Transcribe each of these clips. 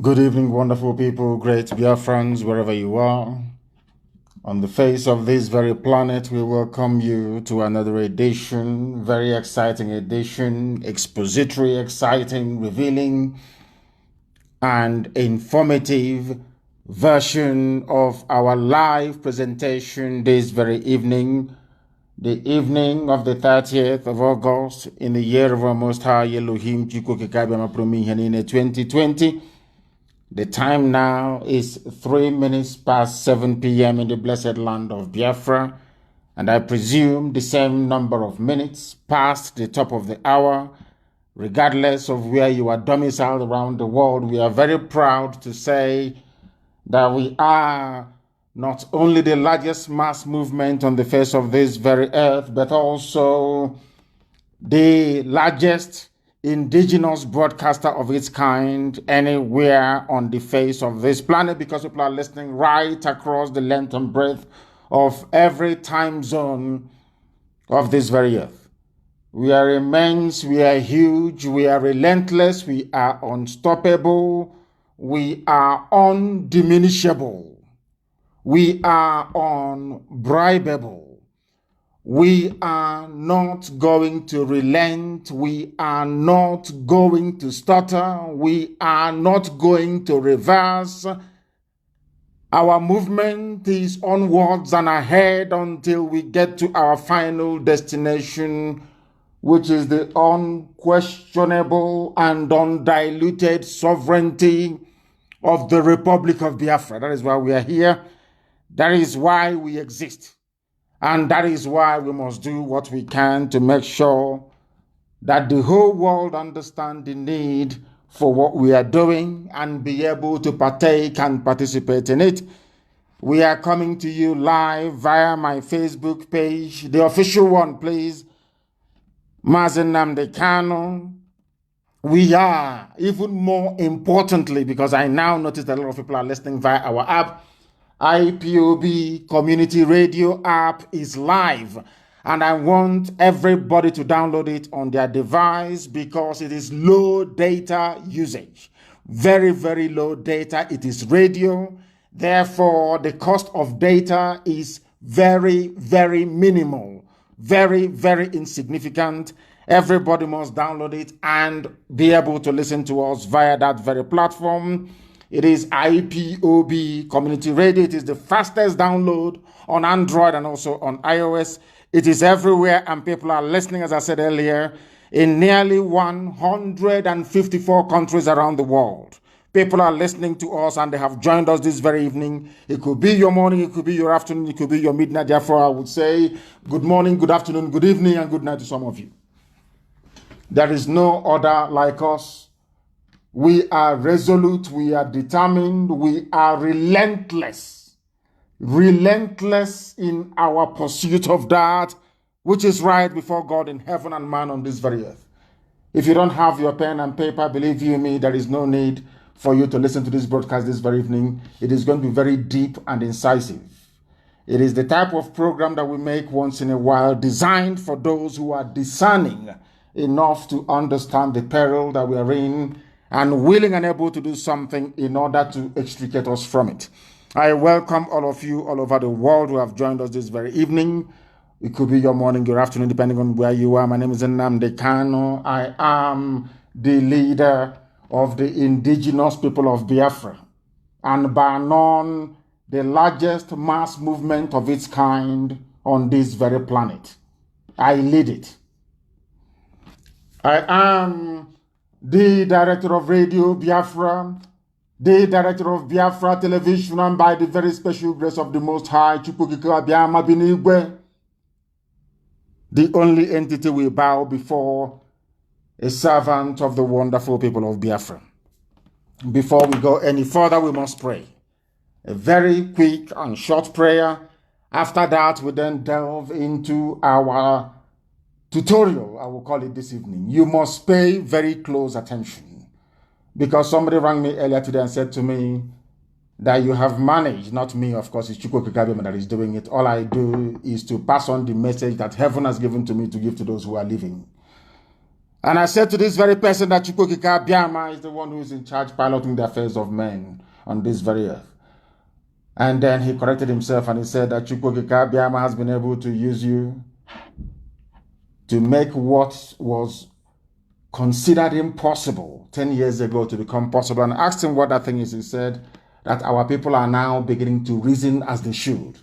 Good evening, wonderful people, great Biafrans, wherever you are. On the face of this very planet, we welcome you to another edition, very exciting edition, expository, exciting, revealing, and informative version of our live presentation this very evening, the evening of the 30th of August in the year of our Most High Elohim Chukwu 2020. The time now is 3 minutes past 7 p.m. in the blessed land of Biafra, and I presume the same number of minutes past the top of the hour. Regardless of where you are domiciled around the world, we are very proud to say that we are not only the largest mass movement on the face of this very earth, but also the largest indigenous broadcaster of its kind anywhere on the face of this planet, because people are listening right across the length and breadth of every time zone of this very earth. We are immense, we are huge, we are relentless, we are unstoppable, we are undiminishable, we are unbribable. We are not going to relent. We are not going to stutter. We are not going to reverse. Our movement is onwards and ahead until we get to our final destination, which is the unquestionable and undiluted sovereignty of the Republic of Biafra. That is why we are here. That is why we exist. And that is why we must do what we can to make sure that the whole world understands the need for what we are doing and be able to partake and participate in it. We are coming to you live via my Facebook page, the official one, please, Mazi Nnamdi Kanu. We are, even more importantly, because I now notice that a lot of people are listening via our app, IPOB Community Radio app is live, and I want everybody to download it on their device because it is low data usage. Very, very low data. It is radio. Therefore, the cost of data is very, very minimal. Very, very insignificant. Everybody must download it and be able to listen to us via that very platform. It is IPOB Community Radio. It is the fastest download on Android and also on iOS. It is everywhere, and people are listening, as I said earlier, in nearly 154 countries around the world. People are listening to us, and they have joined us this very evening. It could be your morning, it could be your afternoon, it could be your midnight. Therefore, I would say good morning, good afternoon, good evening, and good night to some of you. There is no other like us. We are resolute, we are determined, we are relentless in our pursuit of that which is right before God in heaven and man on this very earth. If you don't have your pen and paper, believe you me, there is no need for you to listen to this broadcast this very evening. It is going to be very deep and incisive. It is the type of program that we make once in a while, designed for those who are discerning enough to understand the peril that we are in and willing and able to do something in order to extricate us from it. I welcome all of you all over the world who have joined us this very evening. It could be your morning, your afternoon, depending on where you are. My name is Nnamdi Kanu. I am the leader of the indigenous people of Biafra, and by none, the largest mass movement of its kind on this very planet. I lead it. I am the director of Radio Biafra, the director of Biafra Television, and by the very special grace of the Most High, the only entity we bow before, a servant of the wonderful people of Biafra. Before we go any further, we must pray. A very quick and short prayer. After that, we then delve into our tutorial, I will call it this evening. You must pay very close attention, because somebody rang me earlier today and said to me that you have managed, not me, of course, it's Chukwu Kikabiyama that is doing it. All I do is to pass on the message that heaven has given to me to give to those who are living. And I said to this very person that Chukwukika Biama is the one who is in charge piloting the affairs of men on this very earth. And then he corrected himself and he said that Chukwukika Biama has been able to use you to make what was considered impossible 10 years ago to become possible. And I asked him what that thing is. He said that our people are now beginning to reason as they should.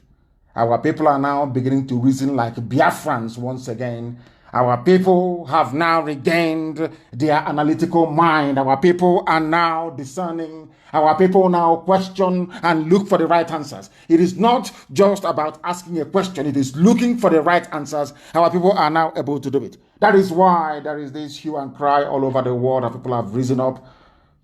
Our people are now beginning to reason like Biafrans once again. Our people have now regained their analytical mind. Our people are now discerning. Our people now question and look for the right answers. It is not just about asking a question. It is looking for the right answers. Our people are now able to do it. That is why there is this hue and cry all over the world. Our people have risen up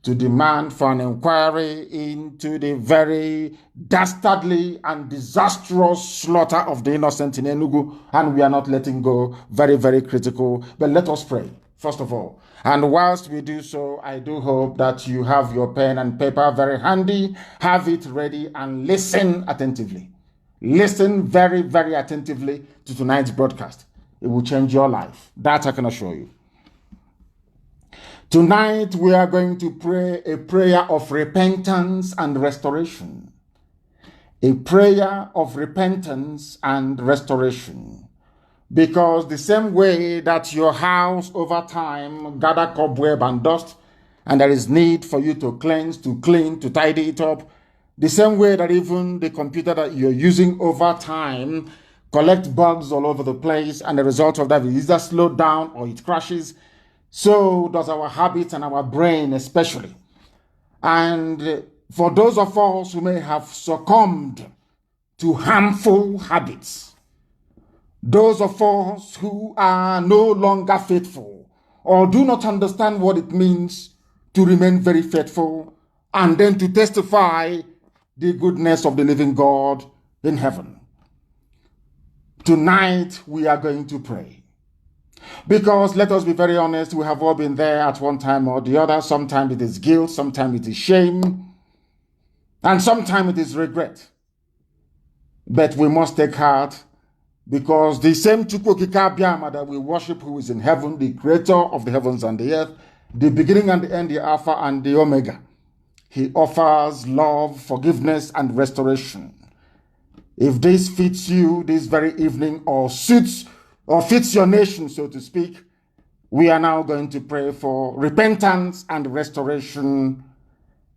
to demand for an inquiry into the very dastardly and disastrous slaughter of the innocent in Enugu, and we are not letting go. Very, very critical. But let us pray, first of all. And whilst we do so, I do hope that you have your pen and paper very handy, have it ready, and listen attentively. Listen very, very attentively to tonight's broadcast. It will change your life. That I can assure you. Tonight, we are going to pray a prayer of repentance and restoration. A prayer of repentance and restoration. Because the same way that your house over time gather cobweb and dust, and there is need for you to cleanse, to clean, to tidy it up, the same way that even the computer that you're using over time collect bugs all over the place, and the result of that is either slowed down or it crashes. So does our habits and our brain especially. And for those of us who may have succumbed to harmful habits, those of us who are no longer faithful or do not understand what it means to remain very faithful and then to testify the goodness of the living God in heaven. Tonight we are going to pray. Because let us be very honest, we have all been there at one time or the other. Sometimes it is guilt, sometimes it is shame, and sometimes it is regret. But we must take heart, because the same Chukwukika Biama that we worship, who is in heaven, the creator of the heavens and the earth, the beginning and the end, the Alpha and the Omega, he offers love, forgiveness, and restoration. If this fits you this very evening, or suits or fits your nation, so to speak, we are now going to pray for repentance and restoration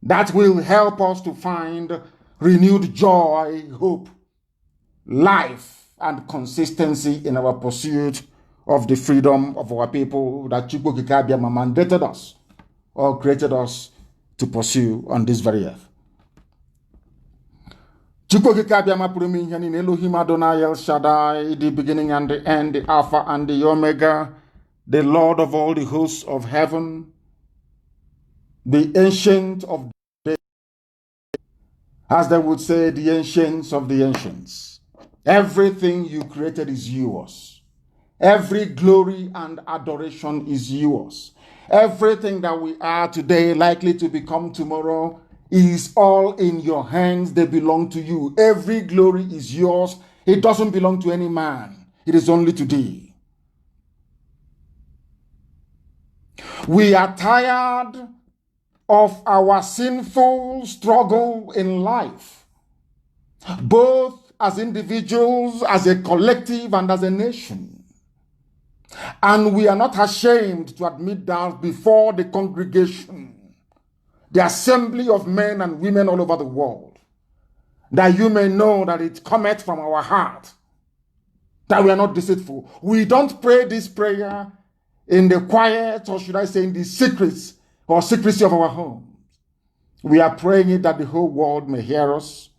that will help us to find renewed joy, hope, life, and consistency in our pursuit of the freedom of our people that Chukwukika Biama mandated us or created us to pursue on this very earth. Chukwukika Biama Puruminyan in Elohim Adonai El Shaddai, the beginning and the end, the Alpha and the Omega, the Lord of all the hosts of heaven, the ancient of days, as they would say, the ancients of the ancients. Everything you created is yours. Every glory and adoration is yours. Everything that we are today, likely to become tomorrow, is all in your hands. They belong to you. Every glory is yours. It doesn't belong to any man. It is only to thee. We are tired of our sinful struggle in life, both as individuals, as a collective, and as a nation. And we are not ashamed to admit that before the congregation, the assembly of men and women all over the world, that you may know that it cometh from our heart, that we are not deceitful. We don't pray this prayer in the quiet, or should I say in the secrets or secrecy of our homes. We are praying it that the whole world may hear us,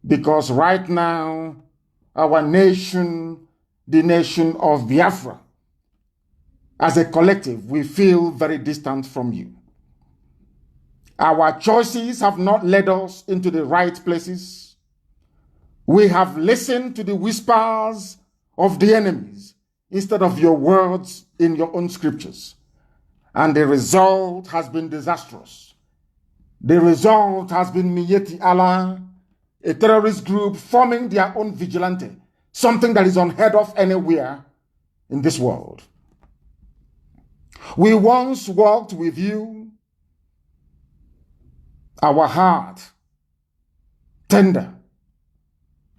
because right now, our nation, the nation of Biafra, as a collective, we feel very distant from you. Our choices have not led us into the right places. We have listened to the whispers of the enemies instead of your words in your own scriptures. And the result has been disastrous. The result has been Miyeti Allah, a terrorist group forming their own vigilante, something that is unheard of anywhere in this world. We once walked with you, our heart tender,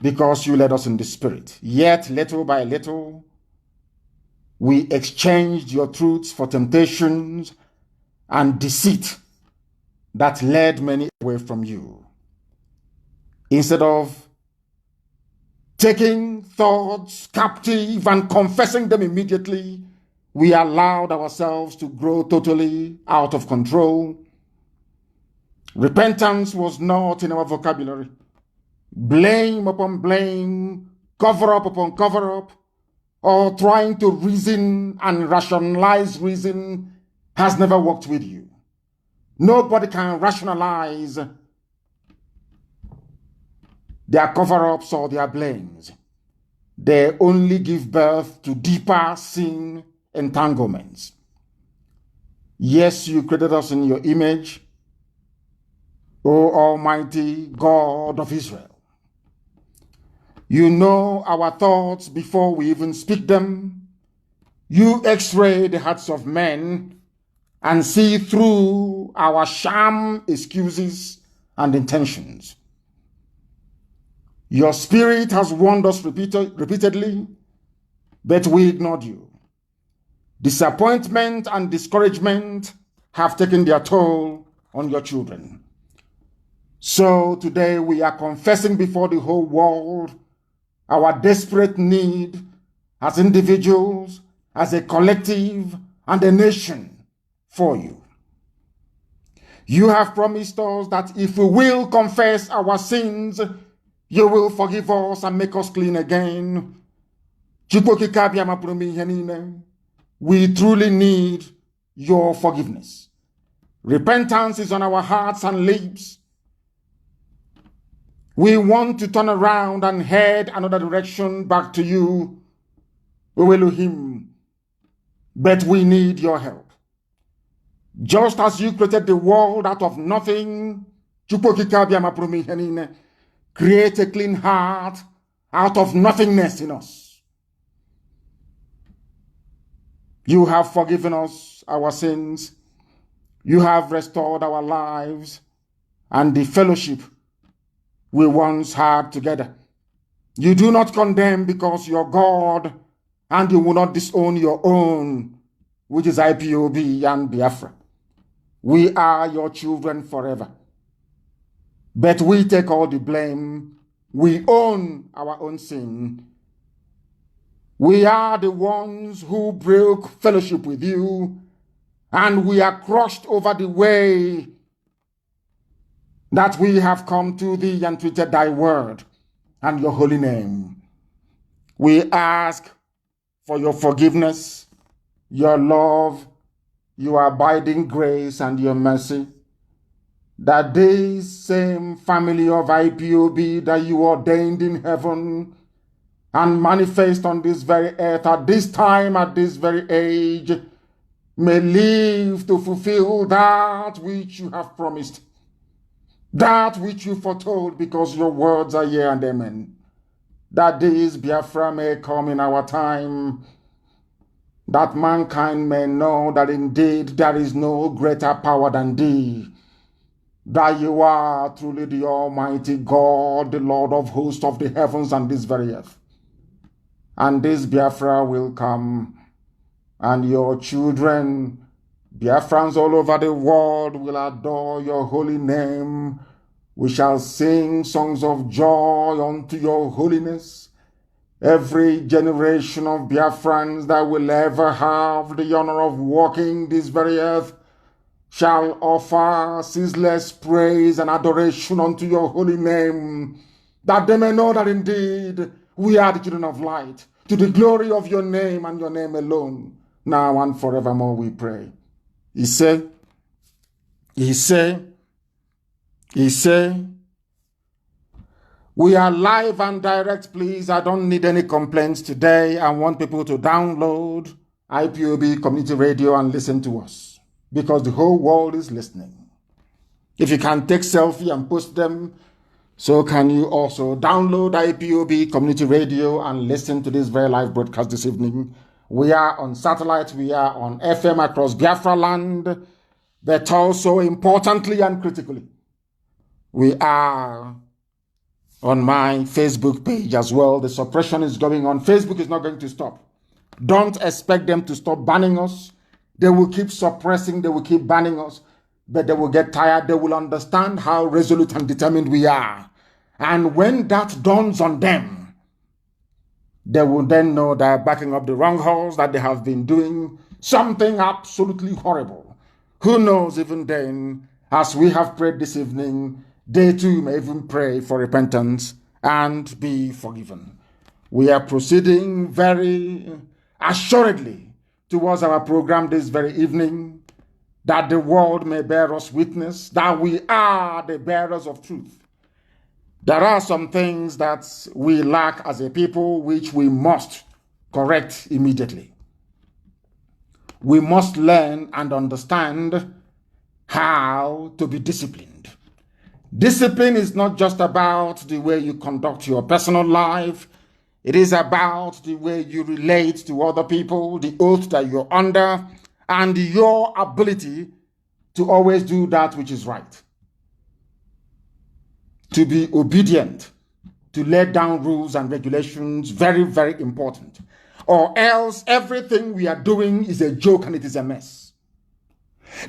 because you led us in the Spirit. Yet, little by little, we exchanged your truths for temptations and deceit that led many away from you. Instead of taking thoughts captive and confessing them immediately, we allowed ourselves to grow totally out of control. Repentance was not in our vocabulary. Blame upon blame, cover up upon cover up, or trying to reason and rationalize reason has never worked with you. Nobody can rationalize their cover-ups or their blames. They only give birth to deeper sin entanglements. Yes, you created us in your image, O Almighty God of Israel. You know our thoughts before we even speak them. You x-ray the hearts of men and see through our sham excuses and intentions. Your spirit has warned us repeatedly, but we ignored you. Disappointment and discouragement have taken their toll on your children. So today we are confessing before the whole world our desperate need as individuals, as a collective, and a nation for you. You have promised us that if we will confess our sins, you will forgive us and make us clean again. We truly need your forgiveness. Repentance is on our hearts and lips. We want to turn around and head another direction back to you, Elohim, but we need your help. Just as you created the world out of nothing, create a clean heart out of nothingness in us. You have forgiven us our sins. You have restored our lives and the fellowship we once had together. You do not condemn because you're God, and you will not disown your own, which is IPOB and Biafra. We are your children forever. But we take all the blame. We own our own sin. We are the ones who broke fellowship with you, and we are crushed over the way that we have come to thee and treated thy word and your holy name. We ask for your forgiveness, your love, your abiding grace, and your mercy, that this same family of IPOB that you ordained in heaven and manifest on this very earth at this time, at this very age, may live to fulfill that which you have promised, that which you foretold, because your words are yea and amen, that this Biafra may come in our time, that mankind may know that indeed there is no greater power than thee, that you are truly the Almighty God, the Lord of hosts of the heavens and this very earth. And this Biafra will come, and your children, Biafrans all over the world, will adore your holy name. We shall sing songs of joy unto your holiness. Every generation of Biafrans that will ever have the honor of walking this very earth shall offer ceaseless praise and adoration unto your holy name, that they may know that indeed we are the children of light, to the glory of your name and your name alone, now and forevermore we pray. He said, we are live and direct, please. I don't need any complaints today. I want people to download IPOB Community Radio and listen to us, because the whole world is listening. If you can take selfie and post them, so can you also download IPOB Community Radio and listen to this very live broadcast this evening We are on satellite. We are on FM across Biafra land. But also importantly and critically, we are on my Facebook page as well. The suppression is going on. Facebook is not going to stop. Don't expect them to stop banning us. They will keep suppressing. They will keep banning us. But they will get tired. They will understand how resolute and determined we are. And when that dawns on them, they will then know they're backing up the wrong horse, that they have been doing something absolutely horrible. Who knows, even then, as we have prayed this evening, they too may even pray for repentance and be forgiven. We are proceeding very assuredly towards our program this very evening, that the world may bear us witness that we are the bearers of truth. There are some things that we lack as a people which we must correct immediately. We must learn and understand how to be disciplined. Discipline is not just about the way you conduct your personal life. It is about the way you relate to other people, the oath that you're under, and your ability to always do that which is right. To be obedient, to lay down rules and regulations, very, very important. Or else everything we are doing is a joke and it is a mess.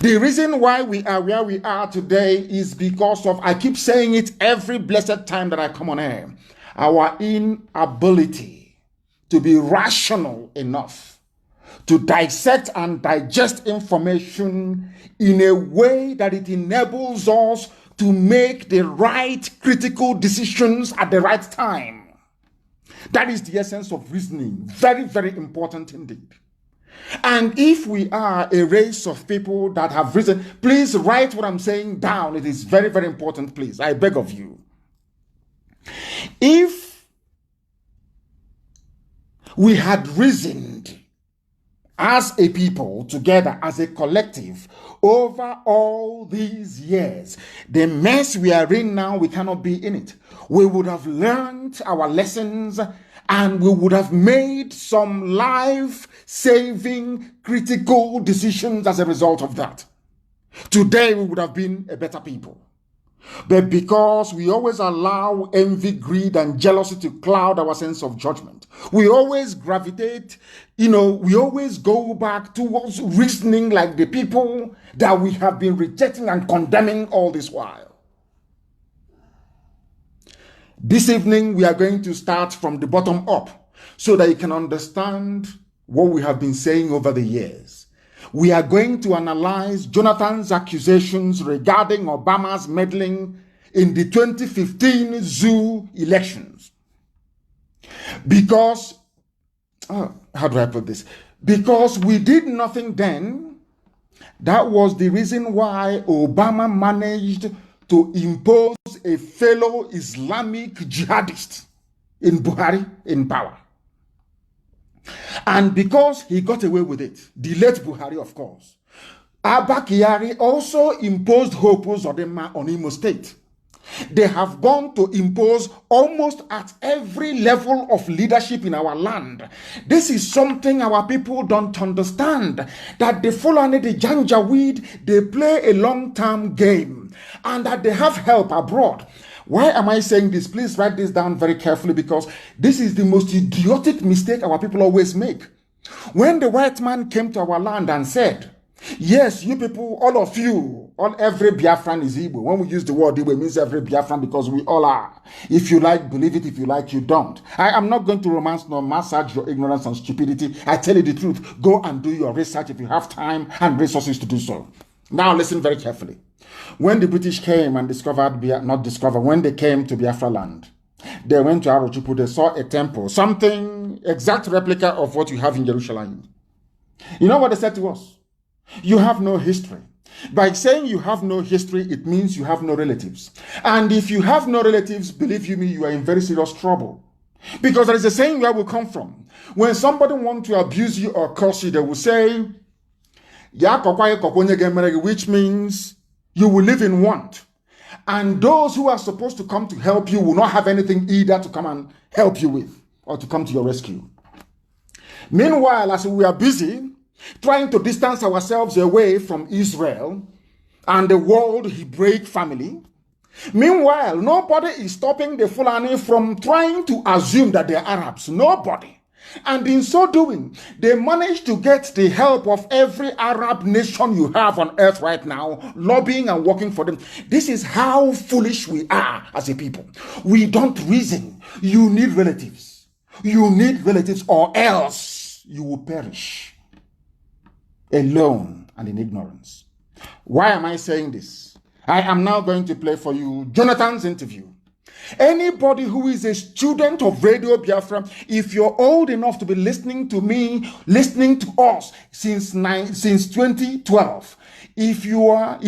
The reason why we are where we are today is because of, I keep saying it every blessed time that I come on air, our inability to be rational enough to dissect and digest information in a way that it enables us to make the right critical decisions at the right time. That is the essence of reasoning. Very, very important indeed. And if we are a race of people that have reasoned, please write what I'm saying down. It is very, very important, please. I beg of you. If we had reasoned as a people, together, as a collective, over all these years, the mess we are in now, we cannot be in it. We would have learned our lessons and we would have made some life-saving, critical decisions as a result of that. Today, we would have been a better people. But because we always allow envy, greed, and jealousy to cloud our sense of judgment, we always gravitate, we always go back towards reasoning like the people that we have been rejecting and condemning all this while. This evening, we are going to start from the bottom up so that you can understand what we have been saying over the years. We are going to analyze Jonathan's accusations regarding Obama's meddling in the 2015 zoo elections. Because, how do I put this? Because we did nothing then. That was the reason why Obama managed to impose a fellow Islamic jihadist in Buhari in power. And because he got away with it, the late Buhari, of course, Abba Kyari also imposed Hopo Zodema on Imo State. They have gone to impose almost at every level of leadership in our land. This is something our people don't understand, that the Fulani, the Janjaweed, they play a long-term game and that they have help abroad. Why am I saying this? Please write this down very carefully, because this is the most idiotic mistake our people always make. When the white man came to our land and said, yes, you people, all of you, every Biafran is Igbo. When we use the word Igbo, it means every Biafran, because we all are. If you like, believe it. If you like, you don't. I am not going to romance nor massage your ignorance and stupidity. I tell you the truth. Go and do your research if you have time and resources to do so. Now listen very carefully. When the British came and when they came to Biafra land, they went to Arochukwu, they saw a temple, something exact replica of what you have in Jerusalem. You know what they said to us? You have no history. By saying you have no history, it means you have no relatives. And if you have no relatives, believe you me, you are in very serious trouble. Because there is a saying where we come from. When somebody wants to abuse you or curse you, they will say, which means you will live in want. And those who are supposed to come to help you will not have anything either to come and help you with or to come to your rescue. Meanwhile, as we are busy trying to distance ourselves away from Israel and the world Hebraic family, meanwhile, nobody is stopping the Fulani from trying to assume that they're Arabs. Nobody. And in so doing, they managed to get the help of every Arab nation you have on earth right now, lobbying and working for them. This is how foolish we are as a people. We don't reason. You need relatives. You need relatives, or else you will perish alone and in ignorance. Why am I saying this? I am now going to play for you Jonathan's interview. Anybody who is a student of Radio Biafra, if you're old enough to be listening to me, listening to us since 2012, if you are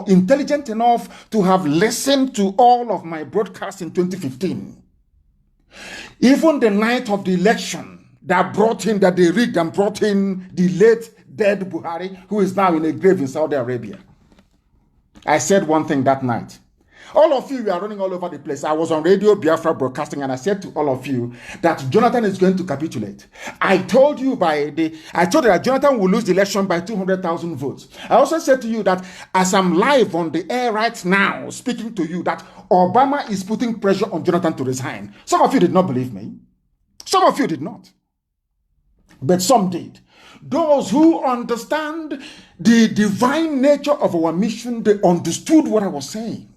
intelligent enough to have listened to all of my broadcasts in 2015, even the night of the election that they rigged and brought in the late dead Buhari, who is now in a grave in Saudi Arabia, I said one thing that night. All of you are running all over the place. I was on Radio Biafra broadcasting, and I said to all of you that Jonathan is going to capitulate. I told you that Jonathan will lose the election by 200,000 votes. I also said to you that as I'm live on the air right now, speaking to you, that Obama is putting pressure on Jonathan to resign. Some of you did not believe me. Some of you did not. But some did. Those who understand the divine nature of our mission, they understood what I was saying.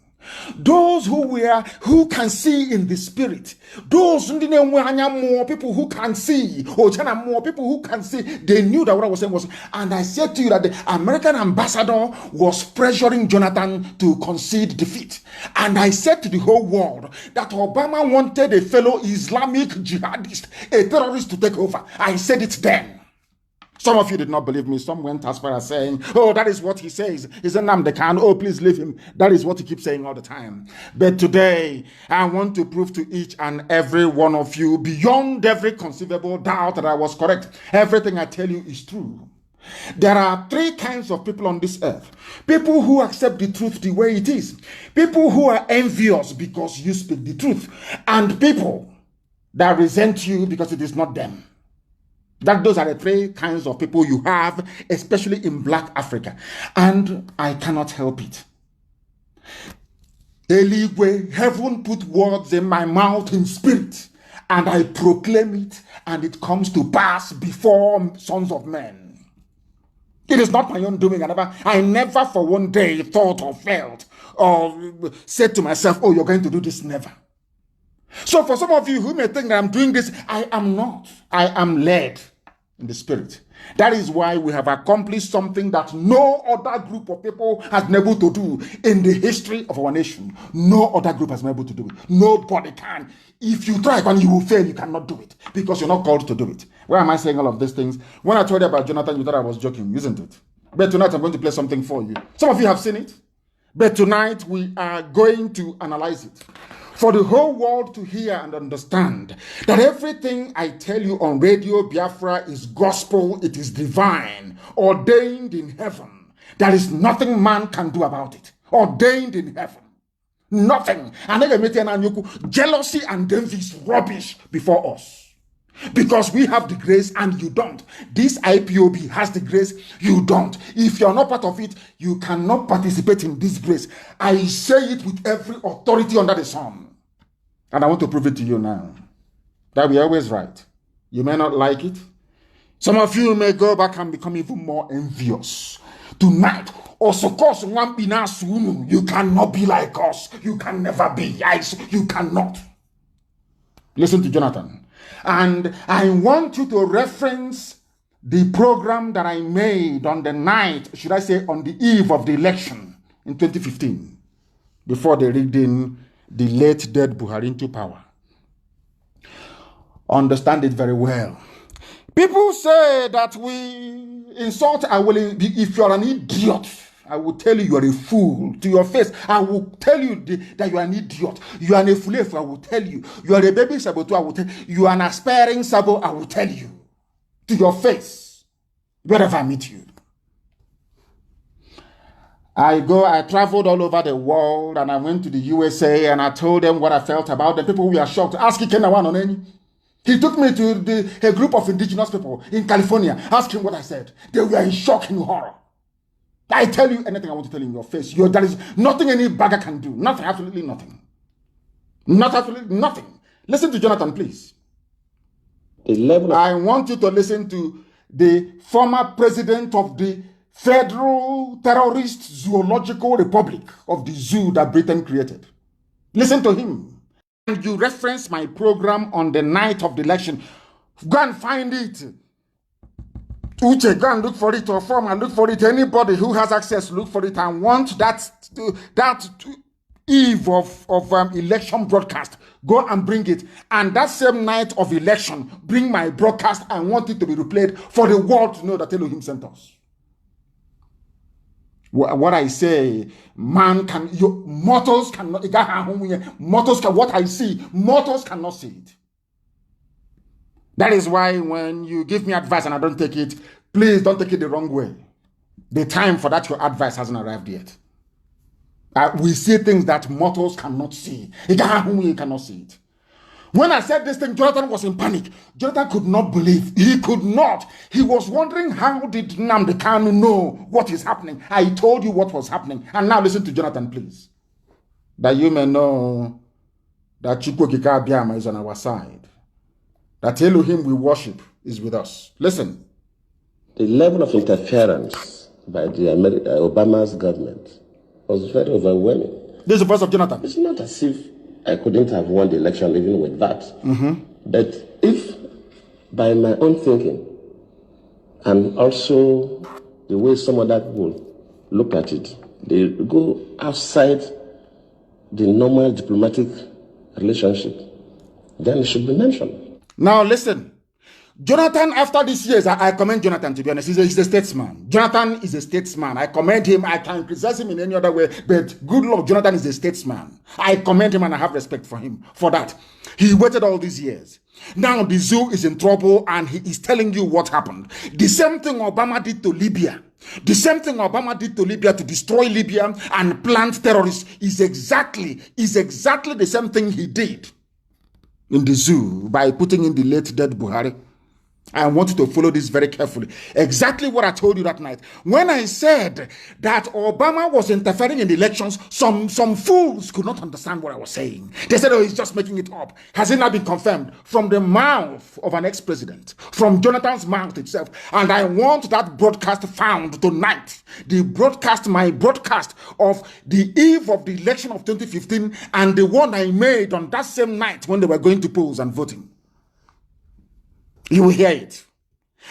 Those who can see in the spirit, those more people who can see, more people who can see, they knew that what I was saying was. And I said to you that the American ambassador was pressuring Jonathan to concede defeat. And I said to the whole world that Obama wanted a fellow Islamic jihadist, a terrorist, to take over. I said it then. Some of you did not believe me. Some went as far as saying, oh, that is what he says. He's a Nnamdi Kanu. Oh, please leave him. That is what he keeps saying all the time. But today, I want to prove to each and every one of you, beyond every conceivable doubt, that I was correct. Everything I tell you is true. There are three kinds of people on this earth. People who accept the truth the way it is. People who are envious because you speak the truth. And people that resent you because it is not them. Those are the three kinds of people you have, especially in Black Africa. And I cannot help it. Eligwe, heaven put words in my mouth in spirit, and I proclaim it, and it comes to pass before sons of men. It is not my own doing. I never for one day thought or felt or said to myself, oh, you're going to do this. Never. So for some of you who may think that I'm doing this, I am not. I am led in the spirit. That is why we have accomplished something that no other group of people has been able to do in the history of our nation. No other group has been able to do it. Nobody can. If you try and you will fail, you cannot do it because you're not called to do it. Why am I saying all of these things? When I told you about Jonathan, you thought I was joking, isn't it? But tonight I'm going to play something for you. Some of you have seen it, but tonight we are going to analyze it. For the whole world to hear and understand that everything I tell you on Radio Biafra is gospel, it is divine, ordained in heaven. There is nothing man can do about it. Ordained in heaven. Nothing. And jealousy and envy is rubbish before us. Because we have the grace and you don't. This IPOB has the grace, you don't. If you're not part of it, you cannot participate in this grace. I say it with every authority under the sun. And I want to prove it to you now. That we're always right. You may not like it. Some of you may go back and become even more envious. Tonight, you cannot be like us. You can never be. You cannot. Listen to Jonathan. And I want you to reference the program that I made on the night, should I say on the eve of the election in 2015, before they rigged in the late dead Buhari into power. Understand it very well. People say that we insult, if you're an idiot, I will tell you you are a fool to your face. I will tell you that you are an idiot. You are a fool, I will tell you. You are a baby saboteur, I will tell you. You are an aspiring sabo, I will tell you. To your face. Wherever I meet you. I traveled all over the world and I went to the USA and I told them what I felt about them. People were shocked. Ask Ikenawan on any. He took me to a group of indigenous people in California, asking what I said. They were in shock and horror. I tell you anything I want to tell you in your face. There is nothing any bagger can do. Nothing, absolutely nothing. Not absolutely nothing. Listen to Jonathan, please. I want you to listen to the former president of the Federal Terrorist Zoological Republic of the zoo that Britain created. Listen to him. And you reference my program on the night of the election. Go and find it. Uche, go and look for it, or form and look for it. Anybody who has access, look for it. And want that eve of election broadcast, go and bring it. And that same night of election, bring my broadcast. I want it to be replayed for the world to know that Elohim sent us. What I say, mortals cannot, what I see, mortals cannot see it. That is why when you give me advice and I don't take it, please don't take it the wrong way. The time for that your advice hasn't arrived yet. We see things that mortals cannot see. Cannot see it. When I said this thing, Jonathan was in panic. Jonathan could not believe. He could not. He was wondering, how did Nnamdi Kanu know what is happening? I told you what was happening. And now listen to Jonathan, please. That you may know that Chukwokika Abiyama is on our side. That Elohim we worship is with us. Listen. The level of interference by the Obama's government was very overwhelming. This is the voice of Jonathan. It's not as if I couldn't have won the election even with that. But if, by my own thinking, and also the way some other people look at it, they go outside the normal diplomatic relationship, then it should be mentioned. Now listen. Jonathan, after these years, I commend Jonathan, to be honest. He's a statesman. Jonathan is a statesman. I commend him. I can criticize him in any other way, but good Lord, Jonathan is a statesman. I commend him and I have respect for him for that. He waited all these years. Now the zoo is in trouble and he is telling you what happened. The same thing Obama did to Libya. The same thing Obama did to Libya to destroy Libya and plant terrorists is exactly the same thing he did in the zoo by putting in the late dead Buhari. I want you to follow this very carefully. Exactly what I told you that night. When I said that Obama was interfering in the elections, some fools could not understand what I was saying. They said, oh, he's just making it up. Has it not been confirmed? From the mouth of an ex-president, from Jonathan's mouth itself. And I want that broadcast found tonight. My broadcast of the eve of the election of 2015 and the one I made on that same night when they were going to polls and voting. You will hear it.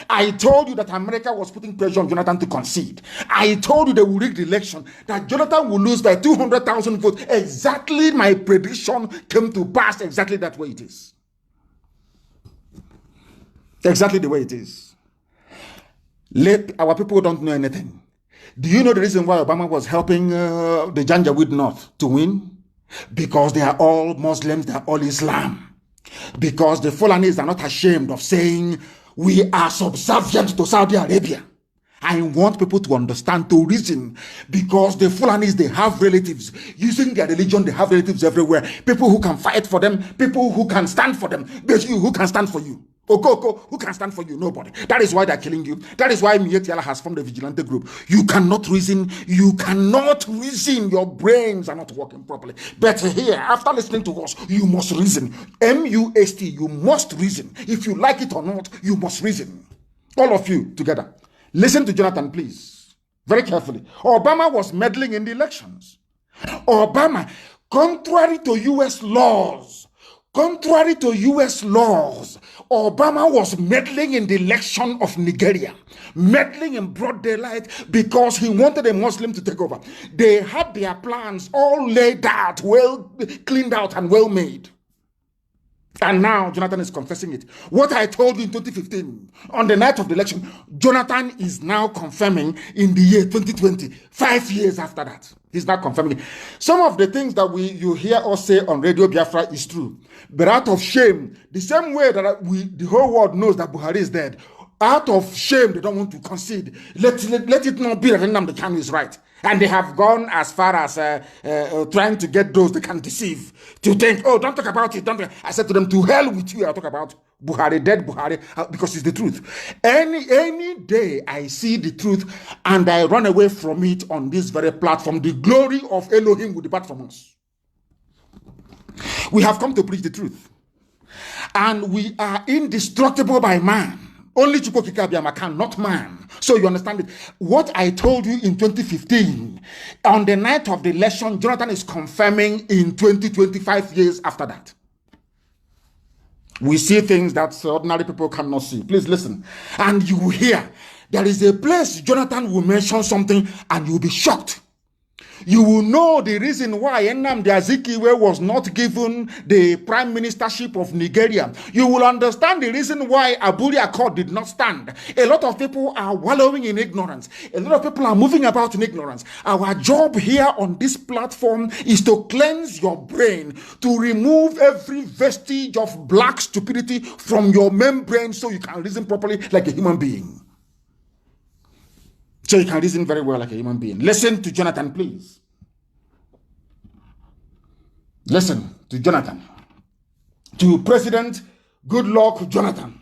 I told you that America was putting pressure on Jonathan to concede. I told you they will rig the election, that Jonathan will lose by 200,000 votes. Exactly my prediction came to pass exactly that way it is. Exactly the way it is. Our people don't know anything. Do you know the reason why Obama was helping the Janjaweed North to win? Because they are all Muslims, they are all Islam. Because the Fulanis are not ashamed of saying we are subservient to Saudi Arabia. I want people to understand, to reason, because the Fulanis, they have relatives. Using their religion, they have relatives everywhere. People who can fight for them, people who can stand for them. But you, who can stand for you? Okoko, who can stand for you? Nobody. That is why they're killing you. That is why Mietiala has formed a vigilante group. You cannot reason. You cannot reason. Your brains are not working properly. But here, after listening to us, you must reason. M-U-S-T, you must reason. If you like it or not, you must reason. All of you together. Listen to Jonathan, please. Very carefully. Obama was meddling in the elections. Obama, contrary to U.S. laws, Obama was meddling in the election of Nigeria, meddling in broad daylight because he wanted a Muslim to take over. They had their plans all laid out, well cleaned out and well made. And now Jonathan is confessing it. What I told you in 2015, on the night of the election, Jonathan is now confirming in the year 2020, 5 years after that. He's now confirming it. Some of the things that you hear us say on Radio Biafra is true. But out of shame, the same way that the whole world knows that Buhari is dead, out of shame, they don't want to concede. Let it not be that Nnamdi Kanu is right. And they have gone as far as trying to get those they can deceive, to think, oh, don't talk about it. I said to them, to hell with you, I'll talk about Buhari, dead Buhari, because it's the truth. Any day I see the truth and I run away from it on this very platform, the glory of Elohim will depart from us. We have come to preach the truth. And we are indestructible by man. Only Chukwokika can, not man. So you understand it. What I told you in 2015, on the night of the election, Jonathan is confirming in 2025 years after that. We see things that ordinary people cannot see. Please listen. And you will hear, there is a place Jonathan will mention something and you'll be shocked. You will know the reason why Nnamdi Azikiwe was not given the prime ministership of Nigeria. You will understand the reason why Aburi Accord did not stand. A lot of people are wallowing in ignorance. A lot of people are moving about in ignorance. Our job here on this platform is to cleanse your brain, to remove every vestige of black stupidity from your membrane so you can reason properly like a human being. So you can reason very well like a human being. Listen to Jonathan, please. Listen to Jonathan. To President Goodluck Jonathan.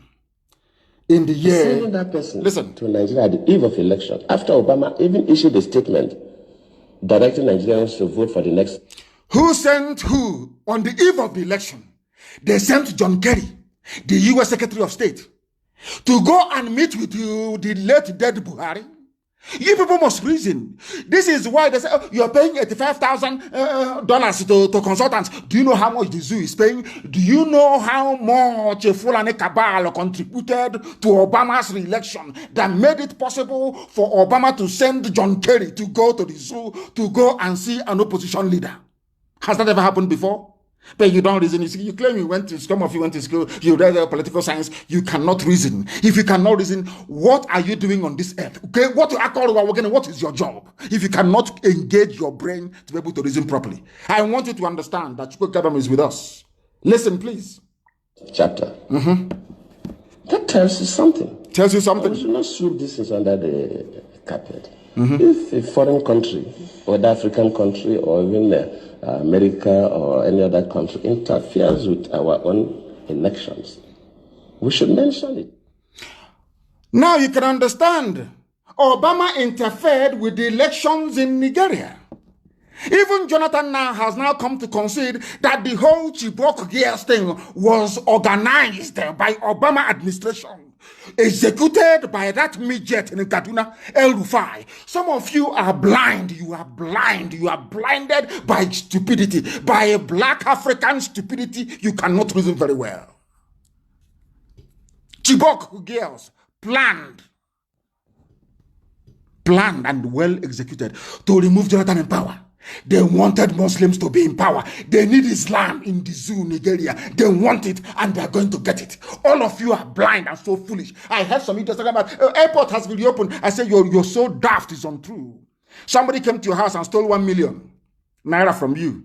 In the year... Sending that person listen. To Nigeria at the eve of election, after Obama even issued a statement directing Nigerians to vote for the next... Who sent who on the eve of the election? They sent John Kerry, the U.S. Secretary of State, to go and meet with the late dead Buhari. You people must reason. This is why they say, oh, you're paying $85,000 to consultants. Do you know how much the zoo is paying? Do you know how much a Fulani cabal contributed to Obama's re-election that made it possible for Obama to send John Kerry to go to the zoo to go and see an opposition leader? Has that ever happened before? But you don't reason. You claim you went to, some of you went to school, you read political science, you cannot reason. If you cannot reason, what are you doing on this earth? Okay, what is your job? If you cannot engage your brain to be able to reason properly. I want you to understand that Chukwukabam is with us. Listen, please. Chapter. That tells you something. Tells you something. We should not sweep this under the carpet. If a foreign country, whether African country or even America or any other country interferes with our own elections, we should mention it. Now you can understand. Obama interfered with the elections in Nigeria. Even Jonathan now has come to concede that the whole Chibok Gears thing was organized by Obama administration, executed by that midget in Kaduna, El-Rufai. Some of you are blind. You are blind. You are blinded by stupidity, by a black African stupidity. You cannot reason very well. Chibok Gears planned and well executed to remove Jonathan in power. They wanted Muslims to be in power. They need Islam in the zoo, Nigeria. They want it and they're going to get it. All of you are blind and so foolish. I heard some idiots talking about airport has been reopened. I said, you're so daft, it's untrue. Somebody came to your house and stole 1 million naira from you.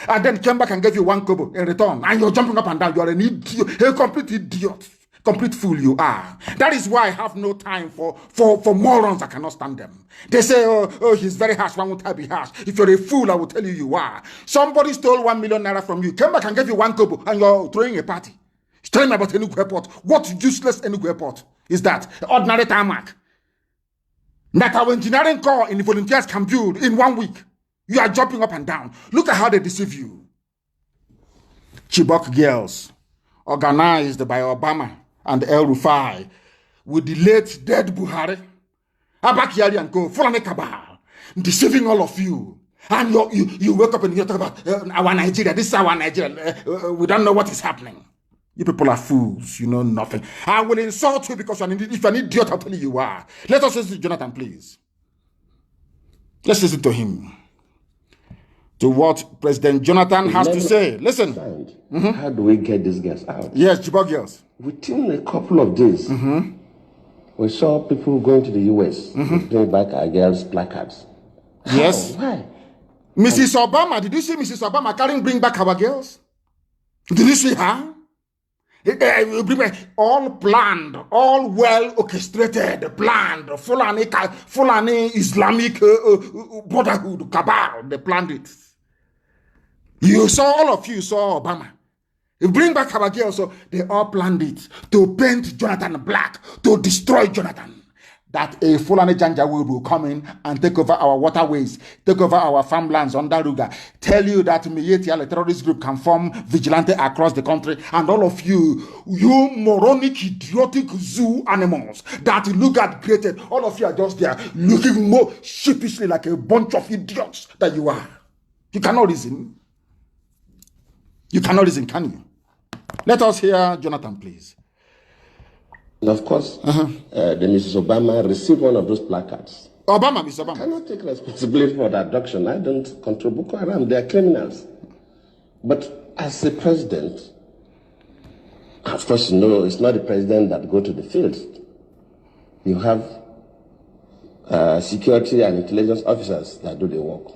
And then came back and gave you 1 kobo in return. And you're jumping up and down. You're an idiot, a complete idiot. Complete fool you are. That is why I have no time for morons. I cannot stand them. They say, oh, he's very harsh. Why won't I be harsh? If you're a fool, I will tell you you are. Somebody stole 1 million naira from you, came back and gave you 1 kobo, and you're throwing a party. He's telling me about Enugu Airport. What useless Enugu Airport is that? Ordinary tarmac. That our engineering corps in the volunteers can build in 1 week. You are jumping up and down. Look at how they deceive you. Chibok girls, organized by Obama and El-Rufai, with the late dead Buhari, Abakari and Co, Fulani Cabal, deceiving all of you. And you wake up and you talk about our Nigeria, this is our Nigeria, we don't know what is happening. You people are fools, you know nothing. I will insult you because if you're an idiot, I'll tell you you are. Let us listen to Jonathan, please. Let's listen to him. To what President Jonathan has to say. Listen. How do we get these girls out? Yes, Chibok girls. Within a couple of days, we saw people going to the US to bring back our girls' placards. Yes. How? Why? Mrs. Obama, did you see Mrs. Obama carrying bring back our girls? Did you see her? All planned, all well orchestrated, planned, Fulani Islamic Brotherhood, cabal, they planned it. You saw, all of you saw Obama You bring back our girls, so they all planned it to paint Jonathan black, to destroy Jonathan. That a Fulani Janjaweed will come in and take over our waterways, take over our farmlands under Ruga. Tell you that Miyetti, a terrorist group, can form vigilante across the country, and all of you moronic, idiotic zoo animals that look at created, all of you are just there looking more sheepishly like a bunch of idiots that you are. You cannot reason. You cannot reason, can you? Let us hear Jonathan, please. Of course, the Mrs. Obama received one of those placards. Mr. Obama. I cannot take responsibility for the abduction. I don't control Boko Haram. They are criminals. But as a president, of course, you know, it's not the president that go to the field. You have security and intelligence officers that do the work.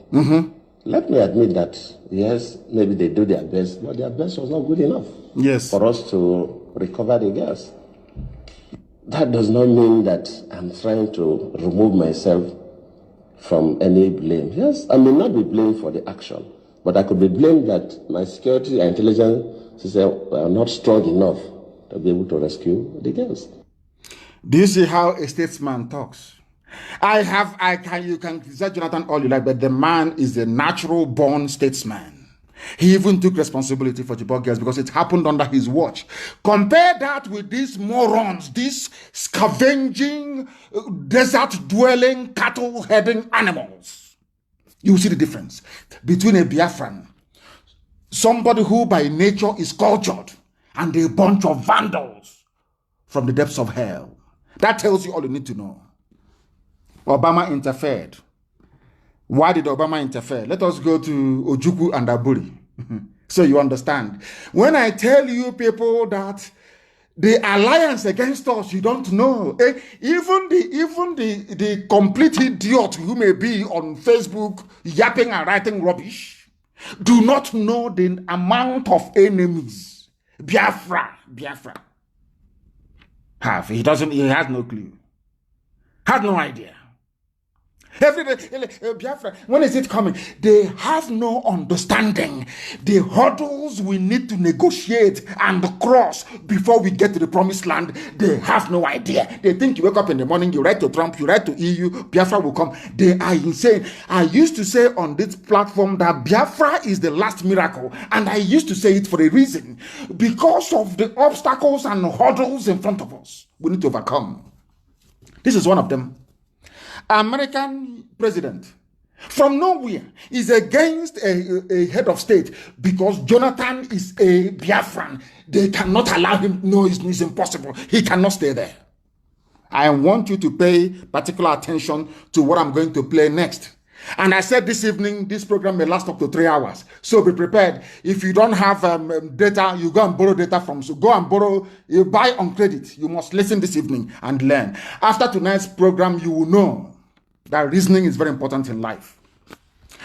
Let me admit that, yes, maybe they do their best, but their best was not good enough for us to recover the girls. That does not mean that I'm trying to remove myself from any blame. Yes, I may not be blamed for the action, but I could be blamed that my security and intelligence system are not strong enough to be able to rescue the girls. Do you see how a statesman talks? You can criticize Jonathan all you like, but the man is a natural born statesman. He even took responsibility for Chibok girls because it happened under his watch. Compare that with these morons, these scavenging, desert-dwelling, cattle-heading animals. You see the difference between a Biafran, somebody who by nature is cultured, and a bunch of vandals from the depths of hell. That tells you all you need to know. Obama interfered. Why did Obama interfere? Let us go to Ojukwu and Aburi. So you understand. When I tell you people that the alliance against us, you don't know. Even the complete idiot who may be on Facebook yapping and writing rubbish do not know the amount of enemies Biafra have. He has no clue. Has no idea. Every day, Biafra, when is it coming? They have no understanding. The hurdles we need to negotiate and cross before we get to the promised land, they have no idea. They think you wake up in the morning, you write to Trump, you write to EU, Biafra will come. They are insane. I used to say on this platform that Biafra is the last miracle, and I used to say it for a reason. Because of the obstacles and hurdles in front of us, we need to overcome. This is one of them. American president from nowhere is against a head of state because Jonathan is a Biafran. They cannot allow him. No, it's impossible. He cannot stay there. I want you to pay particular attention to what I'm going to play next. And I said this evening, this program may last up to 3 hours. So be prepared. If you don't have data, you go and borrow data from. So go and borrow, you buy on credit. You must listen this evening and learn. After tonight's program, you will know that reasoning is very important in life.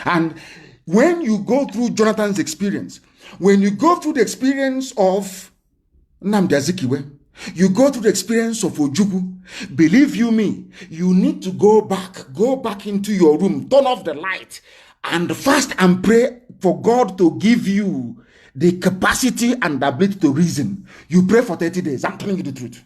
And when you go through Jonathan's experience, when you go through the experience of Nnamdi Azikiwe, you go through the experience of Ojukwu, believe you me, you need to go back into your room, turn off the light, and fast and pray for God to give you the capacity and the ability to reason. You pray for 30 days. I'm telling you the truth.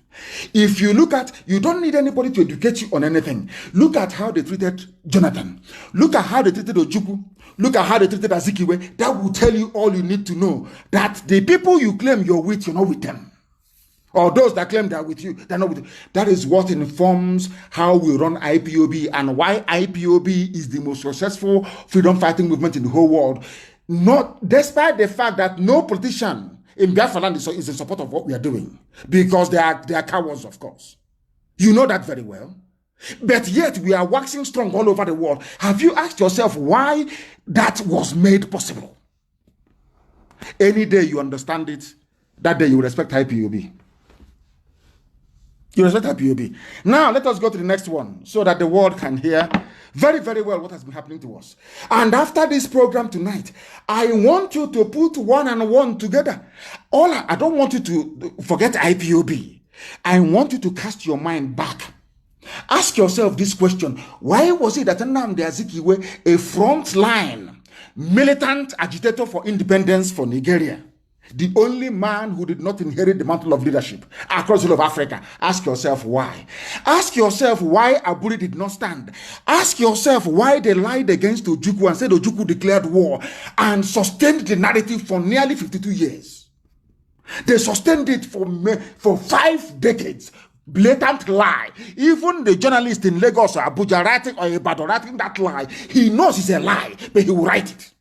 If you look at, you don't need anybody to educate you on anything. Look at how they treated Jonathan. Look at how they treated Ojukwu. Look at how they treated Azikiwe. That will tell you all you need to know. That the people you claim you're with, you're not with them. Or those that claim they're with you, they're not with you. That is what informs how we run IPOB and why IPOB is the most successful freedom fighting movement in the whole world. Not despite the fact that no politician in Biafra land is in support of what we are doing, because they are cowards, of course. You know that very well. But yet we are waxing strong all over the world. Have you asked yourself why that was made possible? Any day you understand it, that day you respect IPOB. You respect IPOB. Now let us go to the next one so that the world can hear very, very well what has been happening to us. And after this program tonight, I want you to put one and one together. I don't want you to forget IPOB. I want you to cast your mind back. Ask yourself this question. Why was it that Nnamdi Azikiwe, a frontline militant agitator for independence for Nigeria, The only man who did not inherit the mantle of leadership across the whole of Africa. Ask yourself why. Ask yourself why Aburi did not stand. Ask yourself why they lied against Ojukwu and said Ojukwu declared war and sustained the narrative for nearly 52 years. They sustained it for 5 decades. Blatant lie. Even the journalist in Lagos or Abuja writing or Ibadan writing that lie, he knows it's a lie, but he will write it.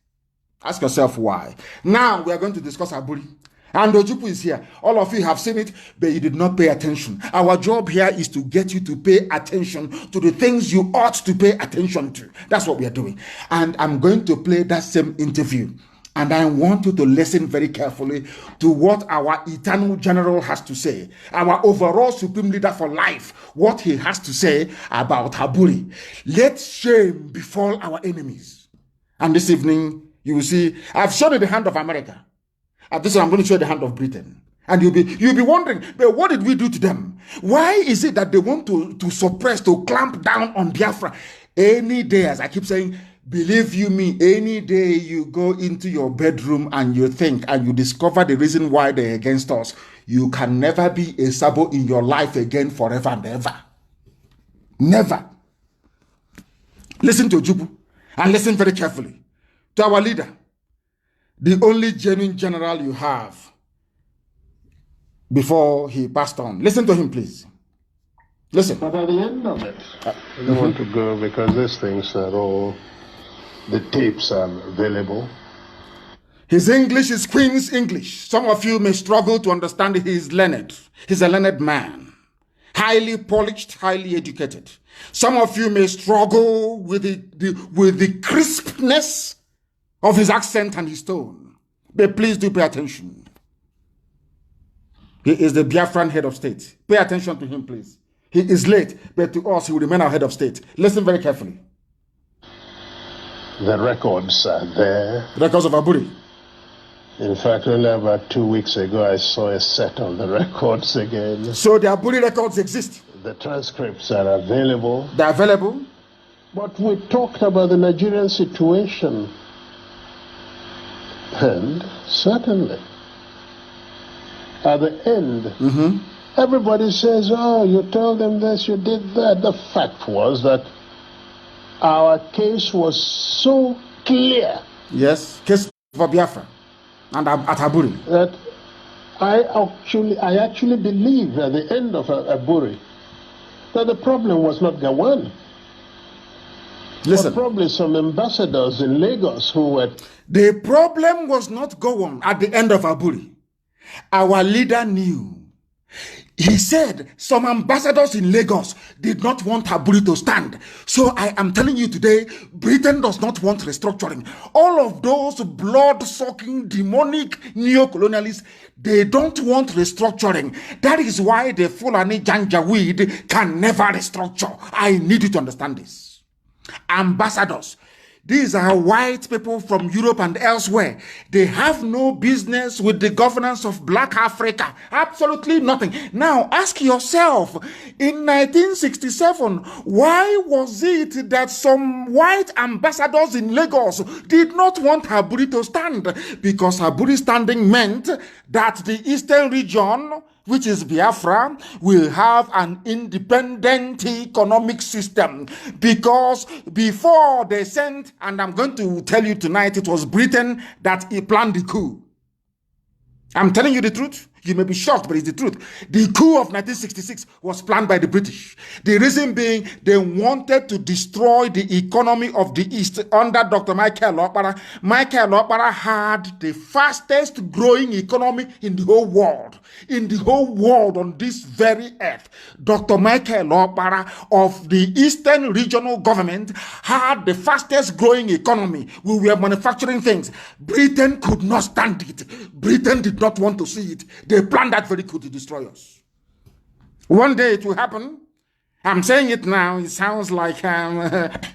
Ask yourself why. Now we are going to discuss Aburi. And Ojukwu is here. All of you have seen it, but you did not pay attention. Our job here is to get you to pay attention to the things you ought to pay attention to. That's what we are doing. And I'm going to play that same interview. And I want you to listen very carefully to what our eternal general has to say, our overall supreme leader for life, what he has to say about Aburi. Let shame befall our enemies. And this evening, you will see, I've shown you the hand of America. At this time, I'm going to show you the hand of Britain. And you'll be wondering, but what did we do to them? Why is it that they want to suppress, to clamp down on Biafra? Any day, as I keep saying, believe you me, any day you go into your bedroom and you think and you discover the reason why they're against us, you can never be a Sabo in your life again forever and ever. Never. Listen to Ojukwu and listen very carefully to our leader, the only genuine general you have before he passed on. Listen to him, please. Listen. But at the end of it, I don't want to go because these things are all, the tapes are available. His English is Queen's English. Some of you may struggle to understand he is learned. He's a learned man. Highly polished, highly educated. Some of you may struggle with the crispness of his accent and his tone. But please do pay attention. He is the Biafran head of state. Pay attention to him, please. He is late, but to us, he will remain our head of state. Listen very carefully. The records are there. Records of Aburi. In fact, only about 2 weeks ago, I saw a set of the records again. So the Aburi records exist. The transcripts are available. They're available. But we talked about the Nigerian situation. And certainly, at the end, everybody says, oh, you told them this, you did that. The fact was that our case was so clear. Yes, case for Biafra and at Aburi. That I actually believe at the end of Aburi that the problem was not Gawan. Listen. But probably some ambassadors in Lagos who were... The problem was not Gowon at the end of Aburi. Our leader knew. He said some ambassadors in Lagos did not want Aburi to stand. So I am telling you today, Britain does not want restructuring. All of those blood-sucking, demonic neo-colonialists, they don't want restructuring. That is why the Fulani Janjaweed can never restructure. I need you to understand this. Ambassadors, these are white people from Europe and elsewhere. They have no business with the governance of Black Africa. Absolutely nothing. Now, ask yourself, in 1967, why was it that some white ambassadors in Lagos did not want Aburi to stand? Because Aburi standing meant that the eastern region, which is Biafra, will have an independent economic system. Because before they sent, and I'm going to tell you tonight, it was Britain that planned the coup. I'm telling you the truth. You may be shocked, but it's the truth. The coup of 1966 was planned by the British. The reason being, they wanted to destroy the economy of the East under Dr. Michael Okpara. Michael Okpara had the fastest growing economy in the whole world. In the whole world on this very earth. Dr. Michael Okpara of the Eastern Regional Government had the fastest growing economy. We were manufacturing things. Britain could not stand it. Britain did not want to see it. They planned that very coup to destroy us. One day it will happen. I'm saying it now. It sounds like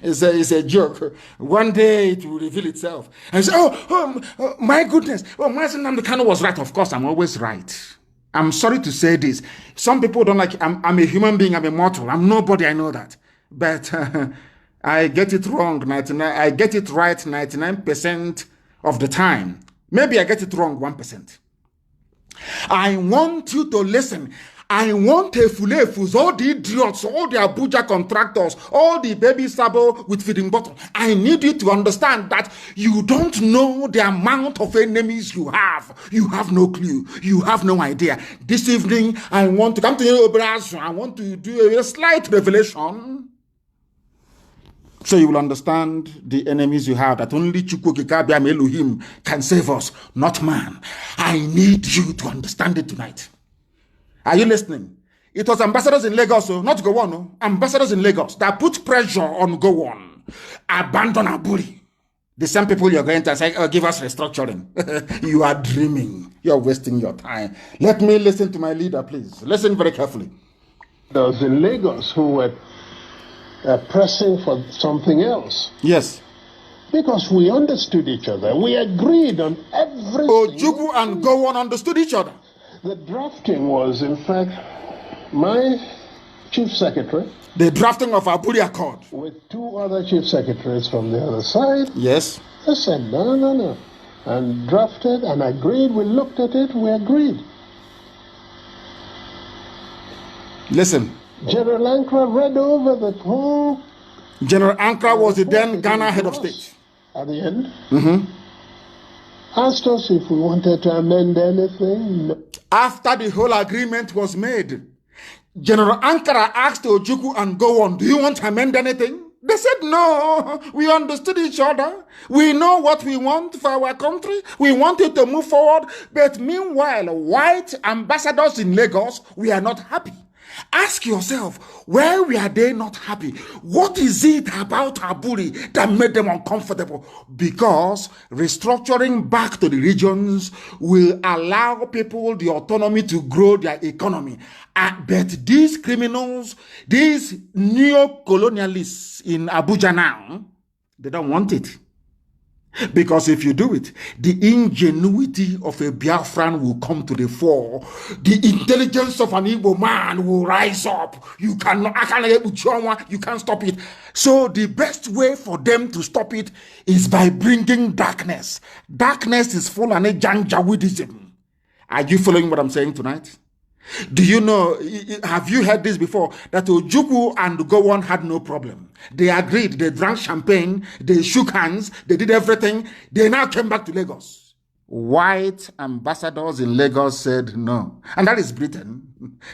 it's a joke. One day it will reveal itself. And say, my goodness. Oh, Mazi Nnamdi Kanu was right. Of course, I'm always right. I'm sorry to say this. Some people don't like it. I'm a human being. I'm a mortal. I'm nobody. I know that. But I get it wrong. I get it right 99% of the time. Maybe I get it wrong 1%. I want you to listen. I want Efulefus, all the idiots, all the Abuja contractors, all the baby sabo with feeding bottle. I need you to understand that you don't know the amount of enemies you have. You have no clue. You have no idea. This evening, I want to come to you, Obrazo. I want to do a slight revelation, so you will understand the enemies you have, that only Chukwukikabiam Elohim can save us, not man. I need you to understand it tonight. Are you listening? It was ambassadors in Lagos, so not Gowon, no? Ambassadors in Lagos that put pressure on Gowon. Abandon Aburi. The same people you're going to say, oh, give us restructuring. You are dreaming. You're wasting your time. Let me listen to my leader, please. Listen very carefully. Those in Lagos who were pressing for something else. Yes. Because we understood each other. We agreed on everything. Ojukwu and Gowon understood each other. The drafting was, in fact, my chief secretary. The drafting of Aburi Accord. With two other chief secretaries from the other side. Yes. They said, no. And drafted and agreed. We looked at it. We agreed. Listen. General Ankara read over the whole... General Ankara was the then Ghana head of state. At the end. Asked us if we wanted to amend anything. No. After the whole agreement was made, General Ankara asked Ojukwu and Gowon, do you want to amend anything? They said no. We understood each other. We know what we want for our country. We wanted to move forward. But meanwhile, white ambassadors in Lagos, we are not happy. Ask yourself, why were they not happy? What is it about Aburi that made them uncomfortable? Because restructuring back to the regions will allow people the autonomy to grow their economy. But these criminals, these neo-colonialists in Abuja now, they don't want it. Because if you do it, the ingenuity of a Biafran will come to the fore. The intelligence of an Igbo man will rise up. You can't stop it. So the best way for them to stop it is by bringing darkness. Darkness is full of Janjaweedism. Are you following what I'm saying tonight? Do you know, have you heard this before, that Ojukwu and Gowon had no problem? They agreed, they drank champagne, they shook hands, they did everything. They now came back to Lagos. White ambassadors in Lagos said no. And that is Britain.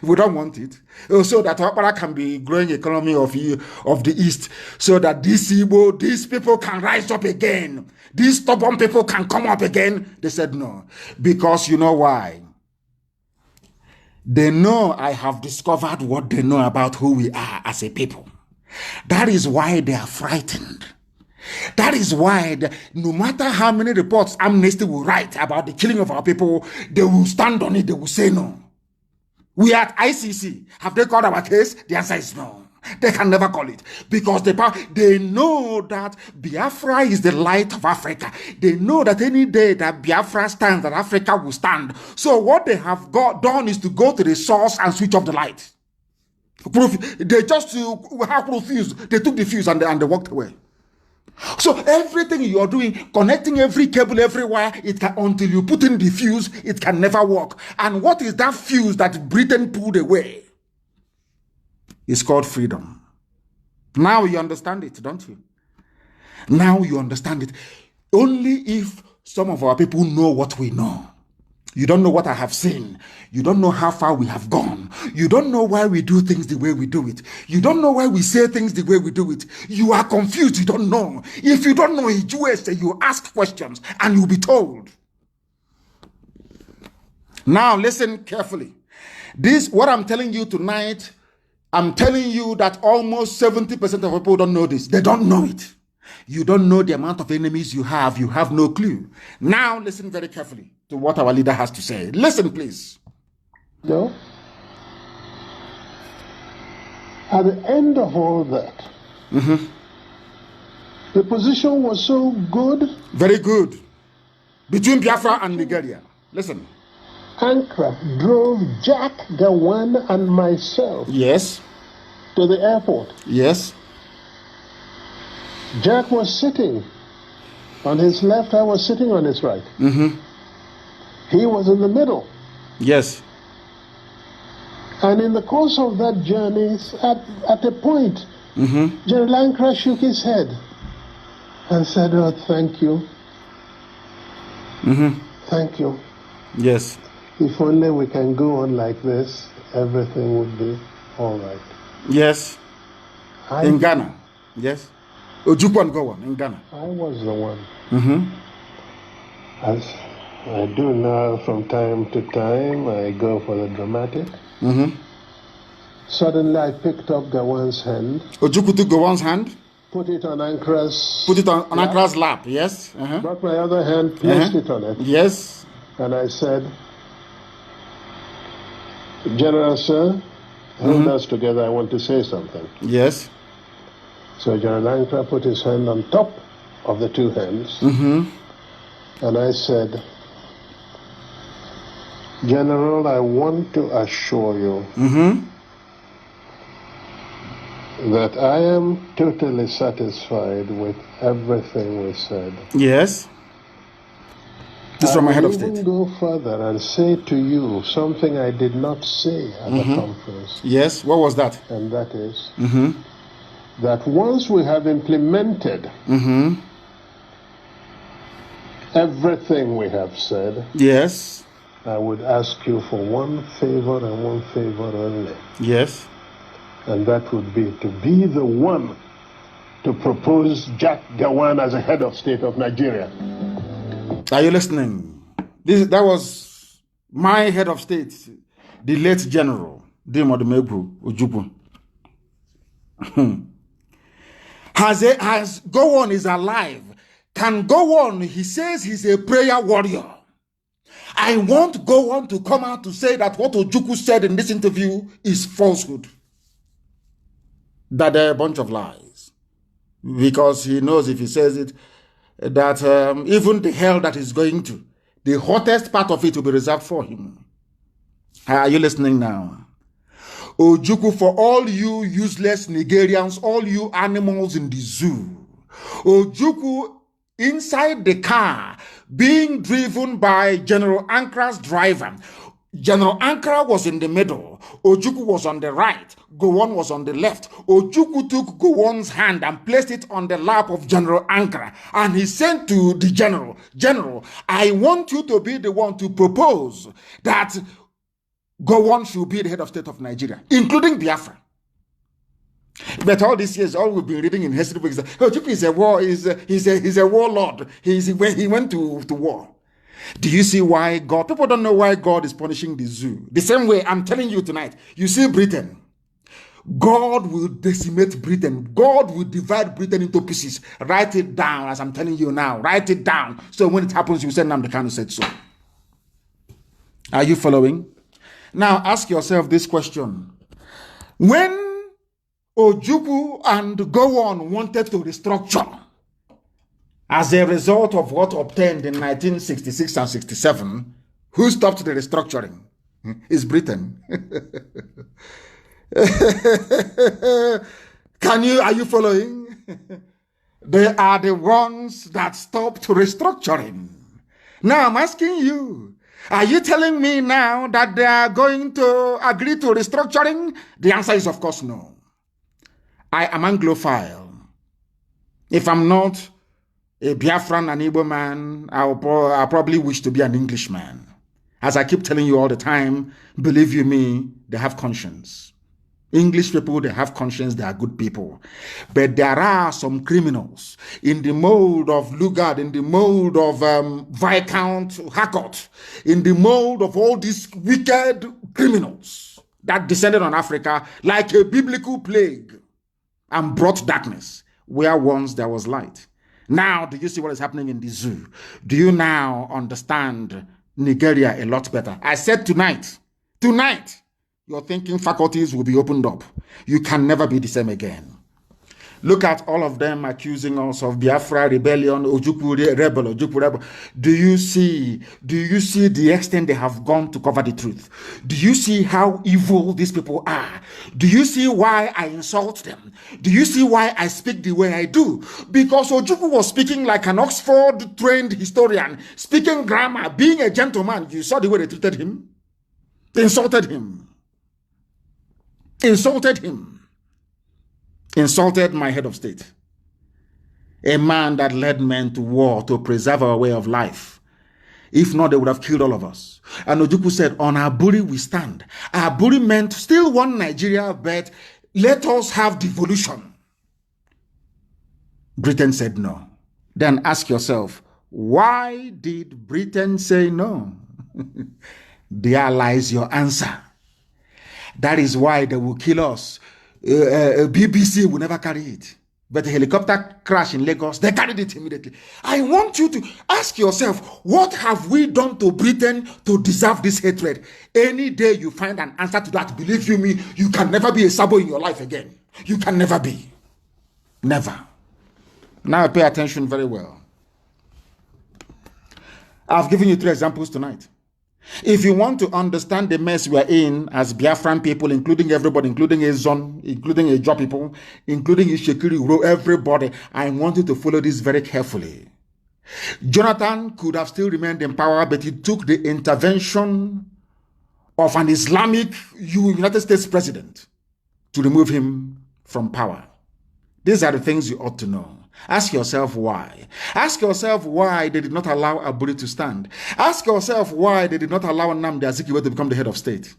We don't want it. So that Opera can be growing economy of the East, so that these people can rise up again. These stubborn people can come up again. They said no. Because you know why? They know I have discovered what they know about who we are as a people. That is why they are frightened. That is why, no matter how many reports Amnesty will write about the killing of our people, they will stand on it, they will say no. We are at ICC. Have they called our case? The answer is no. They can never call it, because they know that Biafra is the light of Africa. They know that any day that Biafra stands, that Africa will stand. So what they have done is to go to the source and switch off the light. They just have fuse. They took the fuse and they walked away. So everything you are doing, connecting every cable, every wire, until you put in the fuse, it can never work. And what is that fuse that Britain pulled away? It's called freedom. Now you understand it, don't you? Now you understand it. Only if some of our people know what we know. You don't know what I have seen. You don't know how far we have gone. You don't know why we do things the way we do it. You don't know why we say things the way we do it. You are confused. You don't know. If you don't know you ask questions and you'll be told. Now listen carefully. What I'm telling you tonight, I'm telling you that almost 70% of people don't know this. They don't know it. You don't know the amount of enemies you have. You have no clue. Now listen very carefully to what our leader has to say. Listen, please. No. At the end of all that, the position was so good. Very good. Between Biafra and Nigeria. Listen. Ankara drove Jack, Gawan, and myself. Yes. To the airport. Yes. Jack was sitting on his left. I was sitting on his right. He was in the middle. Yes. And in the course of that journey, at a point, General Ankara shook his head and said, "Oh, thank you. Thank you. Yes. If only we can go on like this, everything would be all right." Yes. In Ghana. Yes. Ojukwu go on in Ghana. I was the one. As I do now from time to time, I go for the dramatic. Suddenly I picked up Gawan's hand. Ojukwu took Gawan's hand. Put it on Ankara's. Put it on Ankara's lap. Yes. Brought my other hand, placed it on it. Yes. And I said, "General, sir, hold us together. I want to say something." Yes. So General Ankara put his hand on top of the two hands. And I said, "General, I want to assure you that I am totally satisfied with everything we said." Yes. This is from my head of I state. will even go further and say to you something I did not say at the conference. Yes. What was that? And that is that once we have implemented everything we have said, yes, I would ask you for one favor and one favor only. Yes. And that would be to be the one to propose Jack Gawan as a head of state of Nigeria. Are you listening? That was my head of state, the late General Dimodumegwu Ojukwu. Has Gowon is alive. Can Gowon, he says he's a prayer warrior. I want Gowon to come out to say that what Ojukwu said in this interview is falsehood. That they're a bunch of lies. Because he knows if he says it, that even the hell that he's going to, the hottest part of it will be reserved for him. Are you listening now? Ojukwu, for all you useless Nigerians, all you animals in the zoo, Ojukwu inside the car being driven by General Ankara's driver. General Ankara was in the middle. Ojukwu was on the right. Gowon was on the left. Ojukwu took Gowon's hand and placed it on the lap of General Ankara. And he said to the general, "General, I want you to be the one to propose that Gowon should be the head of state of Nigeria, including Biafra." But all these years, all we've been reading in history books, Ojukwu is a war, he's a warlord. He went to war. Do you see why God? People don't know why God is punishing the zoo. The same way I'm telling you tonight. You see Britain. God will decimate Britain. God will divide Britain into pieces. Write it down as I'm telling you now. Write it down. So when it happens, you say Nnamdi Kanu said so. Are you following? Now ask yourself this question. When Ojukwu and Gowon wanted to restructure, as a result of what obtained in 1966 and 67, who stopped the restructuring? It's Britain. Are you following? They are the ones that stopped restructuring. Now I'm asking you, are you telling me now that they are going to agree to restructuring? The answer is of course no. I am Anglophile. If I'm not a Biafran and Igbo man, I probably wish to be an Englishman. As I keep telling you all the time, believe you me, they have conscience. English people, they have conscience, they are good people. But there are some criminals in the mold of Lugard, in the mold of Viscount Harcourt, in the mold of all these wicked criminals that descended on Africa like a biblical plague and brought darkness where once there was light. Now, do you see what is happening in the zoo? Do you now understand Nigeria a lot better? I said tonight, your thinking faculties will be opened up. You can never be the same again. Look at all of them accusing us of Biafra rebellion, Ojukwu rebel. Do you see the extent they have gone to cover the truth? Do you see how evil these people are? Do you see why I insult them? Do you see why I speak the way I do? Because Ojukwu was speaking like an Oxford-trained historian, speaking grammar, being a gentleman. You saw the way they treated him. insulted him, insulted him, insulted my head of state, a man that led men to war to preserve our way of life. If not, they would have killed all of us. And Ojukwu said, on Aburi we stand. Aburi meant still one Nigeria, but let us have devolution. Britain said no. Then ask yourself, why did Britain say no? There lies your answer. That is why they will kill us. BBC will never carry it. But a helicopter crash in Lagos, they carried it immediately. I want you to ask yourself, what have we done to Britain to deserve this hatred? Any day you find an answer to that, believe you me, you can never be a Sabo in your life again. You can never be. Never. Now pay attention very well. I've given you 3 examples tonight. If you want to understand the mess we are in as Biafran people, including everybody, including Ezon, including Ejo people, including Ishekiri, everybody, I want you to follow this very carefully. Jonathan could have still remained in power, but he took the intervention of an Islamic United States president to remove him from power. These are the things you ought to know. Ask yourself why. Ask yourself why they did not allow Aburi to stand. Ask yourself why they did not allow Nnamdi Azikiwe to become the head of state.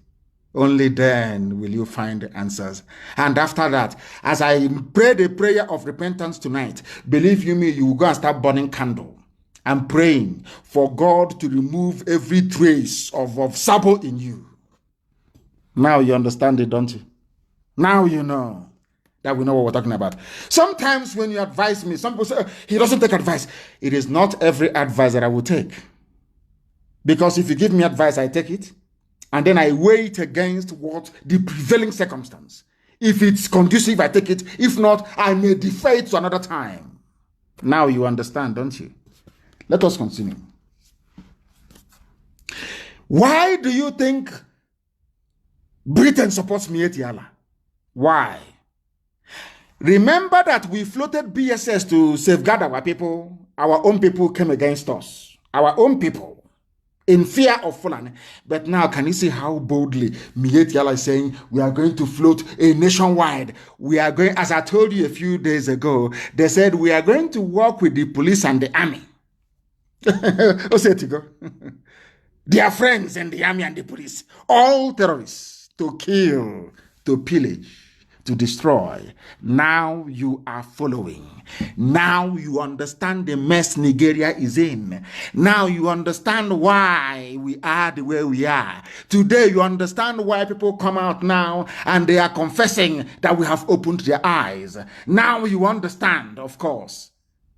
Only then will you find the answers. And after that, as I pray the prayer of repentance tonight, believe you me, you will go and start burning candle and praying for God to remove every trace of Sabo in you. Now you understand it, don't you? Now you know that we know what we're talking about. Sometimes when you advise me, some people say, he doesn't take advice. It is not every advice that I will take. Because if you give me advice, I take it. And then I weigh it against what the prevailing circumstance. If it's conducive, I take it. If not, I may defer it to another time. Now you understand, don't you? Let us continue. Why do you think Britain supports Mieti Allah? Why? Remember that we floated BSS to safeguard our people. Our own people came against us. Our own people. In fear of Fulani. But now, can you see how boldly Mieti Allah is saying, we are going to float a nationwide. We are going, as I told you a few days ago, they said, we are going to work with the police and the army. They are friends in the army and the police. All terrorists to kill, to pillage, to destroy. Now you are following. Now you understand the mess Nigeria is in. Now you understand why we are the way we are. Today you understand why people come out now and they are confessing that we have opened their eyes. Now you understand, of course,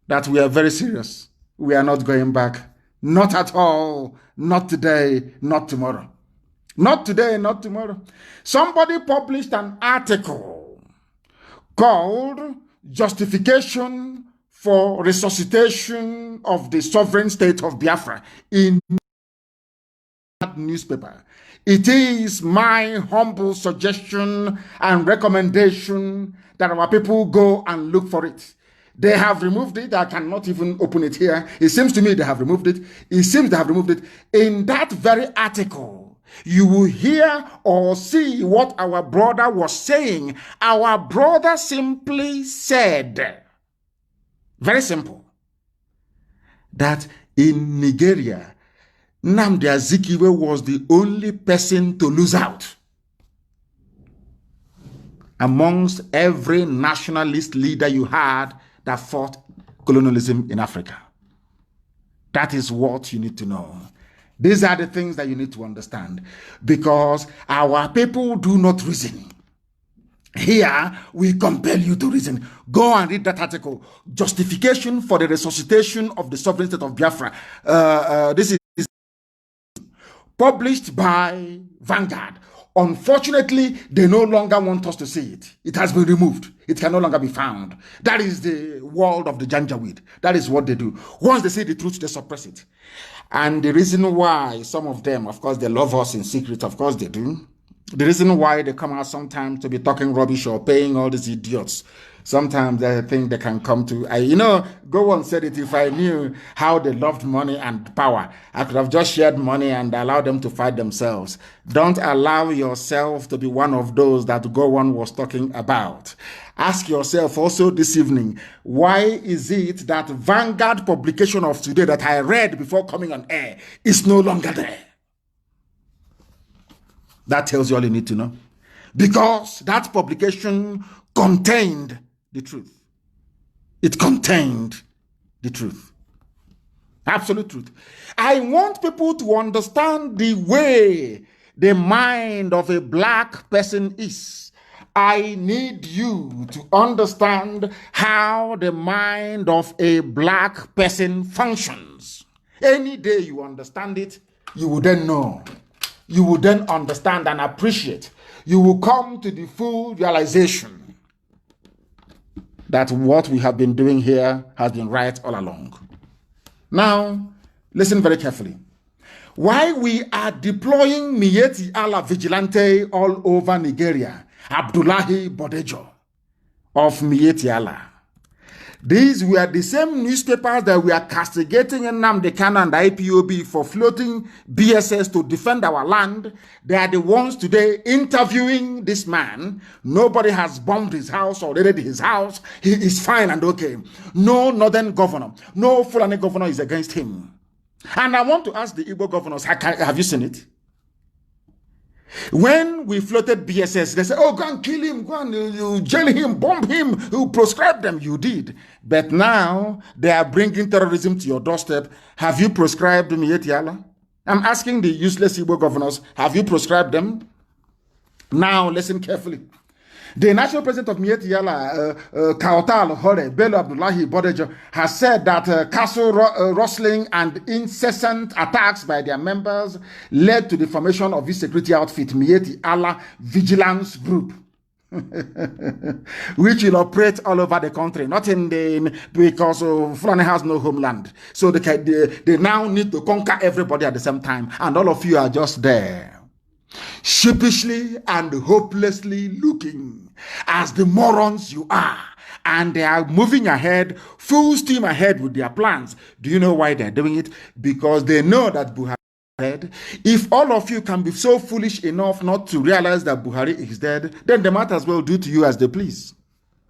that we are very serious. We are not going back. Not at all. Not today, not tomorrow. Not today, not tomorrow. Somebody published an article called Justification for Resuscitation of the Sovereign State of Biafra in that newspaper. It is my humble suggestion and recommendation that our people go and look for it. They have removed it. I cannot even open it here. It seems to me they have removed it. It seems they have removed it. In that very article, you will hear or see what our brother was saying. Our brother simply said, very simple, that in Nigeria, Nnamdi Azikiwe was the only person to lose out amongst every nationalist leader you had that fought colonialism in Africa. That is what you need to know. These are the things that you need to understand, because our people do not reason. Here, we compel you to reason. Go and read that article, Justification for the Resuscitation of the Sovereign State of Biafra. This is published by Vanguard. Unfortunately, they no longer want us to see it. It has been removed. It can no longer be found. That is the world of the Janjaweed. That is what they do. Once they say the truth, they suppress it. And the reason why some of them, of course, they love us in secret, of course they do. The reason why they come out sometimes to be talking rubbish or paying all these idiots, sometimes I think they can come to, go on said it, if I knew how they loved money and power, I could have just shared money and allowed them to fight themselves. Don't allow yourself to be one of those that Go on was talking about. Ask yourself also this evening, why is it that Vanguard publication of today that I read before coming on air is no longer there? That tells you all you need to know. Because that publication contained the truth. It contained the truth. Absolute truth. I want people to understand the way the mind of a black person is. I need you to understand how the mind of a black person functions. Any day you understand it, you will then know. You will then understand and appreciate. You will come to the full realization that what we have been doing here has been right all along. Now, listen very carefully. Why we are deploying Miyetti Allah vigilante all over Nigeria, Abdullahi Bodejo of Miyetti Allah. These were the same newspapers that we are castigating Nnamdi, Kanu and the IPOB for floating BSS to defend our land. They are the ones today interviewing this man. Nobody has bombed his house or raided his house. He is fine and okay. No northern governor, no Fulani governor is against him. And I want to ask the Igbo governors, have you seen it? When we floated BSS, they said, oh, go and kill him, go and you jail him, bomb him, you proscribe them. You did. But now they are bringing terrorism to your doorstep. Have you proscribed Miyetti Allah? I'm asking the useless Igbo governors, have you proscribed them? Now listen carefully. The national president of Miyetti Allah, Kautal Hore Bello Abdullahi Bodejo, has said that castle rustling and incessant attacks by their members led to the formation of this security outfit, Miyetti Allah Vigilance Group, which will operate all over the country, not because Fulani has no homeland. So they now need to conquer everybody at the same time, and all of you are just there, sheepishly and hopelessly looking as the morons you are, and they are moving ahead, full steam ahead with their plans. Do you know why they're doing it? Because they know that Buhari is dead. If all of you can be so foolish enough not to realize that Buhari is dead, then they might as well do to you as they please.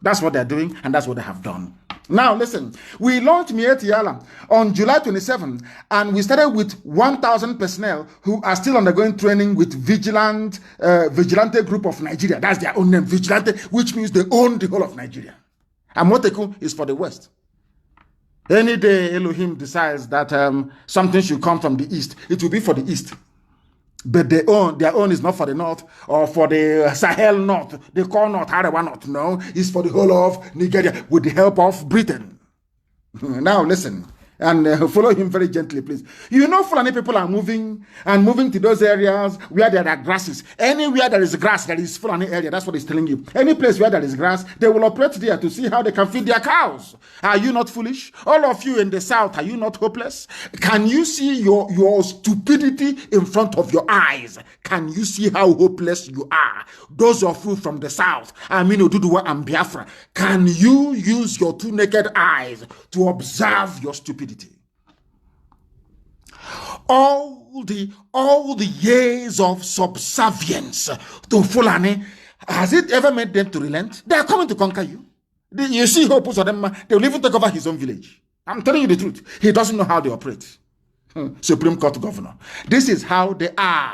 That's what they're doing, and that's what they have done. Now, listen, we launched Miyetti Allah on July 27, and we started with 1,000 personnel who are still undergoing training with Vigilante Group of Nigeria. That's their own name, Vigilante, which means they own the whole of Nigeria. And Moteku is for the West. Any day Elohim decides that something should come from the East, it will be for the East. But their own is not for the North or for the Sahel North. They call North Harawa North. No, it's for the whole of Nigeria with the help of Britain. Now listen, and follow him very gently, please. You know Fulani people are moving to those areas where there are grasses. Anywhere there is grass, there is Fulani area. That's what he's telling you. Any place where there is grass, they will operate there to see how they can feed their cows. Are you not foolish? All of you in the South, are you not hopeless? Can you see your stupidity in front of your eyes? Can you see how hopeless you are? Those of you from the South, Oduduwa and Biafra, can you use your two naked eyes to observe your stupidity? All the years of subservience to Fulani, has it ever made them to relent? They are coming to conquer you. You see hope for them, they will even take over his own village. I'm telling you the truth. He doesn't know how they operate. Supreme Court governor. This is how they are.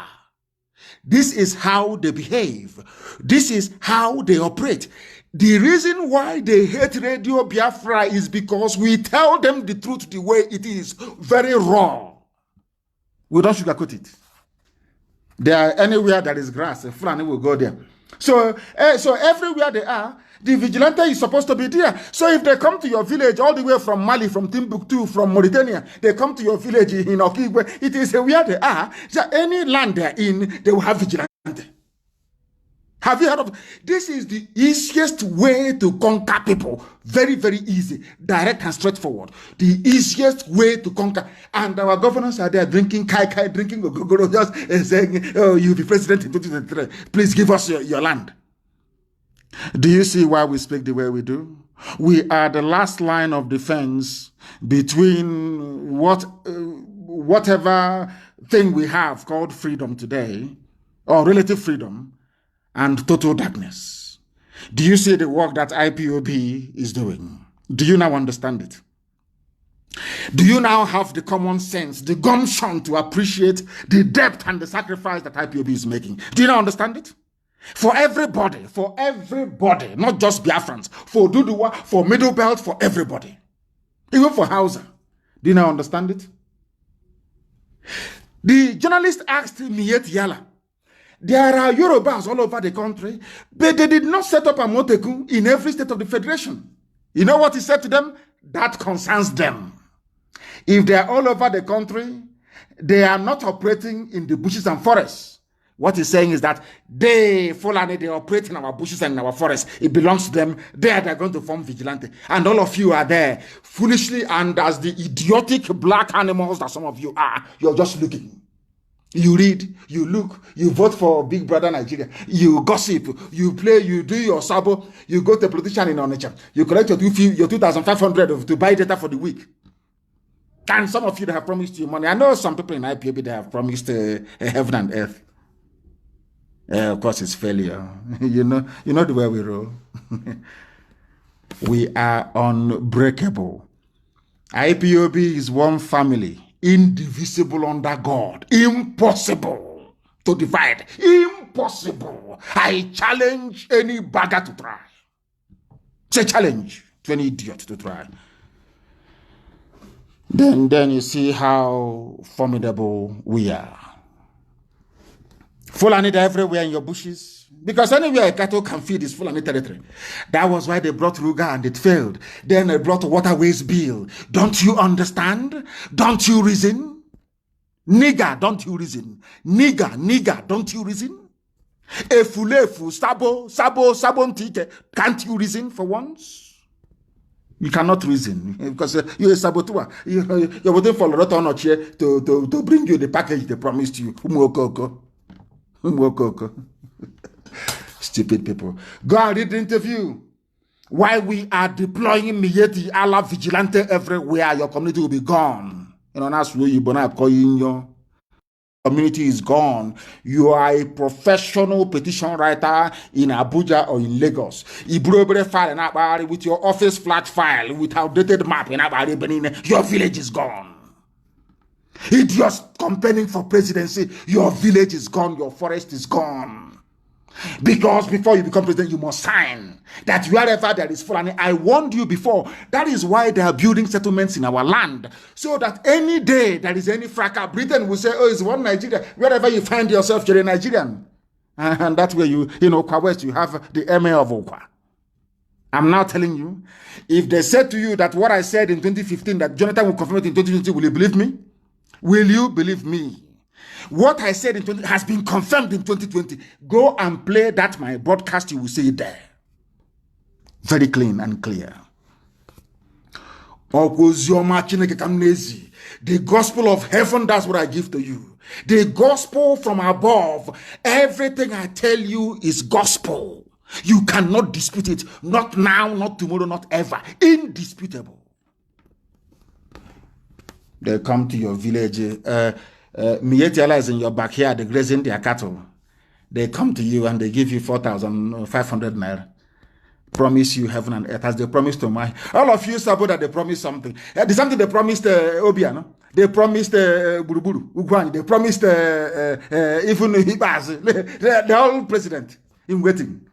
This is how they behave. This is how they operate. The reason why they hate Radio Biafra is because we tell them the truth the way it is, very raw. We don't sugarcoat it. They are anywhere there is grass, a Fulani will go there. So everywhere they are, the vigilante is supposed to be there. So if they come to your village all the way from Mali, from Timbuktu, from Mauritania, they come to your village in Okigwe, it is where they are. So any land they're in, they will have vigilante. Have you heard of this? Is the easiest way to conquer people. Very, very easy, direct and straightforward. The easiest way to conquer. And our governors are there drinking kai, drinking ogogoro, just saying, oh, you'll be president in 2023. Please give us your land. Do you see why we speak the way we do? We are the last line of defense between whatever thing we have called freedom today, or relative freedom, and total darkness. Do you see the work that IPOB is doing? Do you now understand it? Do you now have the common sense, the gumption to appreciate the depth and the sacrifice that IPOB is making? Do you now understand it? For everybody, not just Biafrans, for Duduwa, for Middle Belt, for everybody. Even for Hausa. Do you now understand it? The journalist asked Miet Yala, there are Yorubas all over the country, but they did not set up a Moteku in every state of the Federation. You know what he said to them? That concerns them. If they are all over the country, they are not operating in the bushes and forests. What he's saying is that they operate in our bushes and in our forests. It belongs to them. They're going to form vigilante. And all of you are there foolishly and as the idiotic black animals that some of you are. You're just looking. You read, you look, you vote for Big Brother Nigeria, you gossip, you play, you do your sabo, you go to a politician in Onitsha, you collect your 2,500 to buy data for the week. And some of you that have promised you money. I know some people in IPOB that have promised heaven and earth. Of course, it's failure. you know the way we roll. We are unbreakable. IPOB is one family. Indivisible under God. Impossible to divide. Impossible. I challenge any bagger to try. It's a challenge to any idiot to try. Then you see how formidable we are. Fulani everywhere in your bushes. Because anywhere a cattle can feed is Fulani territory. That was why they brought Ruga and it failed. Then they brought a waterways bill. Don't you understand? Don't you reason? Nigger, don't you reason? Nigger, don't you reason? Efulefu, sabo, ntike. Can't you reason for once? You cannot reason because you're a saboteur. You're waiting for Loretta Onochie to bring you the package they promised you. Stupid people. Go and read the interview. Why we are deploying Mieti Allah vigilante everywhere, your community will be gone. You know, that's where you your community is gone. You are a professional petition writer in Abuja or in Lagos. You file in with your office flat file with outdated map in Benin. Your village is gone. Idiots campaigning for presidency, your village is gone, your forest is gone. Because before you become president, you must sign that wherever there is Fulani. I warned you before. That is why they are building settlements in our land. So that any day there is any fracas, Britain will say, oh, it's one Nigeria. Wherever you find yourself, you're a Nigerian. And that way Okwa West, you have the emir of Okwa. I'm now telling you, if they said to you that what I said in 2015, that Jonathan will confirm it in 2020, will you believe me? Will you believe me? What I said in 20 has been confirmed in 2020. Go and play that my broadcast, you will see it there. Very clean and clear. The gospel of heaven, that's what I give to you. The gospel from above. Everything I tell you is gospel. You cannot dispute it. Not now, not tomorrow, not ever. Indisputable. They come to your village. Mietiala is in your backyard, they're grazing their cattle. They come to you and they give you 4,500 naira. Promise you heaven and earth as they promised to my. All of you sabo that they promised something. The something they promised Obiano. They promised Buruburu, Ugwani. They promised even Hibaz. The whole president in waiting.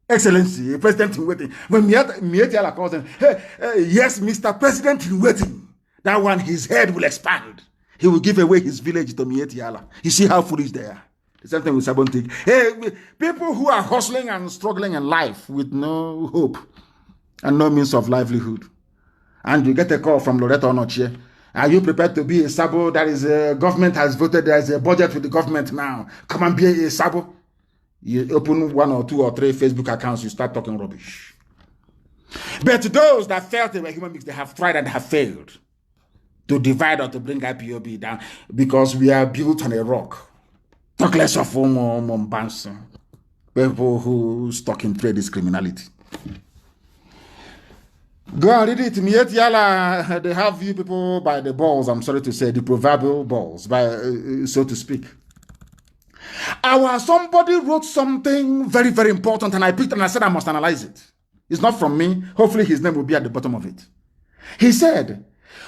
Excellency, president in waiting. When Mietiala calls him, yes, Mr. President in waiting. That one, his head will expand. He will give away his village to Mietiala. You see how foolish they are. The same thing with Sabontik. Hey, people who are hustling and struggling in life with no hope and no means of livelihood. And you get a call from Loretta Onochie. Are you prepared to be a Sabo? That is, government has voted, there is a budget with the government now. Come and be a Sabo. You open 1 or 2 or 3 Facebook accounts, you start talking rubbish. But those that felt they were human beings, they have tried and have failed to divide or to bring IPOB down because we are built on a rock. Talk less of Mombansa. People who stuck in trade is criminality. Go and read it. Miet Yala, they have you people by the balls, I'm sorry to say, the proverbial balls, by so to speak. Somebody wrote something very, very important, and I picked it and I said I must analyze it. It's not from me. Hopefully his name will be at the bottom of it. He said,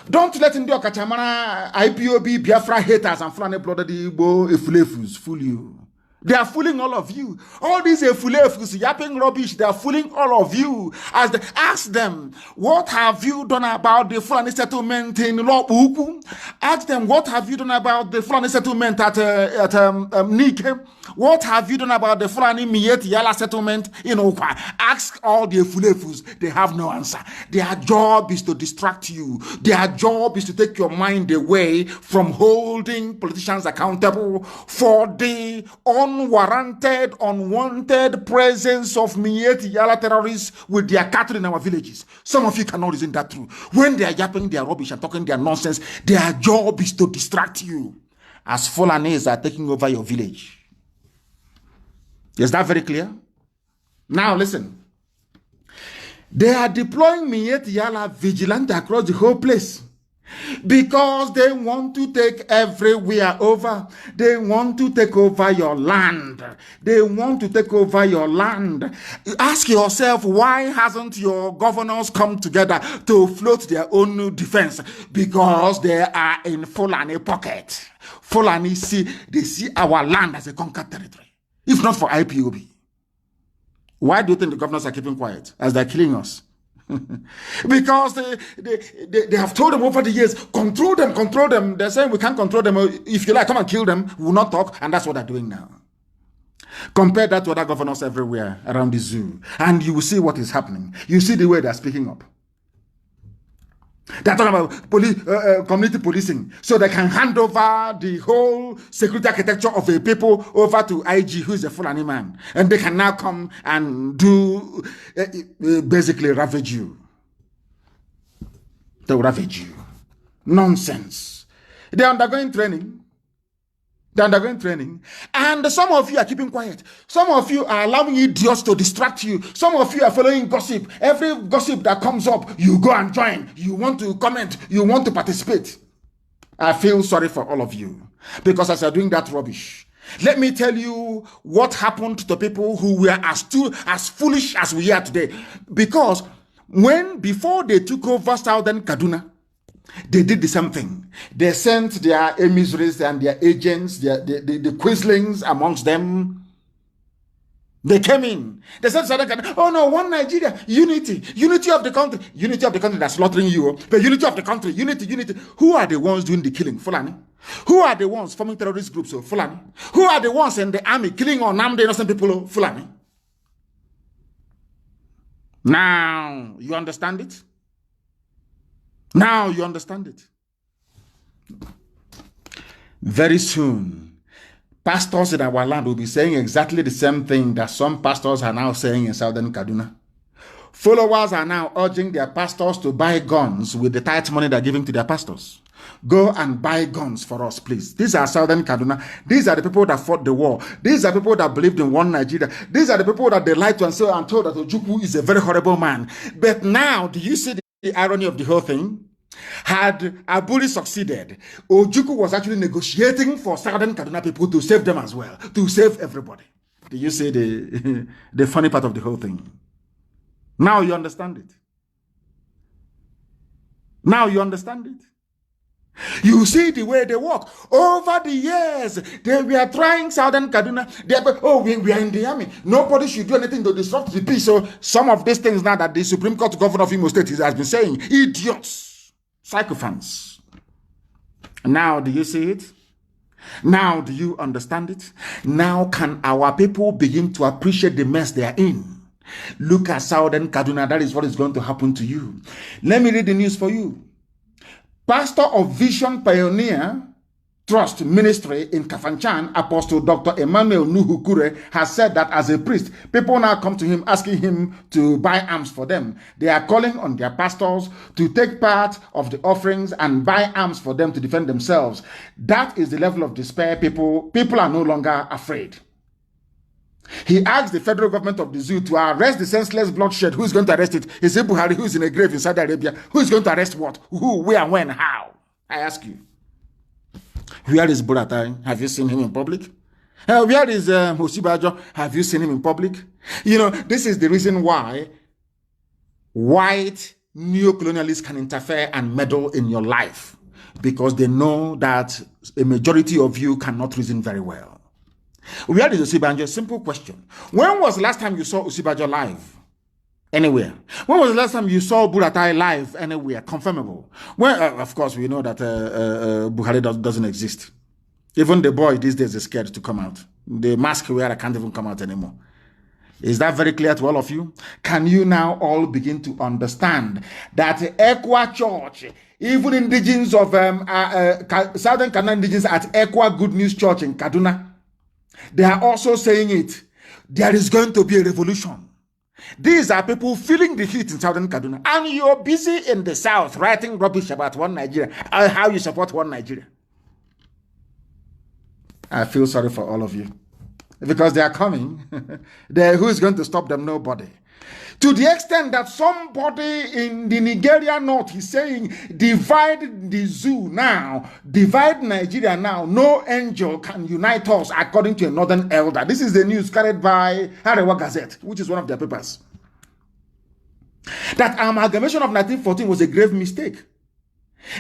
don't let Ndio Kachamana, IPOB, Biafra haters and Fulani blooded Igbo Efulefus fool you. They are fooling all of you. All these Efulefus yapping rubbish, they are fooling all of you. As they ask them, what have you done about the Fulani settlement in Lobuku? Ask them, what have you done about the Fulani settlement at Nike? What have you done about the Fulani Miet Yala settlement in Okwa? Ask all the Efulefus. They have no answer. Their job is to distract you. Their job is to take your mind away from holding politicians accountable for the unwarranted, unwanted presence of Miet Yala terrorists with their cattle in our villages. Some of you cannot reason that through. When they are yapping their rubbish and talking their nonsense, their job is to distract you as Fulanis are taking over your village. Is that very clear? Now listen. They are deploying Miet Yala vigilante across the whole place because they want to take everywhere over. They want to take over your land. They want to take over your land. Ask yourself, why hasn't your governors come together to float their own defense? Because they are in Fulani pocket. Fulani they see our land as a conquered territory. If not for IPOB. Why do you think the governors are keeping quiet as they're killing us? Because they have told them over the years, control them. They're saying we can't control them. If you like, come and kill them. We will not talk. And that's what they're doing now. Compare that to other governors everywhere around the zoo. And you will see what is happening. You see the way they're speaking up. They're talking about community policing, so they can hand over the whole security architecture of a people over to IG, who is a Fulani man. And they can now come and do, basically ravage you. They will ravage you. Nonsense. They're undergoing training. And some of you are keeping quiet. Some of you are allowing idiots to distract you. Some of you are following gossip. Every gossip that comes up, you go and join. You want to comment. You want to participate. I feel sorry for all of you because as you're doing that rubbish, let me tell you what happened to people who were as foolish as we are today. Because before they took over Southern Kaduna, they did the same thing. They sent their emissaries and their agents, the quislings amongst them. They came in. They said, oh no, one Nigeria, unity of the country. Unity of the country that's slaughtering you. The unity of the country, unity. Who are the ones doing the killing? Fulani. Who are the ones forming terrorist groups? Fulani. Who are the ones in the army killing Nnamdi innocent people? Fulani. Now, you understand it? Now you understand it. Very soon, pastors in our land will be saying exactly the same thing that some pastors are now saying in Southern Kaduna. Followers are now urging their pastors to buy guns with the tithe money they're giving to their pastors. Go and buy guns for us, please. These are Southern Kaduna. These are the people that fought the war. These are people that believed in one Nigeria. These are the people that they lied to and told that Ojukwu is a very horrible man. But now, do you see the irony of the whole thing? Had Aburi succeeded, Ojukwu was actually negotiating for Southern Kaduna people to save them as well, to save everybody. Do you see the funny part of the whole thing? Now you understand it. Now you understand it. You see the way they work. Over the years, they were trying Southern Kaduna. We are in the army. Nobody should do anything to disrupt the peace. So some of these things now that the Supreme Court governor of Imo State has been saying, idiots, sycophants. Now do you see it? Now do you understand it? Now can our people begin to appreciate the mess they are in? Look at Southern Kaduna. That is what is going to happen to you. Let me read the news for you. Pastor of Vision Pioneer Trust Ministry in Kafanchan, Apostle Dr. Emmanuel Nuhukure has said that as a priest, people now come to him asking him to buy arms for them. They are calling on their pastors to take part of the offerings and buy arms for them to defend themselves. That is the level of despair. People are no longer afraid. He asked the federal government of the zoo to arrest the senseless bloodshed. Who is going to arrest it? He said Buhari, who is in a grave in Saudi Arabia. Who is going to arrest what? Who, where, when, how? I ask you. Where is Buratai? Have you seen him in public? Where is Hosibajo? Have you seen him in public? You know, this is the reason why white neo-colonialists can interfere and meddle in your life, because they know that a majority of you cannot reason very well. Where is Osibajo? Simple question. When was the last time you saw Osibajo live? Anywhere. When was the last time you saw Buratai live anywhere? Confirmable. Well, of course, we know that Buhari doesn't exist. Even the boy these days is scared to come out. The mask wearer can't even come out anymore. Is that very clear to all of you? Can you now all begin to understand that Ekwa Church, even indigenous of Southern Kanu indigenous at Ekwa Good News Church in Kaduna, they are also saying it. There is going to be a revolution. These are people feeling the heat in Southern Kaduna, and you're busy in the South writing rubbish about one Nigeria, how you support one Nigeria. I feel sorry for all of you, because they are coming. Who is going to stop them? Nobody. To the extent that somebody in the Nigeria North is saying, divide the zoo now, divide Nigeria now, no angel can unite us, according to a northern elder. This is the news carried by Arewa Gazette, which is one of their papers. That amalgamation of 1914 was a grave mistake.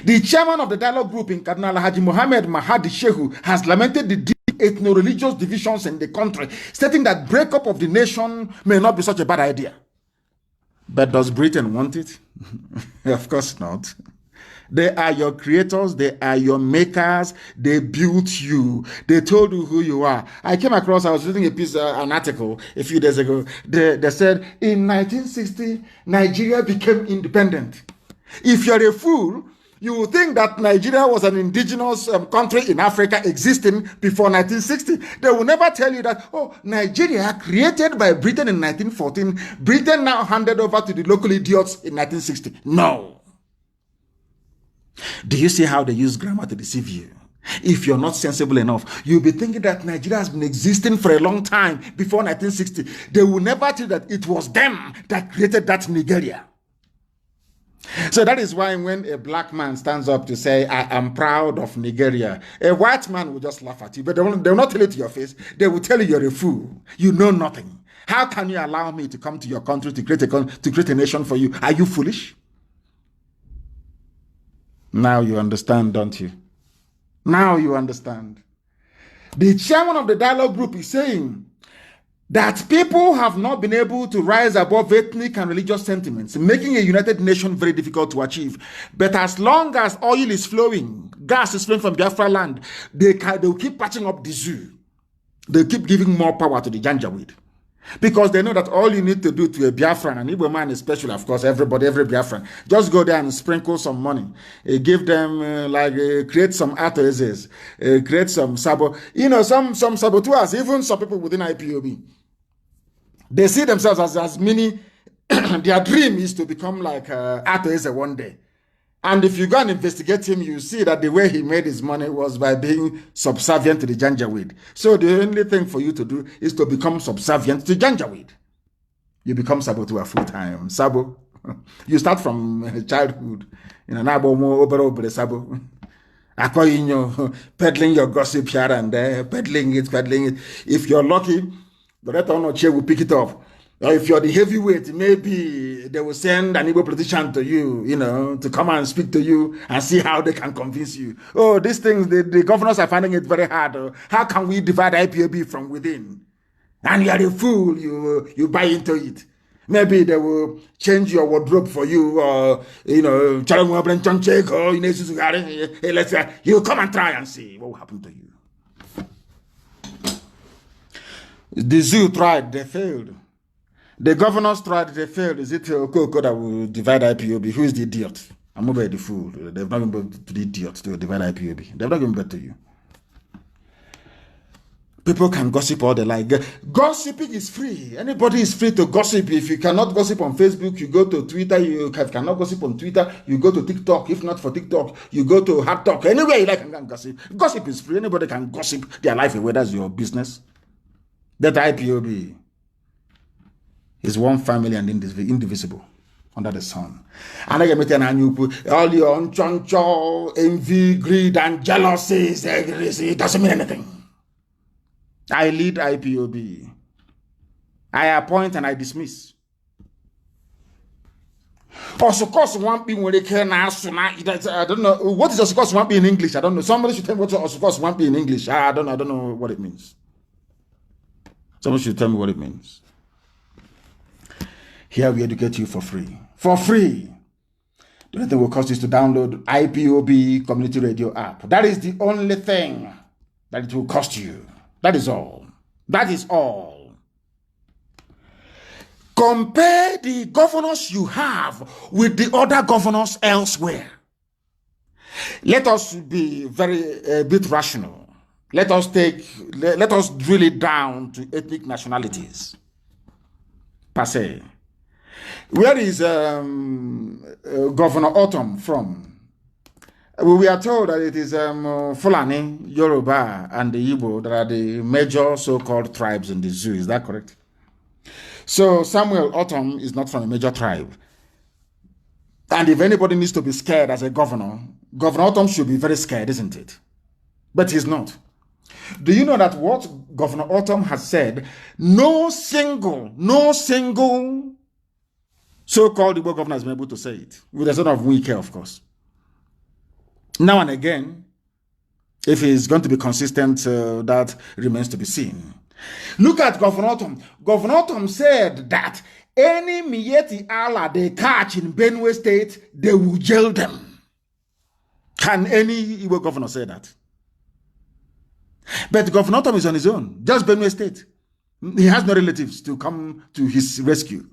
The chairman of the dialogue group in Kaduna, Alhaji Mohammed Mahadi Shehu, has lamented the deep ethno-religious divisions in the country, stating that breakup of the nation may not be such a bad idea. But does Britain want it? Of course not. They are your creators. They are your makers. They built you. They told you who you are. I was reading an article a few days ago. They said in 1960, Nigeria became independent. If you're a fool, you will think that Nigeria was an indigenous country in Africa existing before 1960. They will never tell you that, oh, Nigeria created by Britain in 1914, Britain now handed over to the local idiots in 1960. No. Do you see how they use grammar to deceive you? If you're not sensible enough, you'll be thinking that Nigeria has been existing for a long time before 1960. They will never tell you that it was them that created that Nigeria. So that is why when a black man stands up to say, I am proud of Nigeria, a white man will just laugh at you, but they will not tell it to your face. They will tell you you're a fool. You know nothing. How can you allow me to come to your country to create a nation for you? Are you foolish? Now you understand, don't you? Now you understand. The chairman of the dialogue group is saying that people have not been able to rise above ethnic and religious sentiments, making a united nation very difficult to achieve. But as long as oil is flowing, gas is flowing from Biafra land, they will keep patching up the zoo. They keep giving more power to the Janjaweed. Because they know that all you need to do to a Biafran, an Igbo man especially, of course, every Biafran, just go there and sprinkle some money. Give them, create some atozes, create some sabo. You know, some saboteurs, even some people within IPOB, they see themselves as many, their dream is to become like Atoeze one day. And if you go and investigate him, you see that the way he made his money was by being subservient to the Janjaweed. So the only thing for you to do is to become subservient to Janjaweed. You become saboteur full-time. Sabo. You start from childhood. You know, Nabo Sabo. Peddling your gossip here and there, peddling it. If you're lucky, the Red Honor chair will pick it up. Or if you're the heavyweight, maybe they will send an Igbo politician to you, you know, to come and speak to you and see how they can convince you. Oh, these things, the governors are finding it very hard. How can we divide IPOB from within? And you are a fool, you buy into it. Maybe they will change your wardrobe for you, or, you know, you come and try and see what will happen to you. The zoo tried, they failed. The governors tried, they failed. Is it Okoko that will divide IPOB? Who is the idiot? I'm over the fool. They've not given birth to the idiot to divide IPOB. They've not given birth to you. People can gossip all they like. Gossiping is free. Anybody is free to gossip. If you cannot gossip on Facebook, you go to Twitter. You cannot gossip on Twitter, you go to TikTok. If not for TikTok, you go to Hot Talk. Anywhere you like, you can gossip. Gossip is free. Anybody can gossip their life away. That's your business. That IPOB is one family and indivisible under the sun. And I get all your unchoncho, envy, greed, and jealousy. It doesn't mean anything. I lead IPOB. I appoint and I dismiss. Also, course one being when they can ask. I don't know what is also course one be in English. I don't know. Somebody should tell me what also course one be in English. I don't know what it means. Someone should tell me what it means. Here we educate you for free. For free. The only thing will cost is to download IPOB Community Radio app. That is the only thing that it will cost you. That is all. That is all. Compare the governors you have with the other governors elsewhere. Let us be a bit rational. Let us drill it down to ethnic nationalities. Per se. Where is Governor Autumn from? We are told that it is Fulani, Yoruba, and the Igbo that are the major so-called tribes in the zoo. Is that correct? So Samuel Autumn is not from a major tribe. And if anybody needs to be scared as a governor, Governor Autumn should be very scared, isn't it? But he's not. Do you know that what Governor Autumn has said, no single so-called Igbo governor has been able to say it, with a sort of weak care, of course. Now and again, if he's going to be consistent, that remains to be seen. Look at Governor Autumn. Governor Autumn said that any Miyetti Allah they catch in Benue State, they will jail them. Can any Igbo governor say that? But Governor Autumn is on his own, just Benue State. He has no relatives to come to his rescue.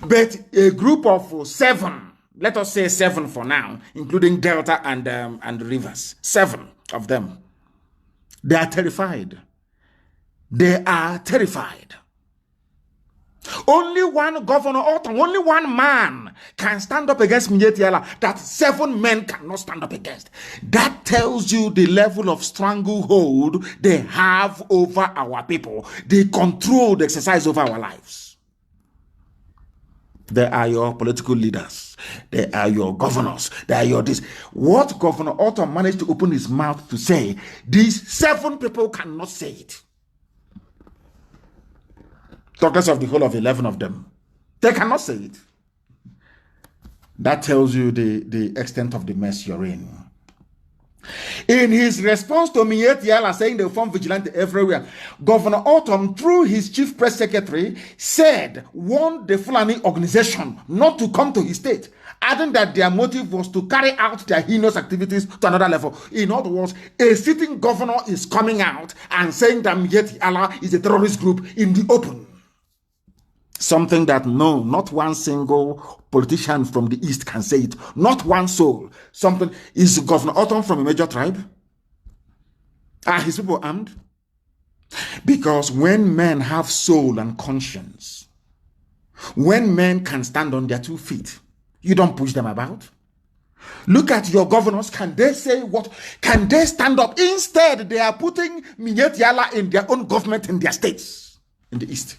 But a group of 7, let us say 7 for now, including Delta and Rivers, 7 of them, they are terrified. They are terrified. Only one Governor Autumn, only one man can stand up against Miyetti Allah that 7 men cannot stand up against. That tells you the level of stranglehold they have over our people. They control the exercise over our lives. They are your political leaders. They are your governors. They are your this. What Governor Autumn managed to open his mouth to say, these 7 people cannot say it. Talk less of the whole of 11 of them. They cannot say it. That tells you the extent of the mess you're in. In his response to Miyetti Allah saying they form vigilante everywhere, Governor Autumn, through his chief press secretary, warned the Fulani organization not to come to his state, adding that their motive was to carry out their heinous activities to another level. In other words, a sitting governor is coming out and saying that Miyetti Allah is a terrorist group in the open. Something that not one single politician from the East can say it. Not one soul. Something. Is Governor Autumn from a major tribe? Are his people armed? Because when men have soul and conscience, when men can stand on their 2 feet, you don't push them about. Look at your governors. Can they say what? Can they stand up? Instead, they are putting Miyetti Allah in their own government in their states in the East.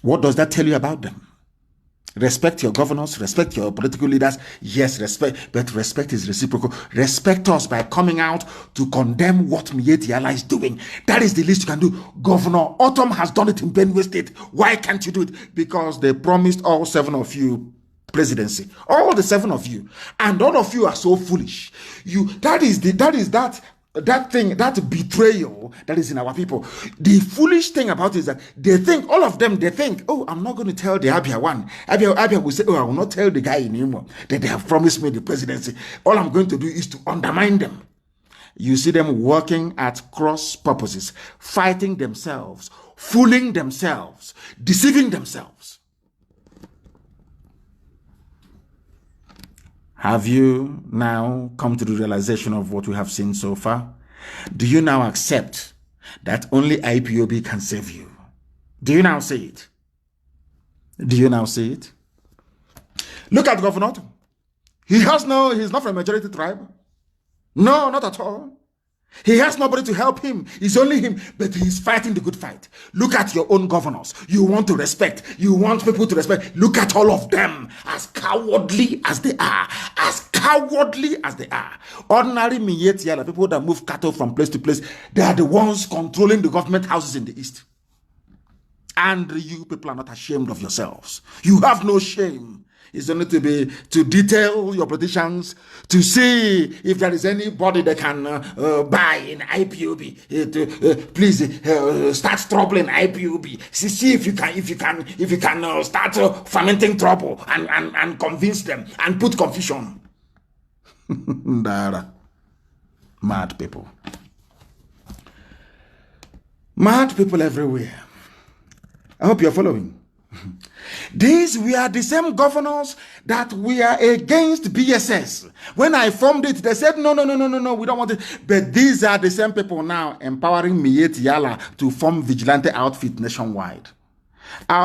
What does that tell you about them? Respect your governors, respect your political leaders. Yes, respect, but respect is reciprocal. Respect us by coming out to condemn what Miyetti Allah is doing. That is the least you can do. Governor Autumn has done it in Benue State. Why can't you do it? Because they promised all 7 of you presidency. All the 7 of you. And all of you are so foolish. That betrayal that is in our people. The foolish thing about it is that all of them think, oh, I'm not going to tell the Abia one. Abia will say, oh, I will not tell the guy in Imo that they have promised me the presidency. All I'm going to do is to undermine them. You see them working at cross purposes, fighting themselves, fooling themselves, deceiving themselves. Have you now come to the realization of what we have seen so far? Do you now accept that only IPOB can save you? Do you now see it? Do you now see it? Look at Governor. He's not from a majority tribe. No, not at all. He has nobody to help him. It's only him, but he's fighting the good fight. Look at your own governors. You want to respect. You want people to respect. Look at all of them, as cowardly as they are. As cowardly as they are. Ordinary Miyetia, the people that move cattle from place to place, they are the ones controlling the government houses in the east. And you people are not ashamed of yourselves. You have no shame. It's only to detail your politicians, to see if there is anybody that can buy in IPOB. Please start troubling IPOB. See if you can start fermenting trouble and convince them and put confusion. Mad people. Mad people everywhere. I hope you're following. These were the same governors that were against BSS. When I formed it, they said, no, we don't want it. But these are the same people now empowering Miyetti Yala to form vigilante outfit nationwide.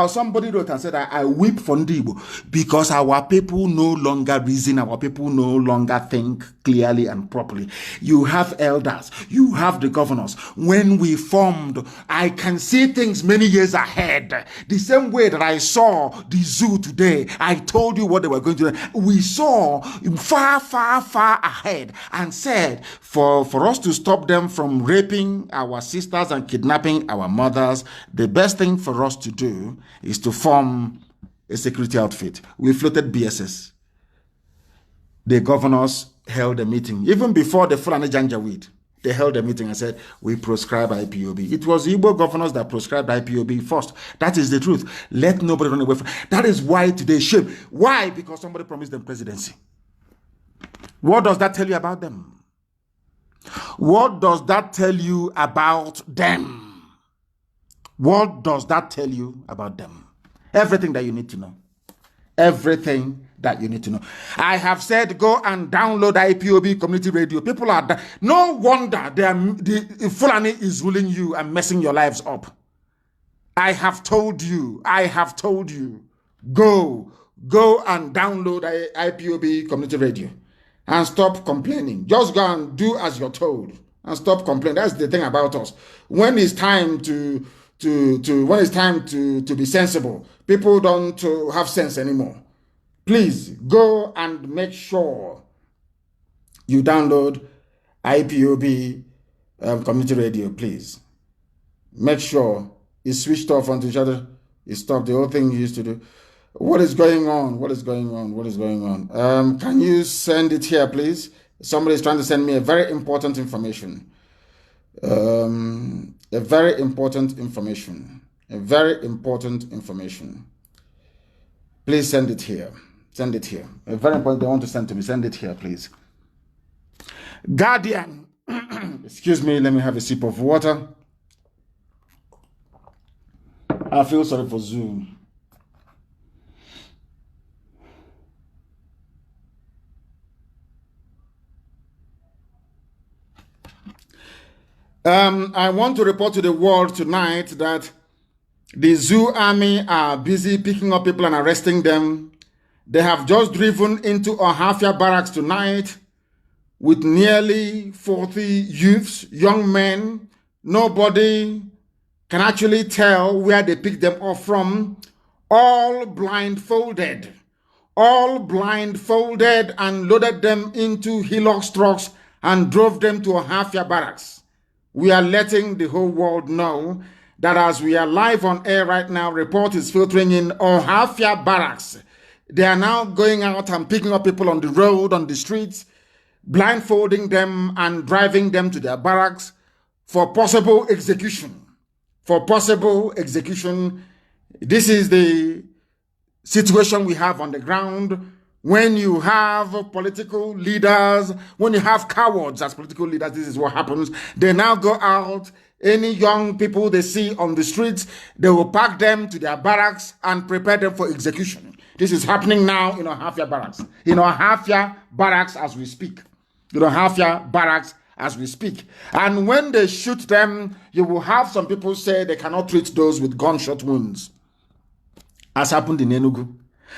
Somebody wrote and said, I weep for Ndibo because our people no longer reason, our people no longer think clearly and properly. You have elders, you have the governors. When we formed, I can see things many years ahead. The same way that I saw the zoo today, I told you what they were going to do. We saw far ahead and said, for us to stop them from raping our sisters and kidnapping our mothers, the best thing for us to do is to form a security outfit. We floated BSS. The governors held a meeting. Even before the Fulani Janjaweed, they held a meeting and said, we proscribe IPOB. It was the Igbo governors that proscribed IPOB first. That is the truth. Let nobody run away from it. That is why today shame. Why? Because somebody promised them presidency. What does that tell you about them? What does that tell you about them? What does that tell you about them? Everything that you need to know. Everything that you need to know. I have said go and download IPOB community radio. People are no wonder the Fulani is ruling you and messing your lives up. I have told you. Go and download IPOB community radio and stop complaining. Just go and do as you're told and stop complaining. That's the thing about us. When it's time to be sensible, people don't have sense anymore. Please go and make sure you download IPOB community radio. Please make sure it's switched off onto each other. It stopped the whole thing you used to do. What is going on? Can you send it here, please? Somebody is trying to send me a very important information. A very important information. Please send it here. A very important they want to send to me. Send it here, please. Guardian. Excuse me, let me have a sip of water. I feel sorry for Zoom. I want to report to the world tonight that the zoo army are busy picking up people and arresting them. They have just driven into Ohafia barracks tonight with nearly 40 youths, young men. Nobody can actually tell where they picked them up from. All blindfolded and loaded them into Hilux trucks and drove them to Ohafia barracks. We are letting the whole world know that as we are live on air right now, report is filtering in Ohafia barracks. They are now going out and picking up people on the road, on the streets, blindfolding them and driving them to their barracks for possible execution. This is the situation we have on the ground. When you have political leaders, when you have cowards as political leaders, this is what happens. They now go out, any young people they see on the streets, they will pack them to their barracks and prepare them for execution. This is happening now in Ohafia barracks. In Ohafia barracks as we speak. In Ohafia barracks as we speak. And when they shoot them, you will have some people say they cannot treat those with gunshot wounds, as happened in Enugu.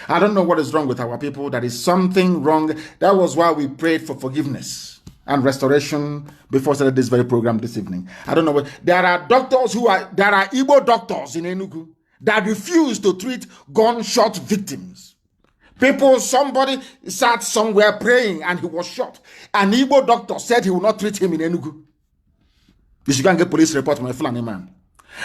I don't know what is wrong with our people. There is something wrong. That was why we prayed for forgiveness and restoration before started this very program this evening. I don't know what. There are Igbo doctors in Enugu that refuse to treat gunshot victims. Somebody sat somewhere praying and he was shot. An Igbo doctor said he will not treat him in Enugu. You should go and get police report from a Fulani man.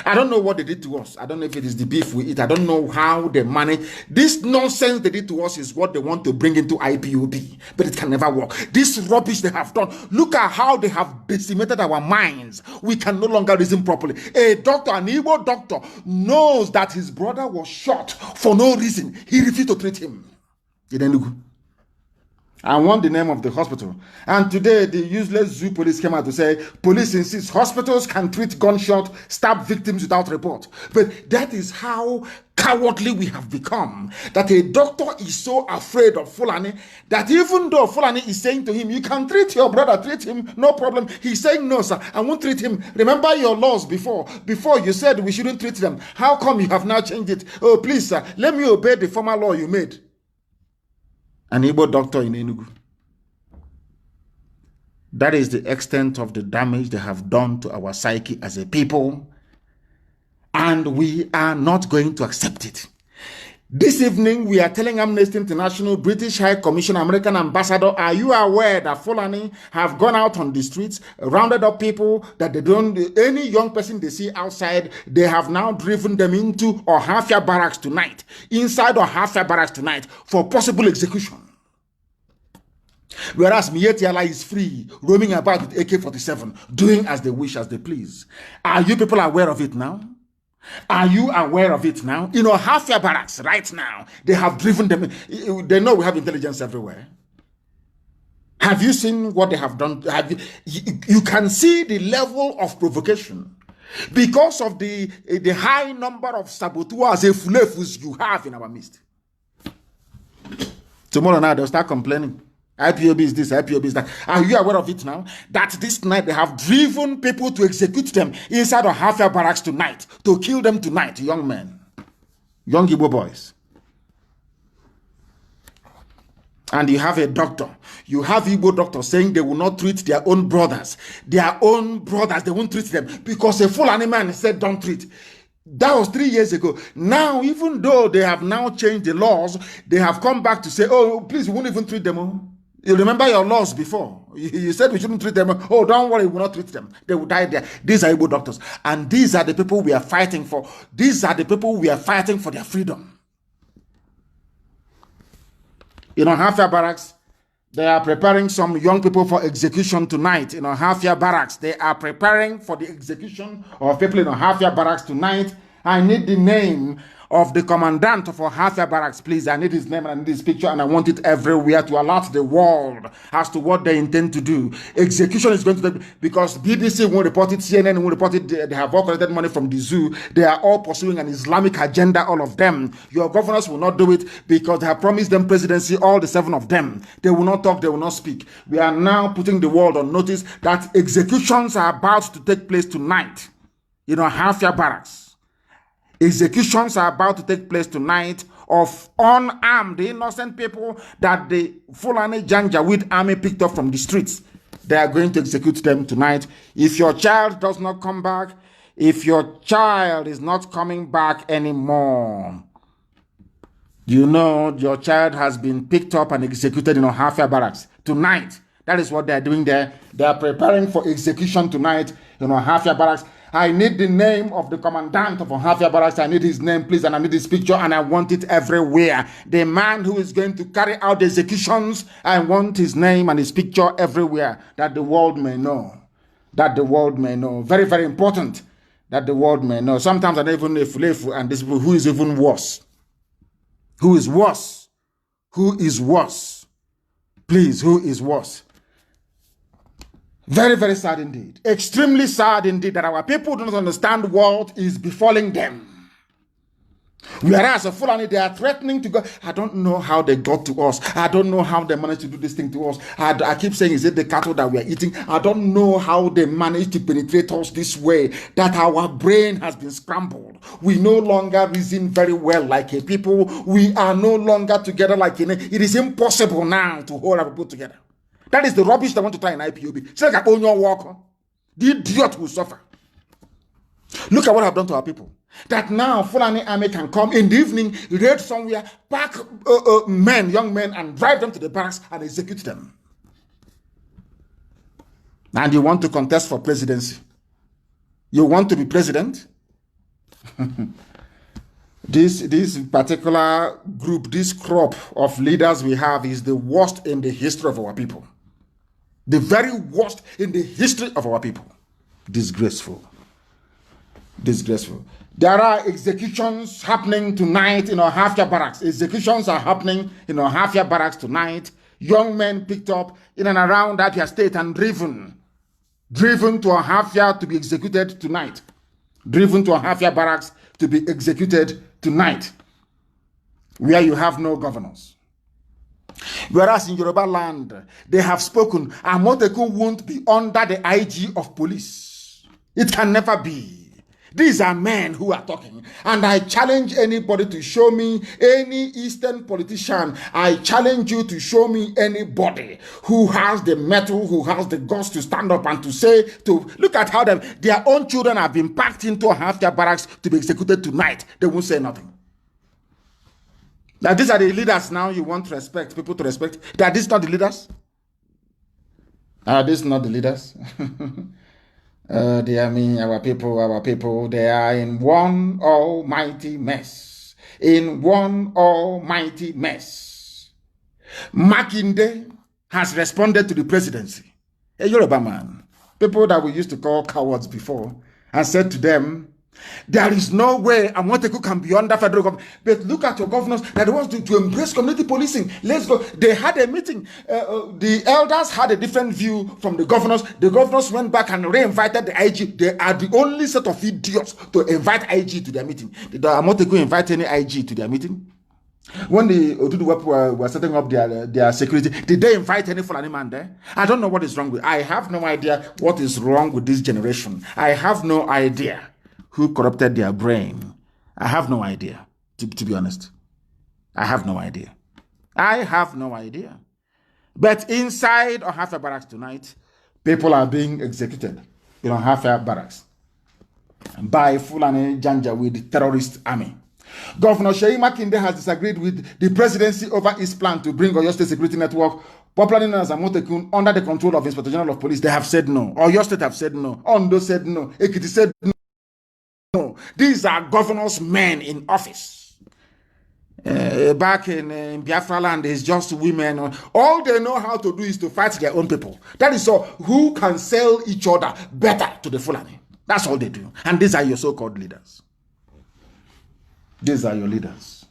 I don't know what they did to us. I don't know if it is the beef we eat. I don't know how they manage. This nonsense they did to us is what they want to bring into IPOB. But it can never work. This rubbish they have done. Look at how they have decimated our minds. We can no longer reason properly. A doctor, an Igbo doctor, knows that his brother was shot for no reason. He refused to treat him. I want the name of the hospital. And today, the useless zoo police came out to say, police insists hospitals can treat gunshot, stab victims without report. But that is how cowardly we have become. That a doctor is so afraid of Fulani that even though Fulani is saying to him, you can treat your brother, treat him, no problem. He's saying, no, sir, I won't treat him. Remember your laws before. Before you said we shouldn't treat them. How come you have now changed it? Oh, please, sir, let me obey the former law you made. An Igbo doctor in Enugu. That is the extent of the damage they have done to our psyche as a people. And we are not going to accept it. This evening, we are telling Amnesty International, British High Commission, American Ambassador, are you aware that Fulani have gone out on the streets, rounded up people that they don't, any young person they see outside, they have now driven them into Ohafia barracks tonight, inside Ohafia barracks tonight, for possible execution. Whereas Mietiala is free, roaming about with AK-47, doing as they wish, as they please. Are you people aware of it now? Are you aware of it now? You know, Ohafia barracks right now, they have driven them. They know we have intelligence everywhere. Have you seen what they have done? You can see the level of provocation because of the high number of saboteurs and fulefus you have in our midst. Tomorrow night, they'll start complaining. IPOB is this, IPOB is that. Are you aware of it now? That this night they have driven people to execute them inside of Ohafia barracks tonight, to kill them tonight, young men, young Igbo boys. And you have a doctor, you have Igbo doctors saying they will not treat their own brothers. Their own brothers, they won't treat them because a Fulani man said don't treat. That was 3 years ago. Now, even though they have now changed the laws, they have come back to say, oh, please, we won't even treat them. You remember your laws before. You said we shouldn't treat them. Oh, don't worry, we will not treat them. They will die there. These are Igbo doctors. And these are the people we are fighting for. These are the people we are fighting for their freedom. In Ohafia barracks, they are preparing some young people for execution tonight. In Ohafia barracks, they are preparing for the execution of people in Ohafia barracks tonight. I need the name of the commandant of Ohafia barracks, please. I need his name and I need his picture, and I want it everywhere to alert the world as to what they intend to do. Execution is going to be, because BBC won't report it, CNN won't report it, they have all collected money from the zoo. They are all pursuing an Islamic agenda, all of them. Your governors will not do it because they have promised them presidency, all the 7 of them. They will not talk, they will not speak. We are now putting the world on notice that executions are about to take place tonight in Ohafia barracks. Executions are about to take place tonight of unarmed, innocent people that the Fulani Janjaweed army picked up from the streets. They are going to execute them tonight. If your child does not come back, if your child is not coming back anymore, you know your child has been picked up and executed in Ohafia barracks tonight. That is what they are doing there. They are preparing for execution tonight in Ohafia barracks. I need the name of the commandant of Ohafia barracks. I need his name, please, and I need his picture, and I want it everywhere. The man who is going to carry out the executions, I want his name and his picture everywhere, that the world may know. That the world may know. Very, very important that the world may know. Sometimes I don't even know if and this people who is even worse. Who is worse? Who is worse? Please, who is worse? Very, very sad indeed. Extremely sad indeed that our people do not understand what is befalling them. Whereas a Fulani, they are threatening to go. I don't know how they got to us. I don't know how they managed to do this thing to us. I keep saying, is it the cattle that we are eating? I don't know how they managed to penetrate us this way, that our brain has been scrambled. We no longer reason very well like a people. We are no longer together like a. It is impossible now to hold our people together. That is the rubbish they want to try in IPOB. It's like on your walk. The idiot will suffer. Look at what I've done to our people. That now Fulani army can come in the evening, raid somewhere, pack young men, and drive them to the barracks and execute them. And you want to contest for presidency? You want to be president? This particular group, this crop of leaders we have is the worst in the history of our people. The very worst in the history of our people. Disgraceful. Disgraceful. There are executions happening tonight in Ohafia barracks. Executions are happening in Ohafia barracks tonight. Young men picked up in and around Abia State and driven to Ohafia to be executed tonight. Driven to Ohafia barracks to be executed tonight, where you have no governors. Whereas in Yoruba land, they have spoken, Amoteku won't be under the IG of police. It can never be. These are men who are talking. And I challenge anybody to show me any Eastern politician. I challenge you to show me anybody who has the mettle, who has the guts to stand up and to say, to look at how their own children have been packed into Ohafia barracks to be executed tonight. They won't say nothing. Now these are the leaders now you want to respect, people to respect. That these not the leaders? Are these not the leaders? Dear me, our people, they are in one almighty mess. In one almighty mess. Makinde has responded to the presidency. A Yoruba man, people that we used to call cowards before, and said to them, there is no way Amoteku can be under federal government. But look at your governors that want to embrace community policing. Let's go. They had a meeting. The elders had a different view from the governors. The governors went back and re-invited the IG. They are the only set of idiots to invite IG to their meeting. Did Amoteku invite any IG to their meeting? When the Oduduwa were setting up their security, did they invite any Fulani man there? I don't know what is wrong with. I have no idea what is wrong with this generation. I have no idea who corrupted their brain. I have no idea, to be honest. I have no idea. I have no idea. But inside Ohafia barracks tonight, people are being executed in Ohafia barracks by Fulani Janjaweed terrorist army. Governor Sheyi Makinde has disagreed with the presidency over his plan to bring Oyo State Security Network, popularly known as Amotekun, under the control of Inspector General of Police. They have said no. Oyo State have said no. Ondo said no. Ekiti said no. These are governors' men in office. Back in Biafra land, it's just women. All they know how to do is to fight their own people. That is all. Who can sell each other better to the Fulani? That's all they do. And these are your so-called leaders. These are your leaders.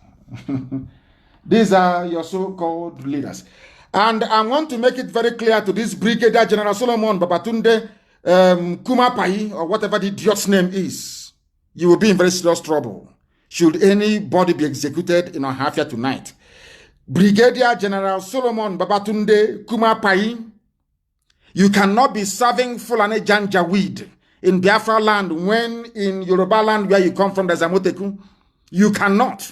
These are your so-called leaders. And I want to make it very clear to this Brigadier General Solomon Babatunde Kumapai, or whatever the idiot's name is. You will be in very serious trouble should anybody be executed in Ohafia tonight. Brigadier General Solomon Babatunde Kumapai, you cannot be serving Fulani Janjaweed in Biafra land when in Yoruba land where you come from, there's Amoteku. You cannot.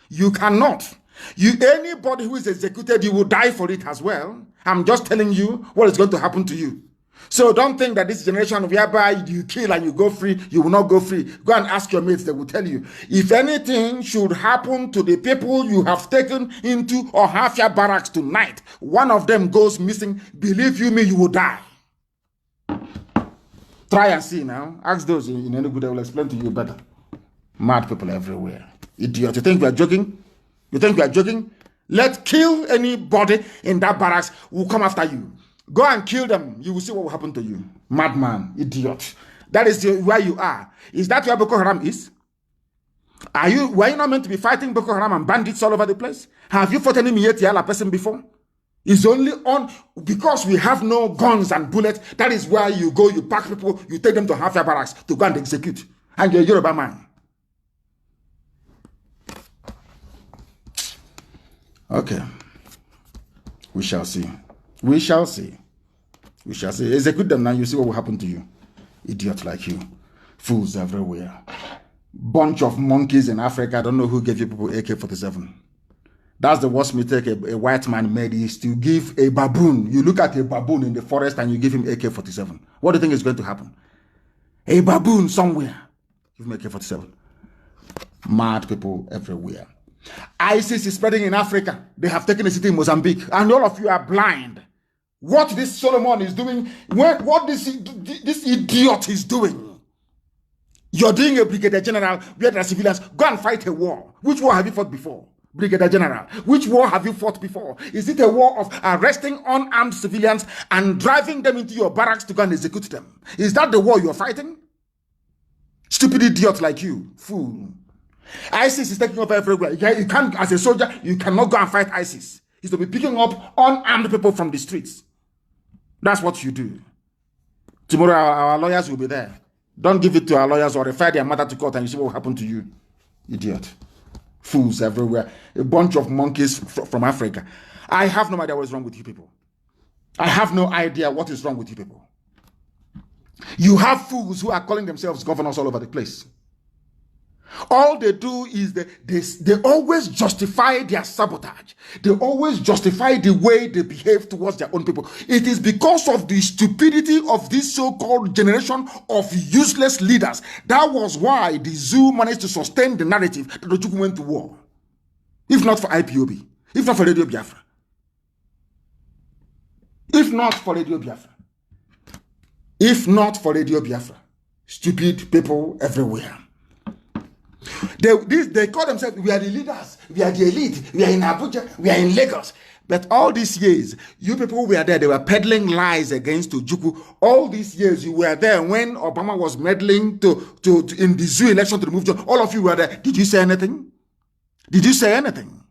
You cannot. Anybody who is executed, you will die for it as well. I'm just telling you what is going to happen to you. So don't think that this generation whereby you kill and you go free, you will not go free. Go and ask your mates, they will tell you. If anything should happen to the people you have taken into Ohafia barracks tonight, one of them goes missing, believe you me, you will die. Try and see now. Ask those in Enugu, they will explain to you better. Mad people everywhere. Idiot. You think we are joking? You think we are joking? Let's kill anybody in that barracks who will come after you. Go and kill them. You will see what will happen to you. Madman, idiot. That is where you are. Is that where Boko Haram is? Were you not meant to be fighting Boko Haram and bandits all over the place? Have you fought any Mietiala person before? It's only on because we have no guns and bullets. That is where you go, you pack people, you take them to Ohafia barracks to go and execute. And you're a Yoruba man. Okay. We shall see. We shall see. We shall see. Execute them now. You see what will happen to you. Idiot like you. Fools everywhere. Bunch of monkeys in Africa. I don't know who gave you people AK-47. That's the worst mistake a white man made, is to give a baboon. You look at a baboon in the forest and you give him AK-47. What do you think is going to happen? A baboon somewhere. Give him AK-47. Mad people everywhere. ISIS is spreading in Africa. They have taken a city in Mozambique. And all of you are blind. What this Solomon is doing, what this idiot is doing. You're doing a brigadier general where there are civilians. Go and fight a war. Which war have you fought before? Brigadier General, which war have you fought before? Is it a war of arresting unarmed civilians and driving them into your barracks to go and execute them? Is that the war you're fighting? Stupid idiot like you, fool. ISIS is taking over everywhere. You can't, as a soldier, you cannot go and fight ISIS. It's to be picking up unarmed people from the streets. That's what you do. Tomorrow our lawyers will be there. Don't give it to our lawyers or refer their matter to court and you see what will happen to you. Idiot. Fools everywhere. A bunch of monkeys from Africa. I have no idea what is wrong with you people. I have no idea what is wrong with you people. You have fools who are calling themselves governors all over the place. All they do is they always justify their sabotage. They always justify the way they behave towards their own people. It is because of the stupidity of this so-called generation of useless leaders. That was why the zoo managed to sustain the narrative that Ojukwu went to war. If not for IPOB. If not for Radio Biafra. If not for Radio Biafra. If not for Radio Biafra. Stupid people everywhere. They call themselves, we are the leaders, we are the elite, we are in Abuja, we are in Lagos. But all these years, you people were there, they were peddling lies against Ojukwu. All these years, you were there when Obama was meddling in the zoo election to remove John. All of you were there. Did you say anything? Did you say anything?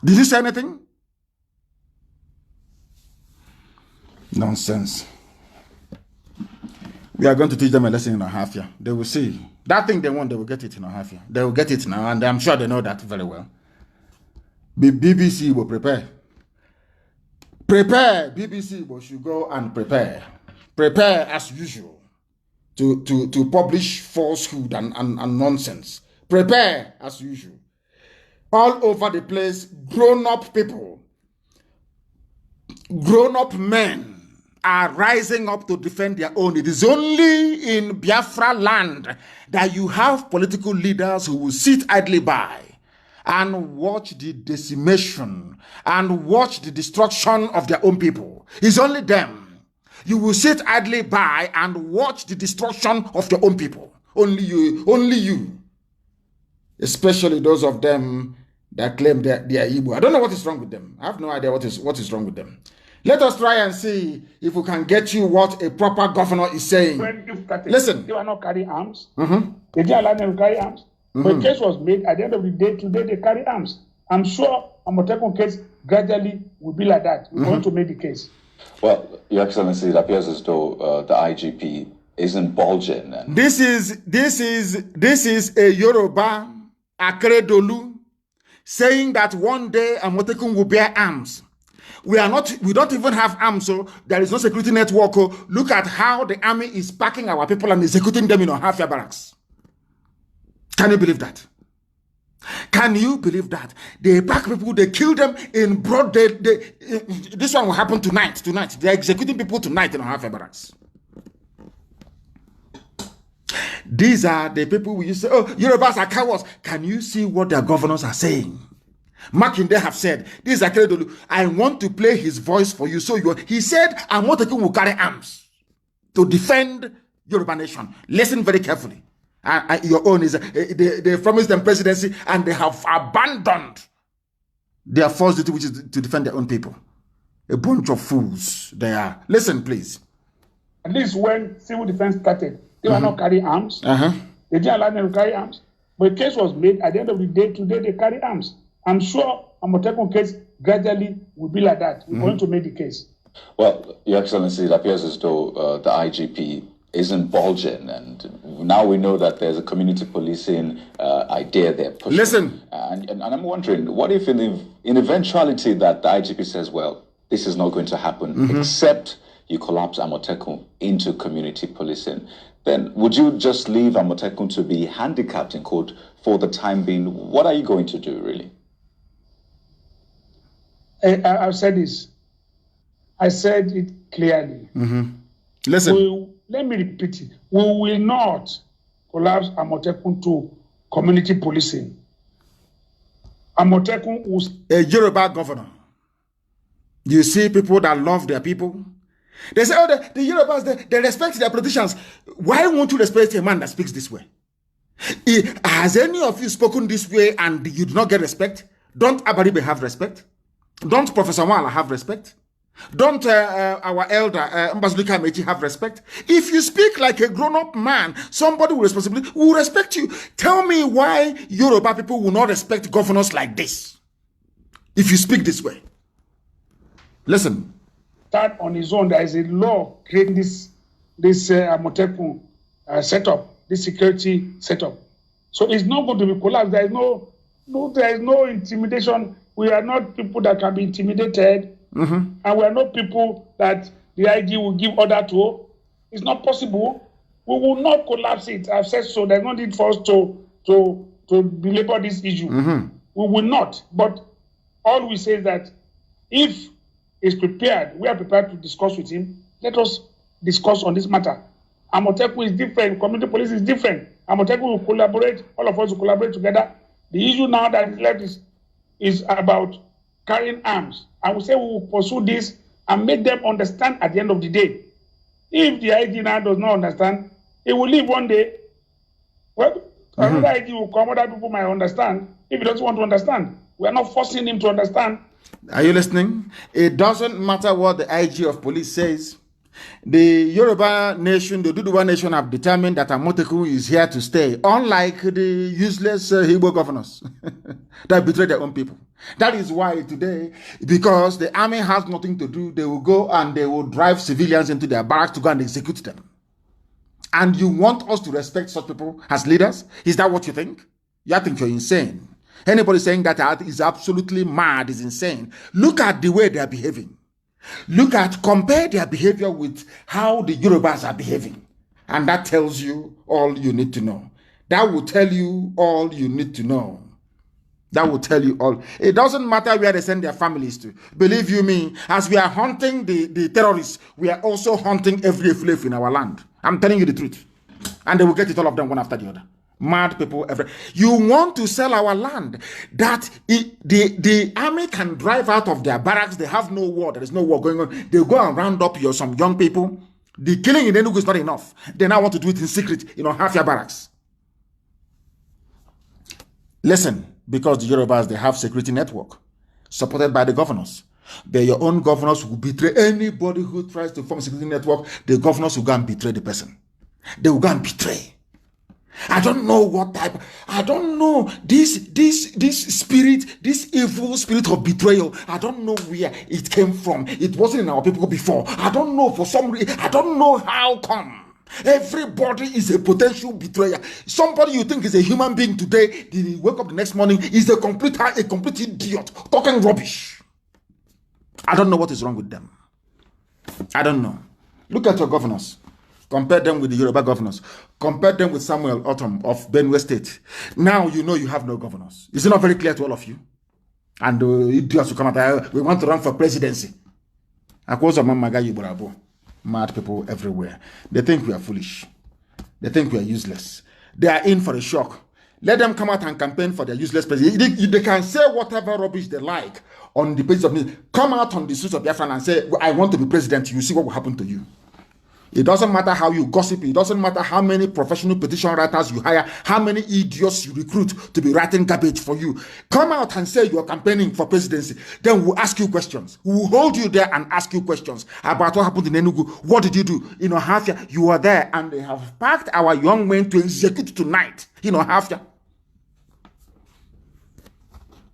Did you say anything? Nonsense. We are going to teach them a lesson in a half year. They will see. That thing they want, they will get it in a half year. They will get it now, and I'm sure they know that very well. BBC will prepare. Prepare. BBC will should go and prepare. Prepare as usual to publish falsehood and nonsense. Prepare as usual. All over the place, grown-up people, grown-up men are rising up to defend their own. It is only in Biafra land that you have political leaders who will sit idly by and watch the decimation and watch the destruction of their own people. It's only them. You will sit idly by and watch the destruction of your own people. Only you. Only you. Especially those of them that claim they are Igbo. I don't know what is wrong with them. I have no idea what is wrong with them. Let us try and see if we can get you what a proper governor is saying. Listen. They were not carrying arms. They didn't allow them to carry arms. But a case was made at the end of the day. Today they carry arms. I'm sure a Motekun case gradually will be like that. We're going to make the case. Well, Your Excellency, it appears as though the IGP is indulgent. And this is a Yoruba Akeredolu saying that one day a Motekun will bear arms. We don't even have arms, so there is no security network. Look at how the army is packing our people and executing them in half-year barracks. Can you believe that? Can you believe that? They pack people, they kill them in broad day. This one will happen tonight. They're executing people tonight in half-year barracks. These are the people we used to say, oh, Yorubas are cowards. Can you see what their governors are saying? Makinde have said, this is Akeredolu, I want to play his voice for you. So he said, Amotekun will carry arms to defend Yoruba nation. Listen very carefully. Your own is, they promised them presidency and they have abandoned their first duty, which is to defend their own people. A bunch of fools they are. Listen, please. At least when civil defense started, they were not carrying arms. They didn't allow them to carry arms. But a case was made at the end of the day. Today they carry arms. I'm sure a Motekun case gradually will be like that. We're going to make the case. Well, Your Excellency, it appears as though the IGP isn't bulging, and now we know that there's a community policing idea they're pushing. Listen, and I'm wondering, what if in eventuality that the IGP says, well, this is not going to happen, except you collapse Amotekun into community policing, then would you just leave Amotekun to be handicapped in court for the time being? What are you going to do, really? I've said this. I said it clearly. Listen. Let me repeat it. We will not collapse Amotekun to community policing. Amotekun was a Yoruba governor. You see people that love their people. They say, oh, the Yorubas, they respect their politicians. Why won't you respect a man that speaks this way? Has any of you spoken this way and you do not get respect? Don't Abaribe have respect? Don't Professor Wala have respect? Don't our elder Mbazulika Mechi have respect? If you speak like a grown-up man, somebody will respect you. Tell me why Yoruba people will not respect governors like this if you speak this way. Listen. Start on his own. There is a law creating this Amotekun setup, this security setup. So it's not going to be collapsed. There is no intimidation. We are not people that can be intimidated. And we are not people that the IG will give order to. It's not possible. We will not collapse it. I've said so. There's no need for us to belabor this issue. We will not. But all we say is that if he's prepared, we are prepared to discuss with him. Let us discuss on this matter. Amotekun is different. Community police is different. Amotekun will collaborate. All of us will collaborate together. The issue now that is left is about carrying arms. And we say we will pursue this and make them understand at the end of the day. If the IG now does not understand, it will leave one day. Well, another IG will come, other people might understand. If he doesn't want to understand, we are not forcing him to understand. Are you listening? It doesn't matter what the IG of police says. The Yoruba nation, the Duduwa nation have determined that Amotekun is here to stay, unlike the useless Igbo governors that betray their own people. That is why today, because the army has nothing to do, they will go and they will drive civilians into their barracks to go and execute them. And you want us to respect such people as leaders? Is that what you think? You think you're insane. Anybody saying that is absolutely mad, is insane. Look at the way they are behaving. Compare their behavior with how the Yorubas are behaving. And that tells you all you need to know. That will tell you all you need to know. That will tell you all. It doesn't matter where they send their families to. Believe you me, as we are hunting the terrorists, we are also hunting every slave in our land. I'm telling you the truth. And they will get it all of them one after the other. Mad people everywhere. You want to sell our land that the army can drive out of their barracks. They have no war. There is no war going on. They go and round up some young people. The killing in Enugu is not enough. They now want to do it in secret, half your barracks. Listen, because the Yorubas, they have security network supported by the governors. Your own governors will betray anybody who tries to form a security network. The governors will go and betray the person. They will go and betray. I don't know what type. I don't know this spirit, this evil spirit of betrayal. I don't know where it came from. It wasn't in our people before. I don't know for some reason. I don't know how come. Everybody is a potential betrayer. Somebody you think is a human being today, they wake up the next morning is a complete idiot talking rubbish. I don't know what is wrong with them. I don't know. Look at your governors. Compare them with the Yoruba governors. Compare them with Samuel Otom of Benue State. Now you know you have no governors. Is it not very clear to all of you? And idiots will come out, we want to run for presidency. Mad people everywhere. They think we are foolish. They think we are useless. They are in for a shock. Let them come out and campaign for their useless president. They can say whatever rubbish they like on the basis of me. Come out on the streets of Biafra and say, I want to be president. You see what will happen to you. It doesn't matter how you gossip. It doesn't matter how many professional petition writers you hire, how many idiots you recruit to be writing garbage for you. Come out and say you're campaigning for presidency. Then we'll ask you questions. We'll hold you there and ask you questions about what happened in Enugu. What did you do? Hafia, you were there and they have packed our young men to execute tonight. Hafia.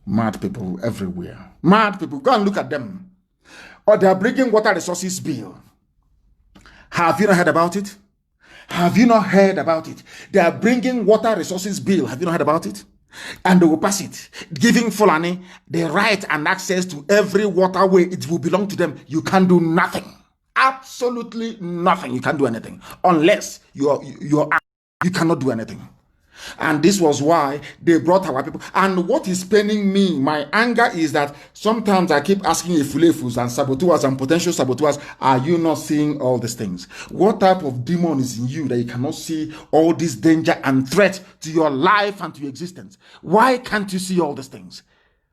Mad people everywhere. Mad people. Go and look at them. Or they are bringing water resources bill. Have you not heard about it? Have you not heard about it? They are bringing water resources bill. Have you not heard about it? And they will pass it, giving Fulani the right and access to every waterway. It will belong to them. You can do nothing. Absolutely nothing. You can't do anything unless you cannot do anything. And this was why they brought our people. And what is paining me, my anger, is that sometimes I keep asking Efulefus and saboteurs and potential saboteurs, are you not seeing all these things? What type of demon is in you that you cannot see all this danger and threat to your life and to your existence? Why can't you see all these things?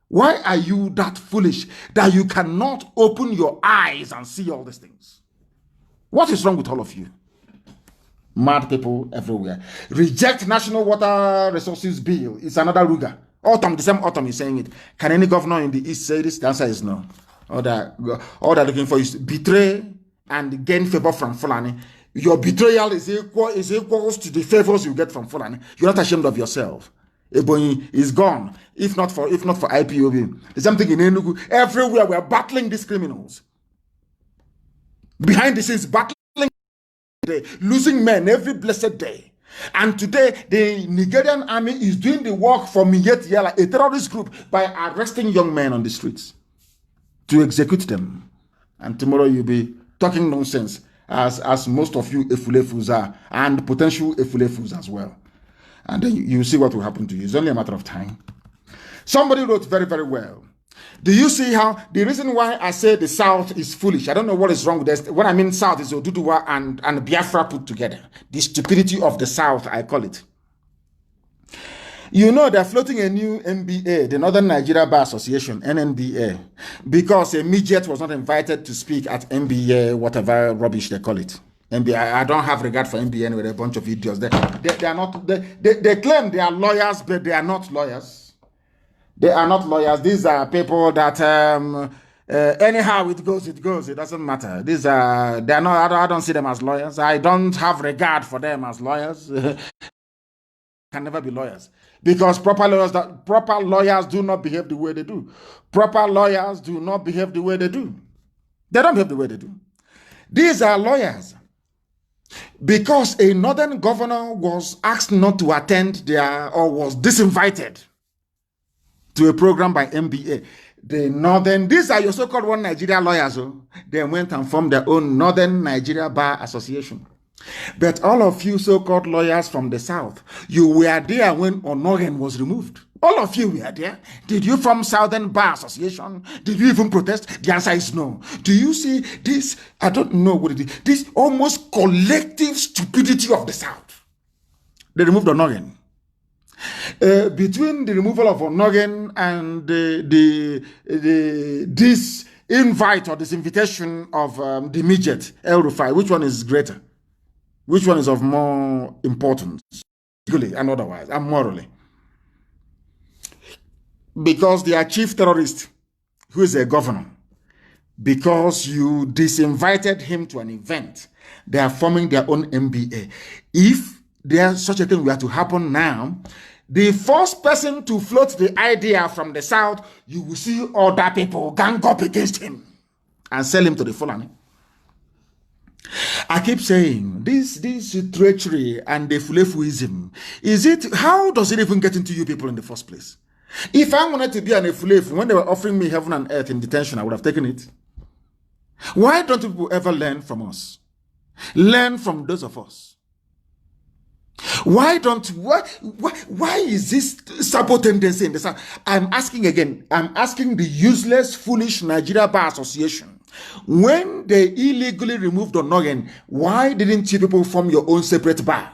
Why are you that foolish that you cannot open your eyes and see all these things? What is wrong with all of you? Mad people everywhere. Reject National Water Resources Bill. It's another Ruga. Autumn, the same autumn is saying it. Can any governor in the East say this? The answer is no. All they're looking for is betray and gain favor from Fulani. Your betrayal is equals to the favors you get from Fulani. You're not ashamed of yourself. Ebonyi is gone. If not for IPOB. The same thing in Enugu. Everywhere we're battling these criminals. Behind the scenes, battling. Losing men every blessed day. And today, the Nigerian army is doing the work for Miyetti, a terrorist group, by arresting young men on the streets to execute them. And tomorrow you'll be talking nonsense, as most of you Efulefus are, and potential Efulefus as well. And then you see what will happen to you. It's only a matter of time. Somebody wrote very, very well. Do you see how the reason why I say the South is foolish? I don't know what is wrong with this. What I mean South is Oduduwa and Biafra put together. The stupidity of the South, I call it. You know they're floating a new NBA, the Northern Nigeria Bar Association, NNBA, because a midget was not invited to speak at NBA, whatever rubbish they call it. NBA, I don't have regard for NBA anyway, a bunch of idiots. They are not, they claim they are lawyers, but they are not lawyers. They are not lawyers. These are people that anyhow it goes. It doesn't matter. They are not. I don't see them as lawyers. I don't have regard for them as lawyers. Can never be lawyers because proper lawyers do not behave the way they do. Proper lawyers do not behave the way they do. They don't behave the way they do. These are lawyers because a northern governor was asked not to attend or was disinvited to a program by MBA. These are your so-called one Nigeria lawyers. They went and formed their own Northern Nigeria Bar Association. But all of you so-called lawyers from the South, you were there when Onoren was removed. All of you were there. Did you form Southern Bar Association? Did you even protest? The answer is no. Do you see this? I don't know what it is. This almost collective stupidity of the South. They removed Onoren. Between the removal of Onogen and this invite or this invitation of the midget El Rufai, which one is greater? Which one is of more importance, legally and otherwise, and morally? Because their chief terrorist, who is a governor, because you disinvited him to an event, they are forming their own MBA. If there's such a thing were to happen now, the first person to float the idea from the South, you will see other people gang up against him and sell him to the Fulani. I keep saying this treachery and the Fulefuism, how does it even get into you people in the first place? If I wanted to be an Efulefu, when they were offering me heaven and earth in detention, I would have taken it. Why don't people ever learn from us? Learn from those of us. Why is this sabo tendency in the South? I'm asking again. I'm asking the useless, foolish Nigeria Bar Association. When they illegally removed Onogen, why didn't you people form your own separate bar?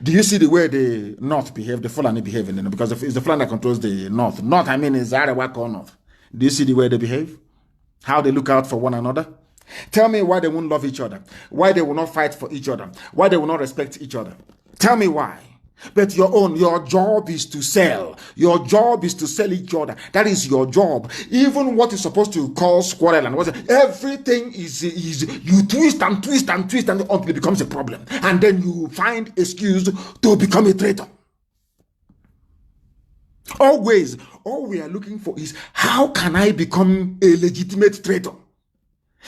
Do you see the way the North behave, the Fulani behave? Because it's the Fulani that controls the North. North, I mean, is Arewa or North. Do you see the way they behave? How they look out for one another? Tell me why they won't love each other. Why they will not fight for each other. Why they will not respect each other. Tell me why. But your job is to sell. Your job is to sell each other. That is your job. Even what is supposed to cause quarrel and everything is you twist and twist and twist until it becomes a problem. And then you find excuse to become a traitor. Always, all we are looking for is how can I become a legitimate traitor?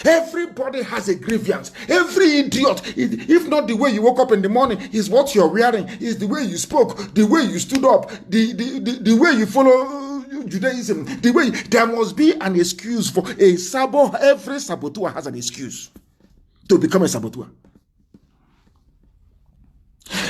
Everybody has a grievance. Every idiot, if not the way you woke up in the morning, is what you're wearing, is the way you spoke, the way you stood up, the way you follow Judaism, the way there must be an excuse for a sabot. Every saboteur has an excuse to become a saboteur.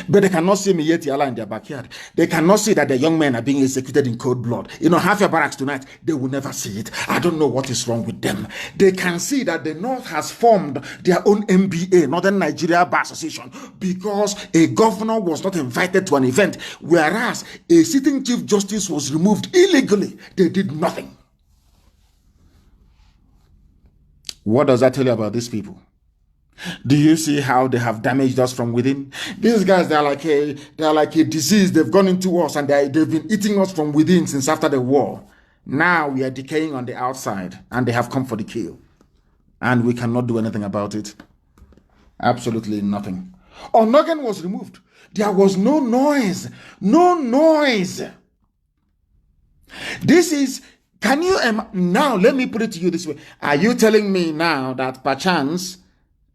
But they cannot see me yet in their backyard. They cannot see that the young men are being executed in cold blood. You know, half your barracks tonight, they will never see it. I don't know what is wrong with them. They can see that the North has formed their own NBA, Northern Nigeria Bar Association, because a governor was not invited to an event, whereas a sitting chief justice was removed illegally. They did nothing. What does that tell you about these people? Do you see how they have damaged us from within? These guys, they're like a disease. They've gone into us and they've been eating us from within since after the war. Now we are decaying on the outside and they have come for the kill. And we cannot do anything about it. Absolutely nothing. Onogan was removed. There was no noise. No noise. This is... Can you... Now, let me put it to you this way. Are you telling me now that perchance...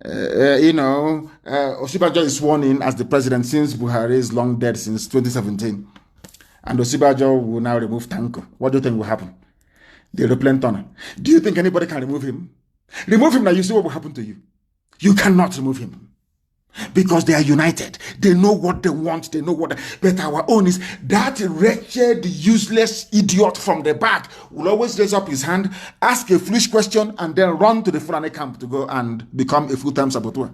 Osibajo is sworn in as the president since Buhari is long dead since 2017. And Osibajo will now remove Tanko. What do you think will happen? The aeroplane tunnel. Do you think anybody can remove him? Remove him now, you see what will happen to you. You cannot remove him. Because they are united. They know what they want. They know what... But our own is that wretched, useless idiot from the back will always raise up his hand, ask a foolish question, and then run to the Fulani camp to go and become a full-time saboteur.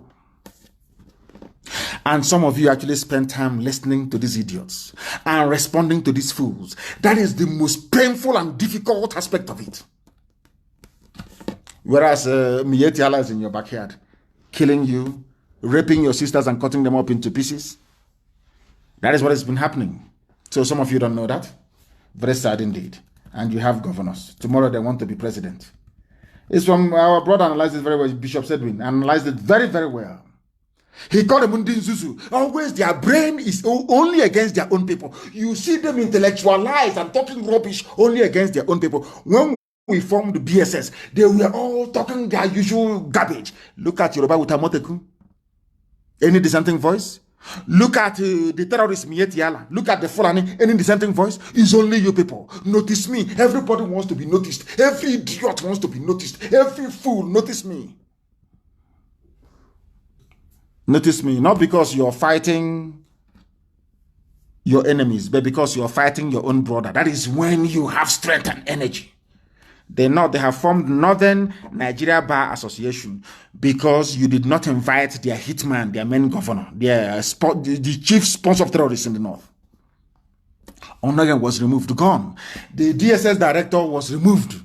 And some of you actually spend time listening to these idiots and responding to these fools. That is the most painful and difficult aspect of it. Whereas Mieti Allah is in your backyard, killing you, raping your sisters and cutting them up into pieces. That is what has been happening. So some of you don't know that. Very sad indeed. And you have governors. Tomorrow they want to be president. It's from our brother analyzed it very well. Bishop Sedwin analyzed it very, very well. He called them Undin Zuzu. Always their brain is only against their own people. You see them intellectualized and talking rubbish only against their own people. When we formed the BSS, they were all talking their usual garbage. Look at Yoruba with Amoteku. Any dissenting voice? Look at the terrorist Mieti Allah. Look at the Fulani. Any dissenting voice? It's only you people. Notice me. Everybody wants to be noticed. Every idiot wants to be noticed. Every fool, notice me. Notice me. Not because you're fighting your enemies, but because you're fighting your own brother. That is when you have strength and energy. They have formed Northern Nigeria Bar Association because you did not invite their hitman, their main governor, the chief sponsor of terrorists in the North. Onogan was removed, gone. The DSS director was removed,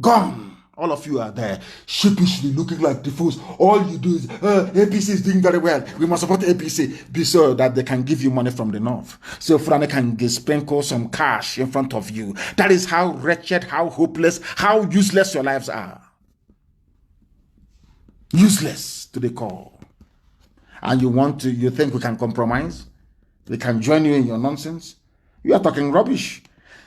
gone. All of you are there, sheepishly looking like the fools. All you do is, APC is doing very well. We must support APC. Be so that they can give you money from the North. So Fulani can sprinkle some cash in front of you. That is how wretched, how hopeless, how useless your lives are. Useless to the core. And you think we can compromise? We can join you in your nonsense? You are talking rubbish.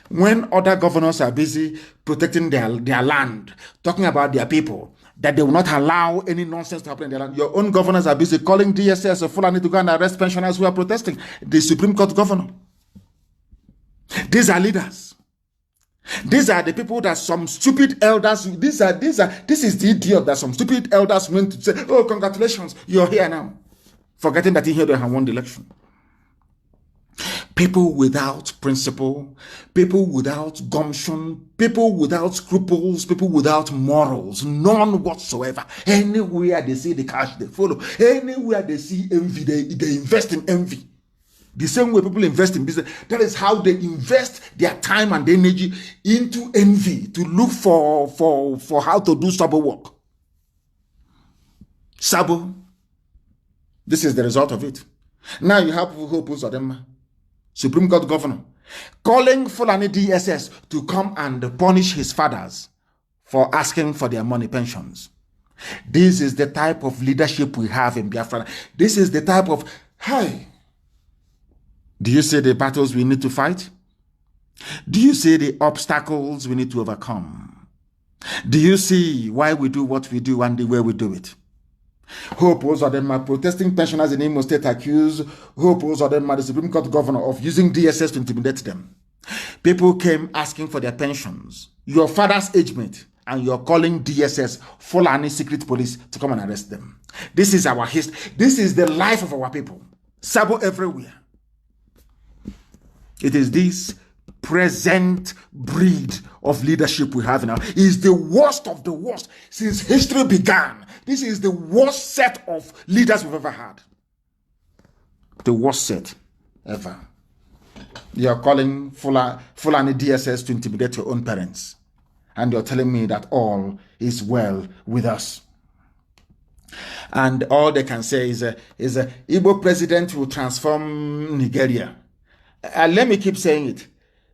When other governors are busy protecting their land, talking about their people, that they will not allow any nonsense to happen in their land, your own governors are busy calling DSS or Fulani to go and arrest pensioners who are protesting. The Supreme Court governor. These are leaders. These are the people that some stupid elders, this is the idiot that some stupid elders went to say, oh, congratulations, you're here now. Forgetting that he had won the election. People without principle, people without gumption, people without scruples, people without morals, none whatsoever. Anywhere they see the cash, they follow. Anywhere they see envy, they invest in envy. The same way people invest in business, that is how they invest their time and energy into envy to look for how to do sabo work. Sabo. This is the result of it. Now you have people who put them. Supreme Court governor, calling Fulani DSS to come and punish his fathers for asking for their money pensions. This is the type of leadership we have in Biafra. This is the type of, hey, do you see the battles we need to fight? Do you see the obstacles we need to overcome? Do you see why we do what we do and the way we do it? Hope Uzodinma, protesting pensioners in Imo State, accuse Hope Uzodinma, the Supreme Court governor, of using DSS to intimidate them. People came asking for their pensions. Your father's age mate, and you're calling DSS Fulani secret police to come and arrest them. This is our history. This is the life of our people. Sabo everywhere. It is this present breed of leadership we have now. It is the worst of the worst since history began. This is the worst set of leaders we've ever had. The worst set ever. You're calling Fulani DSS to intimidate your own parents. And you're telling me that all is well with us. And all they can say is Igbo president will transform Nigeria. Let me keep saying it.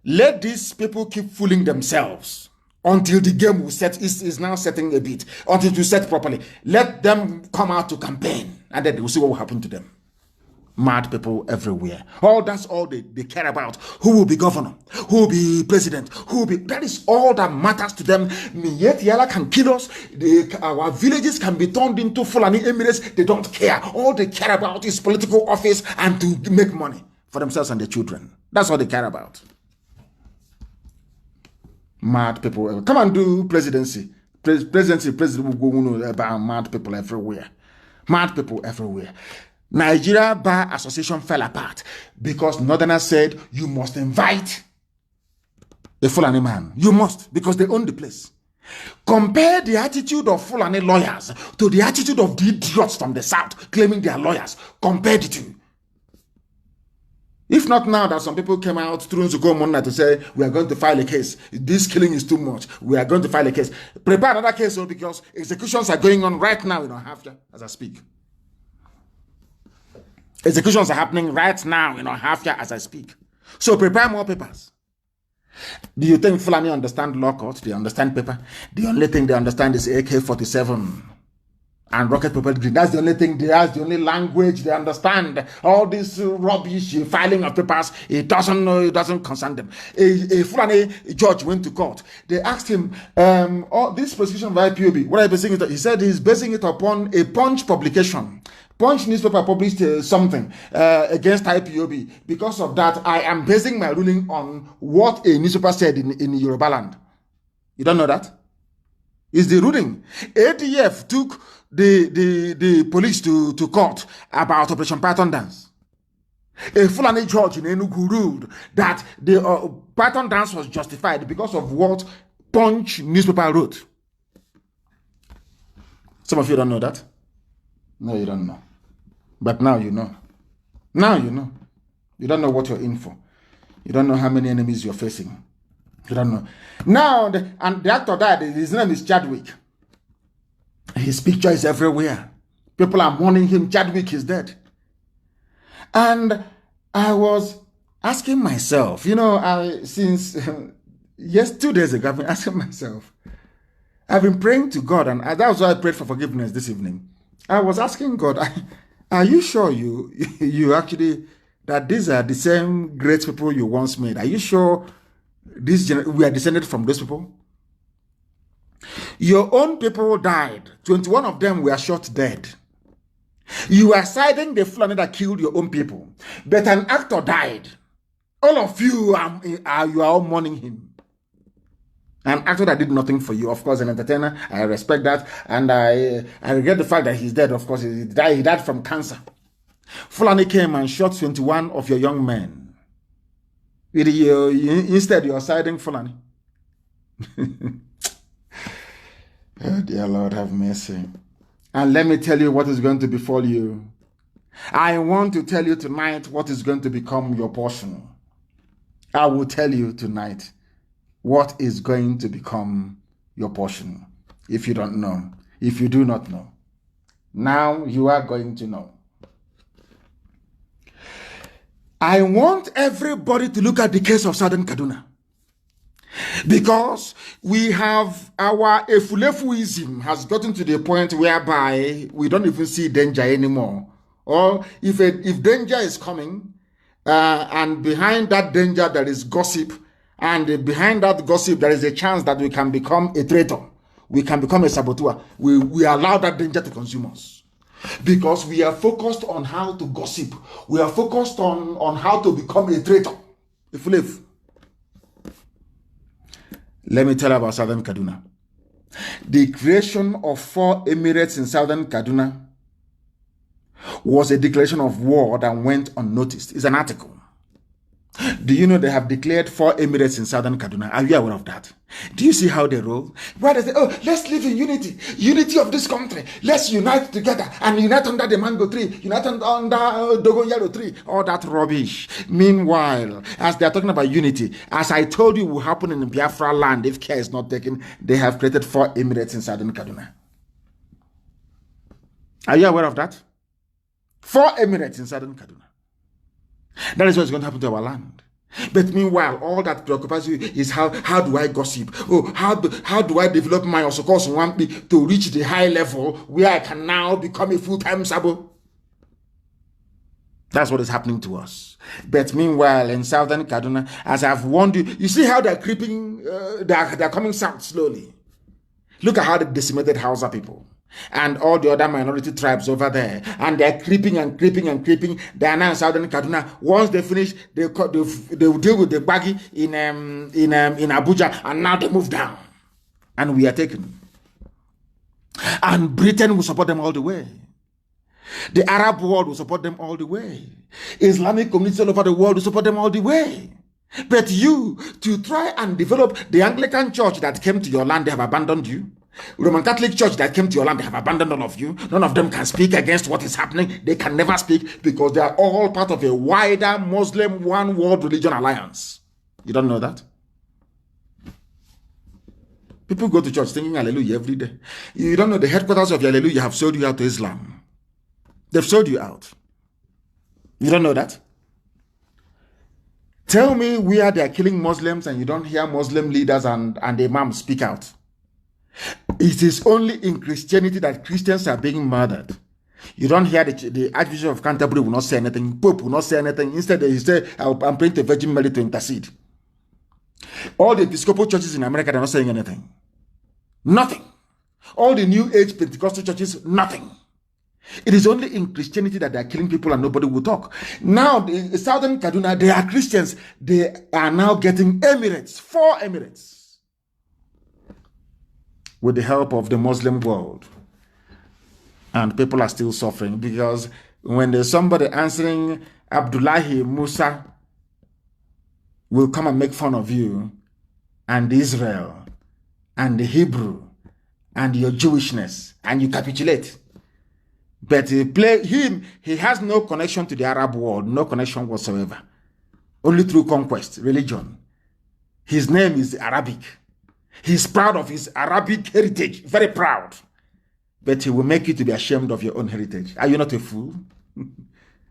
Let these people keep fooling themselves until the game will set is now setting a bit, until it will set properly. Let them come out to campaign, and then we'll see what will happen to them. Mad people everywhere. That's all they care about. Who will be governor? Who will be president? That is all that matters to them. Yet Yala can kill us. Our villages can be turned into Fulani Emirates. They don't care. All they care about is political office and to make money for themselves and their children. That's all they care about. Mad people. Come and do presidency. President will go about mad people everywhere. Mad people everywhere. Nigeria Bar Association fell apart because Northerners said you must invite a Fulani man. You must, because they own the place. Compare the attitude of Fulani lawyers to the attitude of the idiots from the south claiming they are lawyers. Compare the two. If not now that some people came out through Nzuko Mona to say, we are going to file a case. This killing is too much. We are going to file a case. Prepare another case because executions are going on right now in Ohafia as I speak. Executions are happening right now in Ohafia as I speak. So prepare more papers. Do you think Fulani understand law court? They understand paper. The only thing they understand is AK-47 and rocket propelled grenade. That's the only thing they have, the only language they understand. All this rubbish filing of papers, it doesn't concern them. A Fulani judge went to court. They asked him, this prosecution by IPOB, what are you basing it on? He said he's basing it upon a Punch publication. Punch newspaper published something against IPOB. Because of that, I am basing my ruling on what a newspaper said in Yoruba land. You don't know that? It's the ruling. ADF took the police to court about Operation Python Dance. A Fulani judge in Enugu ruled that the Python Dance was justified because of what Punch newspaper wrote. Some of you don't know that. No, you don't know. But now you know. Now you know. You don't know what you're in for. You don't know how many enemies you're facing. You don't know. Now, the actor died. His name is Chadwick. His picture is everywhere. People are mourning him. Chadwick is dead. And I was asking myself, since 2 days ago, I've been asking myself, I've been praying to God, and that was why I prayed for forgiveness this evening. I was asking God, are you sure you actually, that these are the same great people you once made? Are you sure we are descended from those people? Your own people died. 21 of them were shot dead. You are siding the Fulani that killed your own people. But an actor died. All of you are all mourning him. An actor that did nothing for you, of course, an entertainer. I respect that, and I regret the fact that he's dead. Of course, he died from cancer. Fulani came and shot 21 of your young men. Instead, you're siding Fulani. Oh, dear Lord, have mercy. And let me tell you what is going to befall you. I want to tell you tonight what is going to become your portion. I will tell you tonight what is going to become your portion. If you don't know, if you do not know, now you are going to know. I want everybody to look at the case of Southern Kaduna, because we have our efulefuism has gotten to the point whereby we don't even see danger anymore. Or if danger is coming, and behind that danger there is gossip, and behind that gossip there is a chance that we can become a traitor. we can become a saboteur. We allow that danger to consume us. Because we are focused on how to gossip. We are focused on how to become a traitor. If we live. Let me tell you about Southern Kaduna. The creation of 4 emirates in Southern Kaduna was a declaration of war that went unnoticed. It's an article. Do you know they have declared 4 emirates in Southern Kaduna? Are you aware of that? Do you see how they roll? Why they say, oh, let's live in unity. Unity of this country. Let's unite together and unite under the mango tree. Unite under Dogon tree. All that rubbish. Meanwhile, as they are talking about unity, as I told you will happen in Biafra land if care is not taken, they have created 4 emirates in Southern Kaduna. Are you aware of that? 4 emirates in Southern Kaduna. That is what's going to happen to our land. But meanwhile, all that preoccupies you is how do I gossip? Oh, how do I develop my Osokos Wampi to reach the high level where I can now become a full-time Sabo? That's what is happening to us. But meanwhile, in Southern Kaduna, as I've warned you, you see how they're creeping, they're coming south slowly. Look at how they decimated Hausa people and all the other minority tribes over there, and they're creeping and creeping and creeping. They are now in Southern Kaduna. Once they finish, they will deal with the baggy in Abuja, and now they move down, and we are taken. And Britain will support them all the way. The Arab world will support them all the way. Islamic communities all over the world will support them all the way. But you, to try and develop the Anglican church that came to your land, they have abandoned you. Roman Catholic Church that came to your land, they have abandoned all of you. None of them can speak against what is happening. They can never speak because they are all part of a wider Muslim one world religion alliance. You don't know that? People go to church singing hallelujah every day. You don't know the headquarters of hallelujah have sold you out to Islam. They've sold you out. You don't know that? Tell me where they are killing Muslims and you don't hear Muslim leaders and imams speak out. It is only in Christianity that Christians are being murdered. You don't hear the Archbishop of Canterbury will not say anything. Pope will not say anything. Instead, he say, I'm praying to Virgin Mary to intercede. All the Episcopal churches in America, they're not saying anything. Nothing. All the New Age Pentecostal churches, nothing. It is only in Christianity that they are killing people and nobody will talk. Now, the Southern Kaduna, they are Christians. They are now getting emirates, 4 emirates. With the help of the Muslim world. And people are still suffering because when there's somebody answering Abdullahi Musa will come and make fun of you and Israel and the Hebrew and your Jewishness and you capitulate. But he has no connection to the Arab world, no connection whatsoever. Only through conquest, religion. His name is Arabic. He's proud of his Arabic heritage, very proud. But he will make you to be ashamed of your own heritage. Are you not a fool?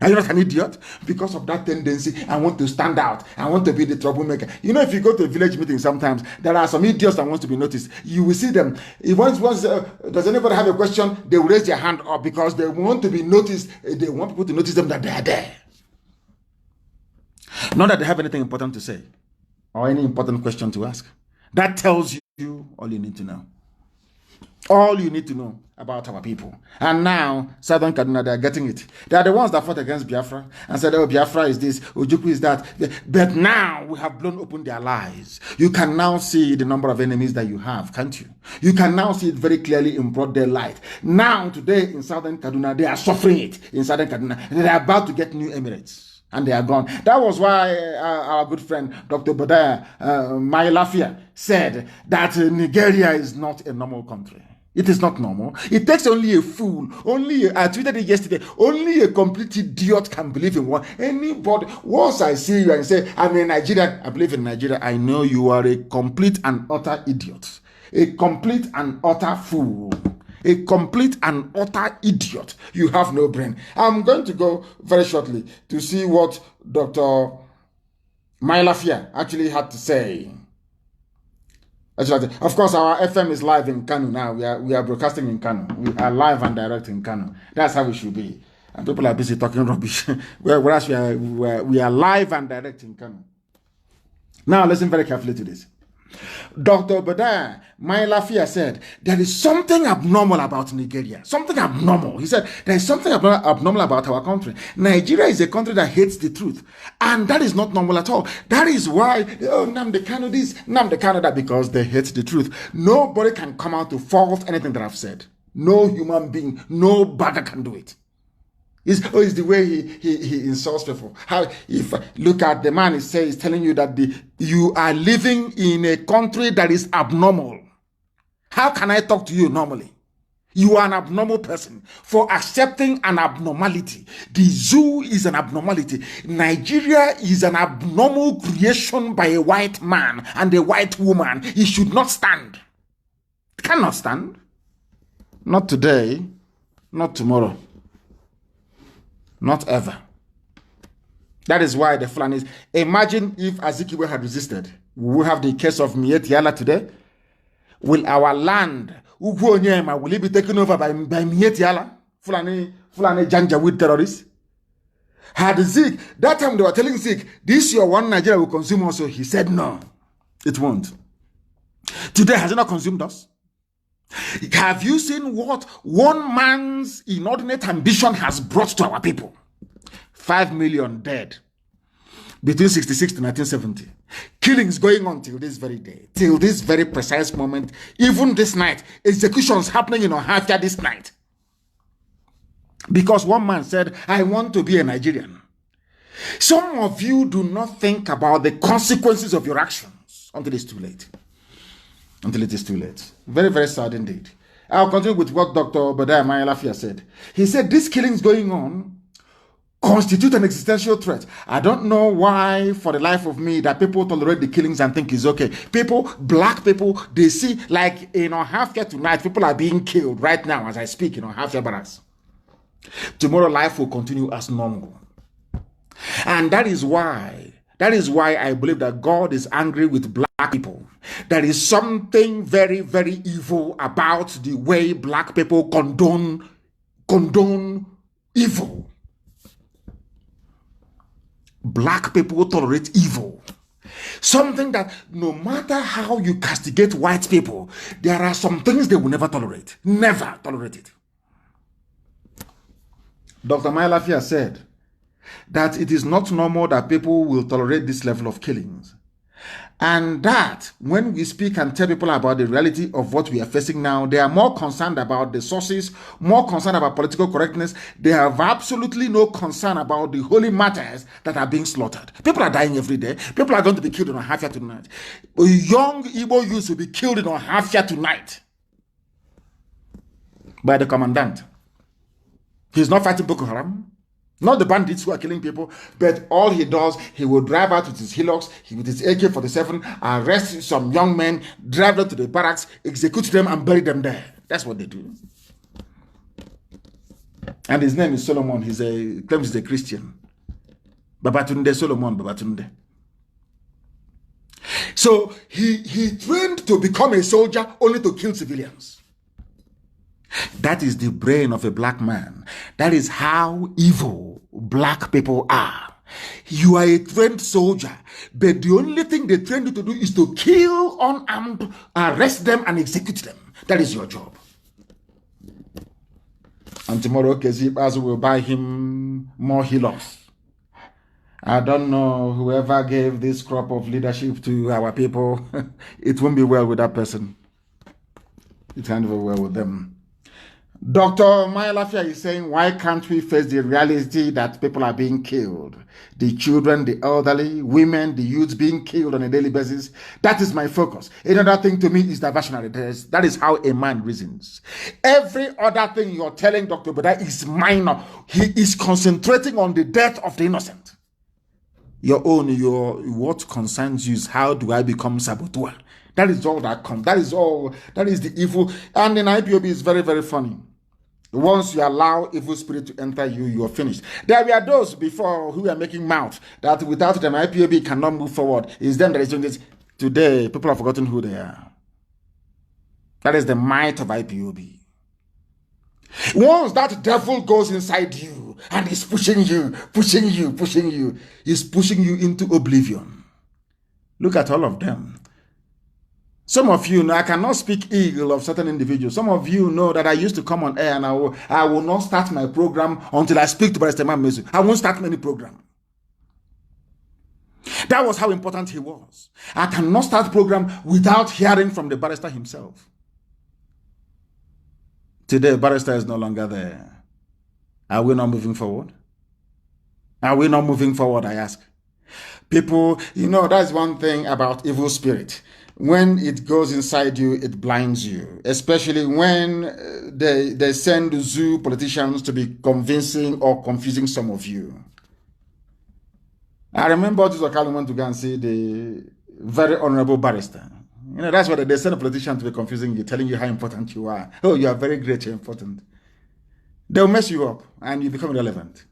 Are you not an idiot? Because of that tendency, I want to stand out. I want to be the troublemaker. You know, if you go to a village meeting sometimes, there are some idiots that want to be noticed. You will see them. If once does anybody have a question, they will raise their hand up because they want to be noticed. They want people to notice them that they are there. Not that they have anything important to say or any important question to ask. That tells you all you need to know. All you need to know about our people. And now, Southern Kaduna, they are getting it. They are the ones that fought against Biafra and said, oh, Biafra is this, Ojukwu is that. But now, we have blown open their lies. You can now see the number of enemies that you have, can't you? You can now see it very clearly in broad daylight. Now, today, in Southern Kaduna, they are suffering it. In Southern Kaduna, they are about to get new emirates. And they are gone. That was why our good friend, Dr. Bodaya Mailafia, said that Nigeria is not a normal country. It is not normal. It takes only a fool. I tweeted it yesterday. Only a complete idiot can believe in one. Anybody, once I see you and say, I'm in Nigeria, I believe in Nigeria, I know you are a complete and utter idiot. A complete and utter fool. A complete and utter idiot. You have no brain. I'm going to go very shortly to see what Dr. Mailafia actually had to say. Of course, our FM is live in Kanu now. We are broadcasting in Kanu. We are live and direct in Kanu. That's how we should be. And people are busy talking rubbish. Whereas we are live and direct in Kanu. Now, listen very carefully to this. Dr. Obadiah Mailafia said, there is something abnormal about Nigeria. Something abnormal. He said, there is something abnormal about our country. Nigeria is a country that hates the truth. And that is not normal at all. That is why, Nnamdi Kanu this, Nnamdi Kanu that, because they hate the truth. Nobody can come out to fault anything that I've said. No human being, no bagger can do it. It's the way he insults people. How, if look at the man, he's telling you that you are living in a country that is abnormal. How can I talk to you normally? You are an abnormal person for accepting an abnormality. The zoo is an abnormality. Nigeria is an abnormal creation by a white man and a white woman. It should not stand. It cannot stand. Not today, not tomorrow. Not ever. That is why the Fulanis, imagine if Azikiwe had resisted. We will have the case of Mietiala today. Will our land, will it be taken over by Mietiala? Fulani Janjaweed terrorists? Had Zik, that time they were telling Zik, this your one Nigeria will consume also. He said no, it won't. Today, has it not consumed us? Have you seen what one man's inordinate ambition has brought to our people? 5 million dead between 66 to 1970. Killings going on till this very day, till this very precise moment. Even this night, executions happening in Ohafia this night. Because one man said, I want to be a Nigerian. Some of you do not think about the consequences of your actions until it's too late. Until it is too late. Very, very sad indeed. I'll continue with what Dr. Obadiah Mailafia said. He said, these killings going on constitute an existential threat. I don't know why, for the life of me, that people tolerate the killings and think it's okay. People, black people, they see, like in Ohafia tonight, people are being killed right now as I speak in Ohafia barracks. Tomorrow, life will continue as normal. And that is why I believe that God is angry with black people. There is something very, very evil about the way black people condone evil. Black people tolerate evil. Something that no matter how you castigate white people, there are some things they will never tolerate. Never tolerate it. Dr. Mailafia said that it is not normal that people will tolerate this level of killings. And that when we speak and tell people about the reality of what we are facing now, they are more concerned about the sources, more concerned about political correctness. They have absolutely no concern about the holy matters that are being slaughtered. People are dying every day. People are going to be killed in Ohafia tonight. Young Igbo youths will be killed in Ohafia tonight by the commandant. He's not fighting Boko Haram. Not the bandits who are killing people, but all he does, he will drive out with his hillocks, with his AK-47, arrest some young men, drive them to the barracks, execute them, and bury them there. That's what they do. And his name is Solomon. He claims he's a Christian. Babatunde, Solomon Babatunde. So he trained to become a soldier only to kill civilians. That is the brain of a black man. That is how evil black people are. You are a trained soldier, but the only thing they train you to do is to kill unarmed, arrest them, and execute them. That is your job. And tomorrow, Mazi will buy him more hillocks. I don't know, whoever gave this crop of leadership to our people, it won't be well with that person. It can't be well with them. Dr. Mailafia is saying, why can't we face the reality that people are being killed? The children, the elderly, women, the youths being killed on a daily basis. That is my focus. Another thing to me is diversionary. That is how a man reasons. Every other thing you're telling Dr. Obadiah is minor. He is concentrating on the death of the innocent. What concerns you is how do I become saboteur? That is all that comes. That is the evil. And in IPOB is very, very funny. Once you allow evil spirit to enter you, you are finished. There were those before who were making mouth that without them, IPOB cannot move forward. It's them that is doing this. Today, people have forgotten who they are. That is the might of IPOB. Once that devil goes inside you and is pushing you, he's pushing you into oblivion. Look at all of them. Some of you know I cannot speak ill of certain individuals. Some of you know that I used to come on air and I will not start my program until I speak to Barrister Mazi. I won't start any program. That was how important he was. I cannot start program without hearing from the barrister himself. Today, barrister is no longer there. Are we not moving forward? Are we not moving forward, I ask? People, you know, that's one thing about evil spirit. When it goes inside you, it blinds you. Especially when they send zoo politicians to be convincing or confusing some of you. I remember this Kanu went to go and see the very honorable barrister. You know, that's what they send a politician to be confusing you, telling you how important you are. Oh, you are very great, you're important. They'll mess you up and you become irrelevant.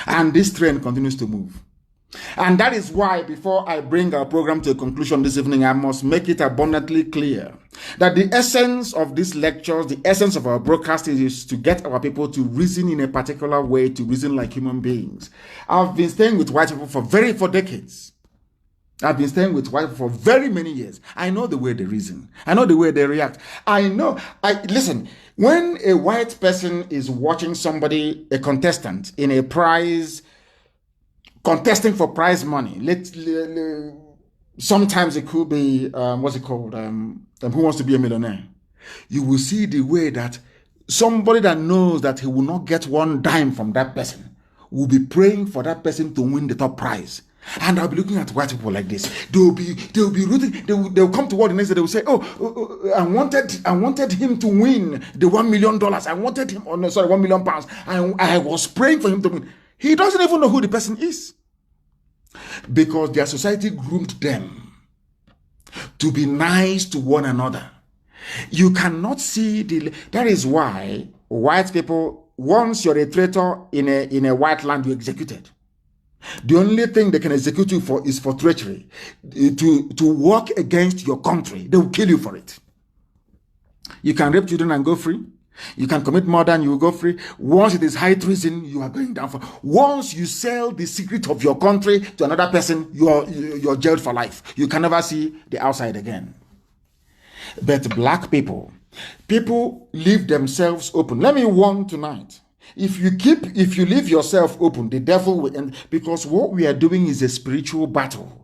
And this trend continues to move. And that is why, before I bring our program to a conclusion this evening, I must make it abundantly clear that the essence of these lectures, the essence of our broadcast is to get our people to reason in a particular way, to reason like human beings. I've been staying with white people for decades. I've been staying with white people for very many years. I know the way they reason. I know the way they react. Listen, when a white person is watching somebody, a contestant in a prize, contesting for prize money, sometimes it could be, what's it called? Who Wants to Be a Millionaire? You will see the way that somebody that knows that he will not get one dime from that person will be praying for that person to win the top prize. And I'll be looking at white people like this. They'll be rooting. They'll come to work the next day. They will say, "Oh, I wanted him to win the $1 million. I wanted him. Oh no, sorry, £1 million. I was praying for him to win." He doesn't even know who the person is, because their society groomed them to be nice to one another. You cannot see that is why white people, once you're a traitor in a white land, you're executed. The only thing they can execute you for is for treachery, to work against your country. They will kill you for it. You can rape children and go free. You can commit murder and you will go free. Once it is high treason, you are going down for. Once you sell the secret of your country to another person, you're jailed for life. You can never see the outside again. But black people leave themselves open. Let me warn tonight. If you leave yourself open, the devil will end, because what we are doing is a spiritual battle.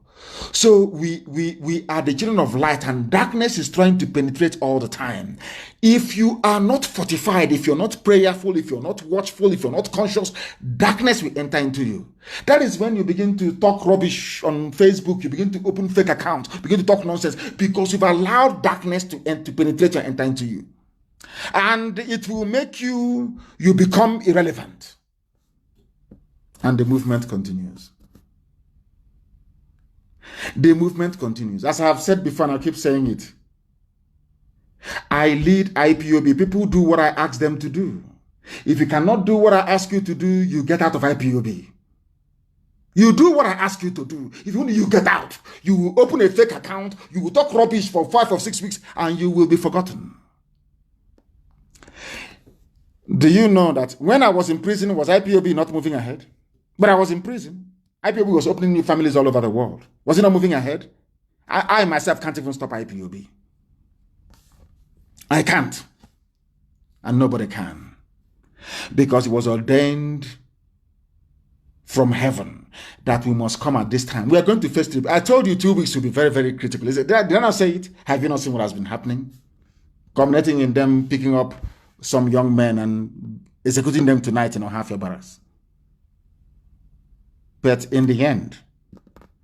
So we are the children of light, and darkness is trying to penetrate all the time. If you are not fortified, if you're not prayerful, if you're not watchful, if you're not conscious, darkness will enter into you. That is when you begin to talk rubbish on Facebook, you begin to open fake accounts, begin to talk nonsense, because you've allowed darkness to penetrate and enter into you. And it will make you become irrelevant. And the movement continues. The movement continues. As I have said before, and I'll keep saying it, I lead IPOB. People do what I ask them to do. If you cannot do what I ask you to do, you get out of IPOB. You do what I ask you to do. If you get out, you will open a fake account, you will talk rubbish for 5 or 6 weeks, and you will be forgotten. Do you know that when I was in prison, was IPOB not moving ahead? But I was in prison. IPOB was opening new families all over the world. Was it not moving ahead? I myself can't even stop IPOB. I can't. And nobody can. Because it was ordained from heaven that we must come at this time. We are going to face it. I told you 2 weeks will be very, very critical. Did I not say it? Have you not seen what has been happening? Culminating in them picking up some young men and executing them tonight in Ohafia Barracks. But in the end,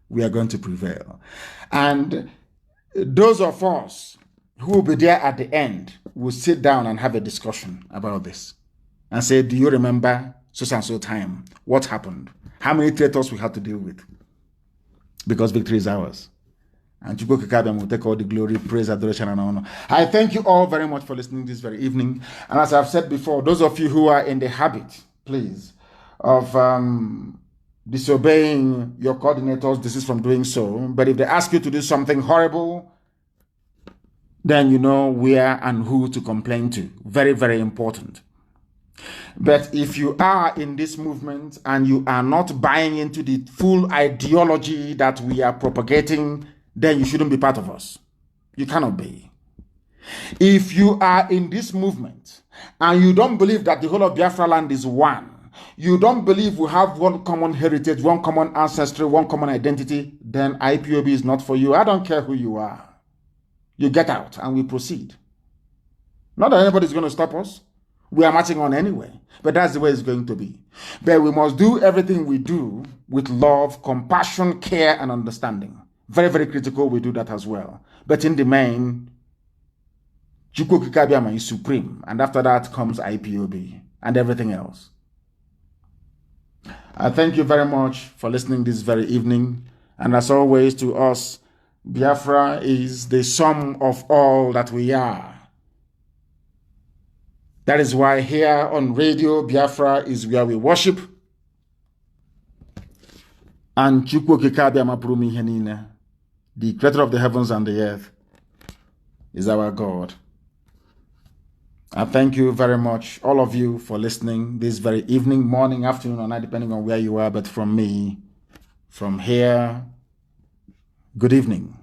we are going to prevail. And those of us who will be there at the end will sit down and have a discussion about this and say, do you remember so and so time? What happened? How many traitors we had to deal with? Because victory is ours. And Chukwuka Kabem will take all the glory, praise, adoration, and honor. I thank you all very much for listening this very evening. And as I've said before, those of you who are in the habit, please, of disobeying your coordinators, this is from doing so. But if they ask you to do something horrible, then you know where and who to complain to. Very, very important. But if you are in this movement and you are not buying into the full ideology that we are propagating, then you shouldn't be part of us. You cannot be. If you are in this movement and you don't believe that the whole of Biafra land is one, you don't believe we have one common heritage, one common ancestry, one common identity, then IPOB is not for you. I don't care who you are. You get out and we proceed. Not that anybody's going to stop us. We are marching on anyway. But that's the way it's going to be. But we must do everything we do with love, compassion, care, and understanding. Very, very critical. We do that as well. But in the main, Chukwu Kikabiama is supreme. And after that comes IPOB and everything else. I thank you very much for listening this very evening. And as always, to us, Biafra is the sum of all that we are. That is why here on radio, Biafra is where we worship. And Chukwu Kikabiama Purumi Henine, the creator of the heavens and the earth, is our God. I thank you very much, all of you, for listening this very evening, morning, afternoon, or night, depending on where you are. But from me, from here, good evening.